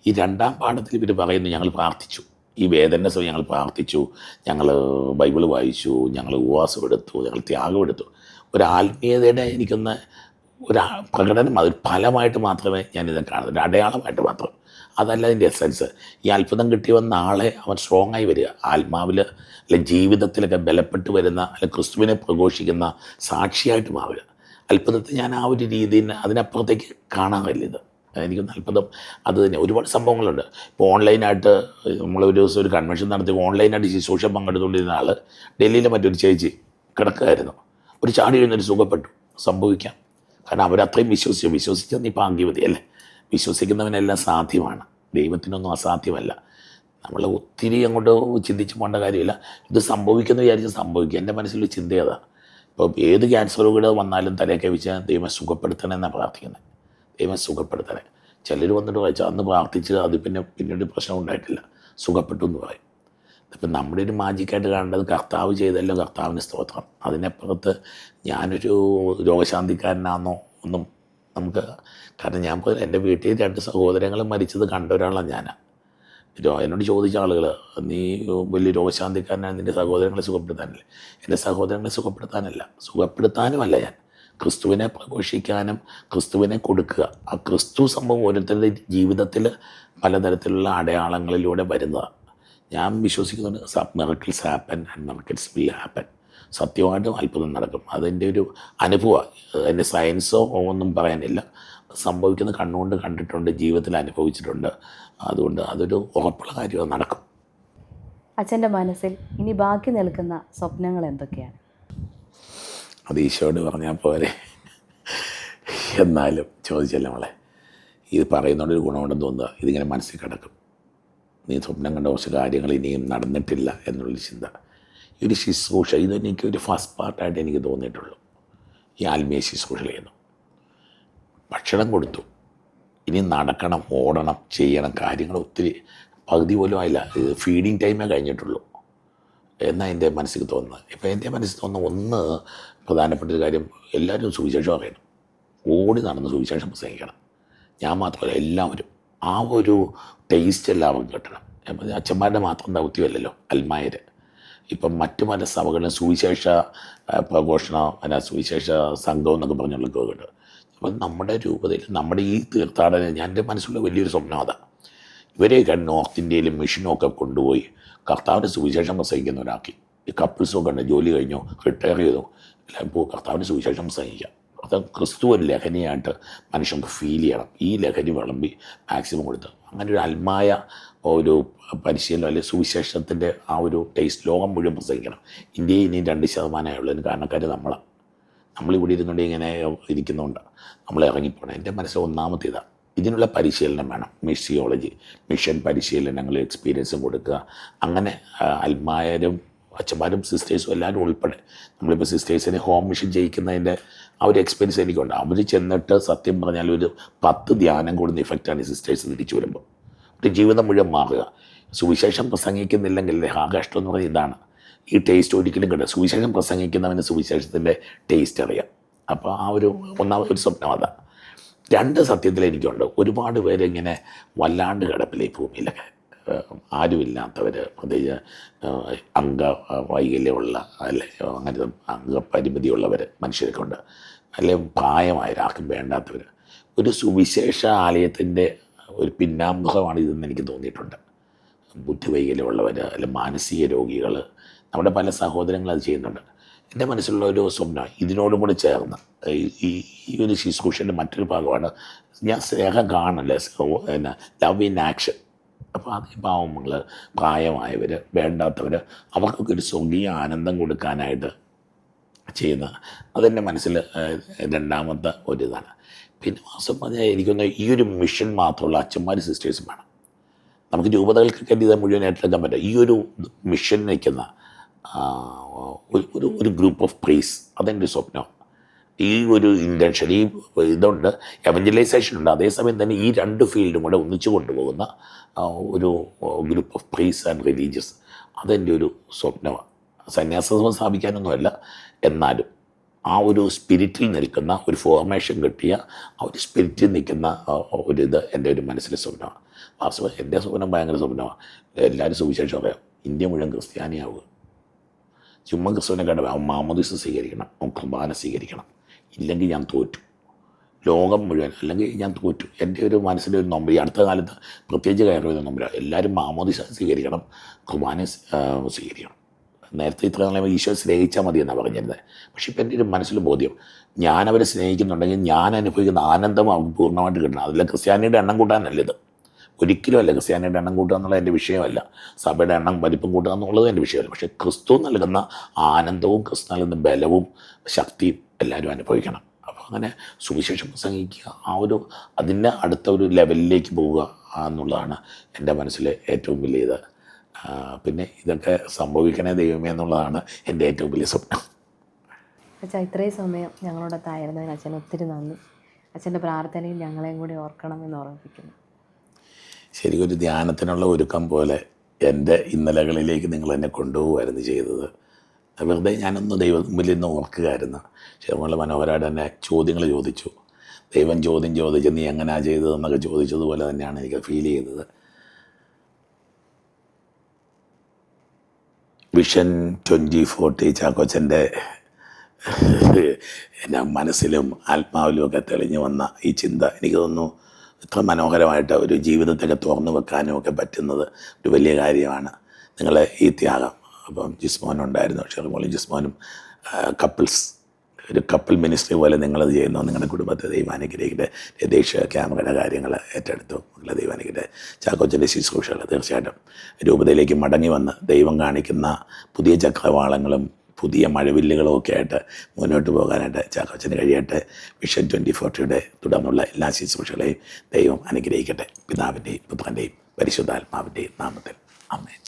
ഈ രണ്ടാം പാഠത്തിൽ ഇവർ പറയുന്നു, ഞങ്ങൾ പ്രാർത്ഥിച്ചു, ഈ വേദന സമയം ഞങ്ങൾ പ്രാർത്ഥിച്ചു, ഞങ്ങൾ ബൈബിൾ വായിച്ചു, ഞങ്ങൾ ഉപവാസം എടുത്തു, ഞങ്ങൾ ത്യാഗം എടുത്തു. ഒരു ആത്മീയതയുടെ എനിക്കൊന്ന് ഒരു പ്രകടനം, അതൊരു ഫലമായിട്ട് മാത്രമേ ഞാനിത് കാണുന്നു, ഒരു അടയാളമായിട്ട് മാത്രം. അതല്ല അതിൻ്റെ എസൻസ്. ഈ അത്ഭുതം കിട്ടി വന്ന ആളെ അവൻ സ്ട്രോങ് ആയി വരിക, ആത്മാവിൽ അല്ലെ ജീവിതത്തിലൊക്കെ ബലപ്പെട്ട് വരുന്ന, അല്ലെ ക്രിസ്തുവിനെ പ്രഘോഷിക്കുന്ന സാക്ഷിയായിട്ട് മാറുക. അത്ഭുതത്തെ ഞാൻ ആ ഒരു രീതിയിൽ അതിനപ്പുറത്തേക്ക് കാണാറില്ല. ഇത് എനിക്കൊന്ന് അത്ഭുതം അത് തന്നെ. ഒരുപാട് സംഭവങ്ങളുണ്ട്. ഇപ്പോൾ ഓൺലൈനായിട്ട് നമ്മളൊരു ദിവസം ഒരു കൺവെൻഷൻ നടത്തി ഓൺലൈനായിട്ട് ശുശ്രൂഷ പങ്കെടുത്തുകൊണ്ടിരുന്ന ആൾ ഡൽഹിയിലെ മറ്റൊരു ചേച്ചി കിടക്കുകയായിരുന്നു. ഒരു ചാടി എഴുന്നൊരു സുഖപ്പെട്ടു. സംഭവിക്കാം, കാരണം അവരത്രയും വിശ്വസിച്ചെന്ന് ഈ ഭാഗ്യവതി അല്ലേ. വിശ്വസിക്കുന്നവനെല്ലാം സാധ്യമാണ്, ദൈവത്തിനൊന്നും അസാധ്യമല്ല. നമ്മൾ ഒത്തിരി അങ്ങോട്ട് ചിന്തിച്ച് പോകേണ്ട കാര്യമില്ല. ഇത് സംഭവിക്കുമെന്ന് വിചാരിച്ച് സംഭവിക്കുക. എൻ്റെ മനസ്സിലൊരു ചിന്തയതാ. ഇപ്പോൾ ഏത് ക്യാൻസർ രോഗികൾ വന്നാലും തലയൊക്കെ വെച്ച് ദൈവം സുഖപ്പെടുത്തണേ എന്നാണ് പ്രാർത്ഥിക്കുന്നത്. ദൈവം സുഖപ്പെടുത്തണേ. ചിലർ വന്നിട്ട് വായിച്ചാൽ അന്ന് പ്രാർത്ഥിച്ച് അത് പിന്നീട് പ്രശ്നം ഉണ്ടായിട്ടില്ല, സുഖപ്പെട്ടു എന്ന് പറയും. ഇപ്പം നമ്മുടെ ഒരു മാജിക്കായിട്ട് കാണേണ്ടത് കർത്താവ് ചെയ്തല്ലോ, കർത്താവിന് സ്തോത്രം. അതിനപ്പുറത്ത് ഞാനൊരു രോഗശാന്തിക്കാരനാണെന്നോ ഒന്നും നമുക്ക്, കാരണം ഞാൻ എൻ്റെ വീട്ടിൽ 2 സഹോദരങ്ങൾ മരിച്ചത് കണ്ട ഒരാളാണ് ഞാനാണ്. എന്നോട് ചോദിച്ച ആളുകൾ, നീ വലിയ രോഗശാന്തിക്കാരനാണ്, നിൻ്റെ സഹോദരങ്ങളെ സുഖപ്പെടുത്താനല്ലേ? എൻ്റെ സഹോദരങ്ങളെ സുഖപ്പെടുത്താനുമല്ല ഞാൻ ക്രിസ്തുവിനെ പ്രഘോഷിക്കാനും ക്രിസ്തുവിനെ കൊടുക്കുക. ആ ക്രിസ്തു സംഭവം ഓരോരുത്തരുടെ ജീവിതത്തിൽ പലതരത്തിലുള്ള അടയാളങ്ങളിലൂടെ വരുന്നതാണ്. ഞാൻ വിശ്വസിക്കുന്നുണ്ട് miracles happen and miracles will happen. സത്യമായിട്ടും അത്ഭുതം നടക്കും. അതിൻ്റെ ഒരു അനുഭവമാണ്. അതിൻ്റെ സയൻസോ ഒന്നും പറയാനില്ല. സംഭവിക്കുന്ന കണ്ണുകൊണ്ട് കണ്ടിട്ടുണ്ട്, ജീവിതത്തിൽ അനുഭവിച്ചിട്ടുണ്ട്. അതുകൊണ്ട് അതൊരു ഉറപ്പുള്ള കാര്യമാണ്, നടക്കും. അച്ഛൻ്റെ മനസ്സിൽ ഇനി ബാക്കി നിൽക്കുന്ന സ്വപ്നങ്ങൾ എന്തൊക്കെയാണ്? അത് ഈശോയോട് പറഞ്ഞാൽ പോരെ. എന്നാലും ചോദിച്ചല്ലേ മോളെ, ഇത് പറയുന്നതുകൊണ്ടൊരു ഗുണമുണ്ടെന്ന് തോന്നുക. ഇതിങ്ങനെ മനസ്സിൽ കിടക്കും. നീ സ്വപ്നം കണ്ട കുറച്ച് കാര്യങ്ങൾ ഇനിയും നടന്നിട്ടില്ല എന്നുള്ളൊരു ചിന്ത. ഈ ഒരു ശുശ്രൂഷ ഇതെനിക്കൊരു ഫസ്റ്റ് പാർട്ടായിട്ട് എനിക്ക് തോന്നിയിട്ടുള്ളൂ. ഈ ആത്മീയ ശുശ്രൂഷ ചെയ്യുന്നു. ഭക്ഷണം കൊടുത്തു, ഇനി നടക്കണം, ഓടണം, ചെയ്യണം. കാര്യങ്ങൾ ഒത്തിരി, പകുതി പോലും ആയില്ല. ഇത് ഫീഡിങ് ടൈമേ കഴിഞ്ഞിട്ടുള്ളൂ എന്നാണ് എൻ്റെ മനസ്സിൽ തോന്നുന്നത്. ഇപ്പോൾ എൻ്റെ മനസ്സിൽ തോന്നുന്ന ഒന്ന് പ്രധാനപ്പെട്ടൊരു കാര്യം, എല്ലാവരും സുവിശേഷം അറിയണം. ഓടി നടന്ന് സുവിശേഷം പ്രസംഗിക്കണം. ഞാൻ മാത്രമല്ല, എല്ലാവരും ആ ഒരു ടേസ്റ്റ് എല്ലാവർക്കും കിട്ടണം. അപ്പം അച്ഛന്മാരുടെ മാത്രം ദൗത്യമല്ലല്ലോ അൽമായർ. ഇപ്പം മറ്റു പല സഭകളിലും സുവിശേഷ പ്രഘോഷണം, അല്ല സുവിശേഷ സംഘം എന്നൊക്കെ പറഞ്ഞുള്ള കേട്ട്. അപ്പം നമ്മുടെ രൂപതയിൽ, നമ്മുടെ ഈ തീർത്ഥാടനം, എൻ്റെ മനസ്സിലുള്ള വലിയൊരു സ്വപ്നം അതാണ്. ഇവരെയൊക്കെ നോർത്ത് ഇന്ത്യയിലും മിഷനൊക്കെ കൊണ്ടുപോയി കർത്താവിൻ്റെ സുവിശേഷം പ്രസംഗിക്കുന്നവരാക്കി. ഈ കപ്പിൾസൊക്കെ ഉണ്ട്, ജോലി കഴിഞ്ഞോ റിട്ടയർ ചെയ്തോ, എല്ലാം ഇപ്പോൾ കർത്താവിൻ്റെ സുവിശേഷം പ്രസംഗിക്കാം. അത് ക്രിസ്തു ഒരു ലഹരിയായിട്ട് മനുഷ്യർക്ക് ഫീൽ ചെയ്യണം. ഈ ലഹരി വിളമ്പി മാക്സിമം കൊടുത്ത് അങ്ങനെ ഒരു ആത്മായ ഒരു പരിശീലനം അല്ലെങ്കിൽ സുവിശേഷത്തിൻ്റെ ആ ഒരു ടേസ്റ്റ് ലോകം മുഴുവൻ പ്രസംഗിക്കണം. ഇന്ത്യയിൽ ഇനി 2% ഉള്ളതിന് കാരണക്കാർ നമ്മളാണ്. നമ്മളിവിടെ ഇരുന്നുകൊണ്ട് ഇങ്ങനെ ഇരിക്കുന്നുണ്ട്, നമ്മൾ ഇറങ്ങിപ്പോകണം. എൻ്റെ മനസ്സിൽ ഒന്നാമത്തെ ഇതാണ്, ഇതിനുള്ള പരിശീലനം വേണം. മിഷിയോളജി, മിഷൻ പരിശീലനങ്ങൾ, എക്സ്പീരിയൻസും കൊടുക്കുക. അങ്ങനെ അൽമാരും അച്ഛന്മാരും സിസ്റ്റേഴ്സും എല്ലാവരും ഉൾപ്പെടെ നമ്മളിപ്പോൾ സിസ്റ്റേഴ്സിനെ ഹോം മിഷൻ ചെയ്യിക്കുന്നതിൻ്റെ ആ ഒരു എക്സ്പീരിയൻസ് എനിക്കുണ്ട്. അവർ ചെന്നിട്ട് സത്യം പറഞ്ഞാൽ ഒരു 10 ധ്യാനം കൂടുന്ന ഇഫക്റ്റാണ് ഈ സിസ്റ്റേഴ്സ് തിരിച്ചു വരുമ്പോൾ. ഒരു ജീവിതം മുഴുവൻ മാറുക. സുവിശേഷം പ്രസംഗിക്കുന്നില്ലെങ്കിൽ ആ കഷ്ടം എന്ന് പറയുന്നത് ഇതാണ്. ഈ ടേസ്റ്റ് ഒരിക്കലും കിട്ടുക. സുവിശേഷം പ്രസംഗിക്കുന്നവന് സുവിശേഷത്തിൻ്റെ ടേസ്റ്റ് അറിയാം. അപ്പോൾ ആ ഒരു ഒന്നാമതൊരു സ്വപ്നം അതാണ്. 2 സത്യത്തിൽ എനിക്കുണ്ട്. ഒരുപാട് പേര് ഇങ്ങനെ വല്ലാണ്ട് കിടപ്പില്ല ഈ ഭൂമിയിലൊക്കെ, ആരുമില്ലാത്തവർ, പ്രത്യേകിച്ച് അംഗവൈകല്യമുള്ള അല്ലെ അങ്ങനെ അംഗപരിമിതിയുള്ളവർ മനുഷ്യരൊക്കെ ഉണ്ട്, അല്ലെ പ്രായമായവർ, ആർക്കും വേണ്ടാത്തവർ. ഒരു സുവിശേഷ ആലയത്തിൻ്റെ ഒരു പിന്നാമ്പുറമാണ് ഇതെന്ന് എനിക്ക് തോന്നിയിട്ടുണ്ട്. ബുദ്ധിവൈകല്യമുള്ളവർ അല്ലെ മാനസിക രോഗികൾ, നമ്മുടെ പല സഹോദരങ്ങൾ അത് ചെയ്യുന്നുണ്ട്. എൻ്റെ മനസ്സിലുള്ള ഒരു സ്വപ്നം ഇതിനോടും കൂടി ചേർന്ന് ഈ ഒരു ശുശ്രൂഷൻ്റെ മറ്റൊരു ഭാഗമാണ് ഞാൻ സ്നേഹം കാണല്ലേ, ലവ് ഇൻ ആക്ഷൻ. അപ്പോൾ അത് പാവങ്ങൾ, പ്രായമായവർ, വേണ്ടാത്തവർ, അവർക്കൊക്കെ ഒരു സ്വർഗീയ ആനന്ദം കൊടുക്കാനായിട്ട് ചെയ്യുന്ന അതെൻ്റെ മനസ്സിൽ രണ്ടാമത്തെ ഒരിതാണ്. പിന്നെ വാസ്തവം പറഞ്ഞാൽ എനിക്കൊന്ന് ഈ ഒരു മിഷൻ മാത്രമുള്ള അച്ഛന്മാർ സിസ്റ്റേഴ്സും വേണം. നമുക്ക് രൂപതകൾക്കൊക്കെ ഇത് മുഴുവൻ ഏറ്റെടുക്കാൻ പറ്റും. ഈ ഒരു മിഷൻ നിൽക്കുന്ന ഒരു ഗ്രൂപ്പ് ഓഫ് പ്രേസ്, അതെൻ്റെ സ്വപ്നം. ഈ ഒരു ഇൻറ്റൻഷൻ, ഈ ഇതുണ്ട്, എവഞ്ചലൈസേഷൻ ഉണ്ട്, അതേസമയം തന്നെ ഈ 2 ഫീൽഡും കൂടെ ഒന്നിച്ചു കൊണ്ടുപോകുന്ന ഒരു group of praise and religious, അതെൻ്റെ ഒരു സ്വപ്നമാണ്. സന്യാസം സ്ഥാപിക്കാനൊന്നുമല്ല, എന്നാലും ആ ഒരു സ്പിരിറ്റിൽ നിൽക്കുന്ന ഒരു ഫോർമേഷൻ കിട്ടിയ ആ ഒരു സ്പിരിറ്റിൽ നിൽക്കുന്ന ഒരിത് എൻ്റെ ഒരു മനസ്സിലെ സ്വപ്നമാണ്. വാസ്തവം എൻ്റെ സ്വപ്നം ഭയങ്കര സ്വപ്നമാണ്. എല്ലാവരും സുവിശേഷം പറയാം, ഇന്ത്യ മുഴുവൻ ക്രിസ്ത്യാനിയാവുക. ചുമ്മാ ക്രിസ്തുവിനെ കണ്ട മാമോദീസ സ്വീകരിക്കണം, കുർബാന സ്വീകരിക്കണം, ഇല്ലെങ്കിൽ ഞാൻ തോറ്റു. ലോകം മുഴുവൻ അല്ലെങ്കിൽ ഞാൻ തോറ്റു. എൻ്റെ ഒരു മനസ്സിലെ ഒരു നൊമ്പര, ഈ അടുത്ത കാലത്ത് പ്രത്യേകിച്ച് കയറുന്ന നൊമ്പര, എല്ലാവരും മാമോദീസ സ്വീകരിക്കണം, കുർബാന സ്വീകരിക്കണം. നേരത്തെ ഇത്ര നാളെ ഈശോ സ്നേഹിച്ചാൽ മതി എന്നാണ് പറഞ്ഞിരുന്നത്. പക്ഷേ ഇപ്പം എൻ്റെ ഒരു മനസ്സിൽ ബോധ്യം, ഞാനവരെ സ്നേഹിക്കുന്നുണ്ടെങ്കിൽ ഞാൻ അനുഭവിക്കുന്ന ആനന്ദം അവർക്ക് പൂർണ്ണമായിട്ട് കിട്ടണം. അതിൽ ക്രിസ്ത്യാനിയുടെ എണ്ണം കൂട്ടാനല്ല ഇത്, ഒരിക്കലും അല്ല. ക്രിസ്ത്യാനിയുടെ എണ്ണം കൂട്ടുക എന്നുള്ളത് എൻ്റെ വിഷയമല്ല, സഭയുടെ എണ്ണം വലിപ്പം കൂട്ടുക എന്നുള്ളത് എൻ്റെ വിഷയമല്ല. പക്ഷേ ക്രിസ്തു നൽകുന്ന ആനന്ദവും ക്രിസ്തു നൽകുന്ന ബലവും ശക്തിയും എല്ലാവരും അനുഭവിക്കണം. അപ്പോൾ അങ്ങനെ സുവിശേഷം പ്രസംഗിക്കുക, ആ ഒരു അതിൻ്റെ അടുത്ത ഒരു ലെവലിലേക്ക് പോവുക എന്നുള്ളതാണ് എൻ്റെ മനസ്സിലെ ഏറ്റവും വലിയ ഇത്. പിന്നെ ഇതൊക്കെ സംഭവിക്കണേ ദൈവമേ എന്നുള്ളതാണ് എൻ്റെ ഏറ്റവും വലിയ സ്വപ്നം. അച്ഛാ, ഇത്രയും സമയം ഞങ്ങളോടൊത്തായിരുന്നതിന് അച്ഛന് ഒത്തിരി നന്ദി. അച്ഛൻ്റെ പ്രാർത്ഥനയും ഞങ്ങളെയും കൂടി ഓർക്കണമെന്ന് ഓർമ്മിപ്പിക്കുന്നു. ശരിക്കും ഒരു ധ്യാനത്തിനുള്ള ഒരുക്കം പോലെ എൻ്റെ ഇന്നലകളിലേക്ക് നിങ്ങൾ എന്നെ കൊണ്ടുപോകുമായിരുന്നു ചെയ്തത്. വെറുതെ ഞാനൊന്ന് ദൈവം മുമ്പിൽ നിന്ന് ഓർക്കുകയായിരുന്നു. ശരിക്കും മനോഹരമായിട്ട് തന്നെ ചോദ്യങ്ങൾ ചോദിച്ചു. ദൈവം ചോദ്യം ചോദിച്ച് നീ എങ്ങനെയാണ് ചെയ്തതെന്നൊക്കെ ചോദിച്ചതുപോലെ തന്നെയാണ് എനിക്ക് ഫീൽ ചെയ്തത്. വിഷൻ 2040 ചാക്കോച്ചൻ്റെ എൻ്റെ മനസ്സിലും ആത്മാവിലും ഒക്കെ തെളിഞ്ഞു വന്ന ഈ ചിന്ത എനിക്ക് തോന്നുന്നു ഇത്ര മനോഹരമായിട്ട് ഒരു ജീവിതത്തൊക്കെ തുറന്നു വെക്കാനും ഒക്കെ പറ്റുന്നത് ഒരു വലിയ കാര്യമാണ്. നിങ്ങളെ ഈ ത്യാഗം, അപ്പം ജിസ്മോനുണ്ടായിരുന്നു, ഷെറിമോളും ജിസ്മോനും കപ്പിൾസ്, ഒരു കപ്പിൾ മിനിസ്ട്രി പോലെ നിങ്ങളത് ചെയ്യുന്നു. നിങ്ങളുടെ കുടുംബത്തെ ദൈവാനുഗ്രഹിക്കട്ടെ. രതീഷ് ക്യാമറയുടെ കാര്യങ്ങൾ ഏറ്റെടുത്തു. നിങ്ങളുടെ ദൈവാനുഗ്രഹിക്കട്ടെ. ചാക്കോച്ചൻ്റെ ശുശ്രൂഷകൾ തീർച്ചയായിട്ടും രൂപതയിലേക്ക് മടങ്ങി വന്ന് ദൈവം കാണിക്കുന്ന പുതിയ ചക്രവാളങ്ങളും പുതിയ മഴവില്ലുകളും ഒക്കെ ആയിട്ട് മുന്നോട്ട് പോകാനായിട്ട് ചാക്കോച്ചന് കഴിയട്ടെ. വിഷൻ 2040 തുടർന്നുള്ള എല്ലാ ശുശ്രൂഷകളെയും ദൈവം അനുഗ്രഹിക്കട്ടെ. പിതാവിൻ്റെയും പുത്രൻ്റെയും പരിശുദ്ധാത്മാവിൻ്റെയും നാമത്തിൽ ആമേൻ.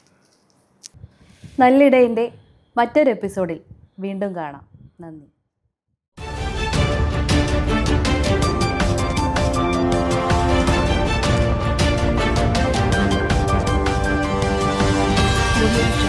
നല്ലിടയൻ്റെ മറ്റൊരു എപ്പിസോഡിൽ വീണ്ടും കാണാം. നന്ദി. We'll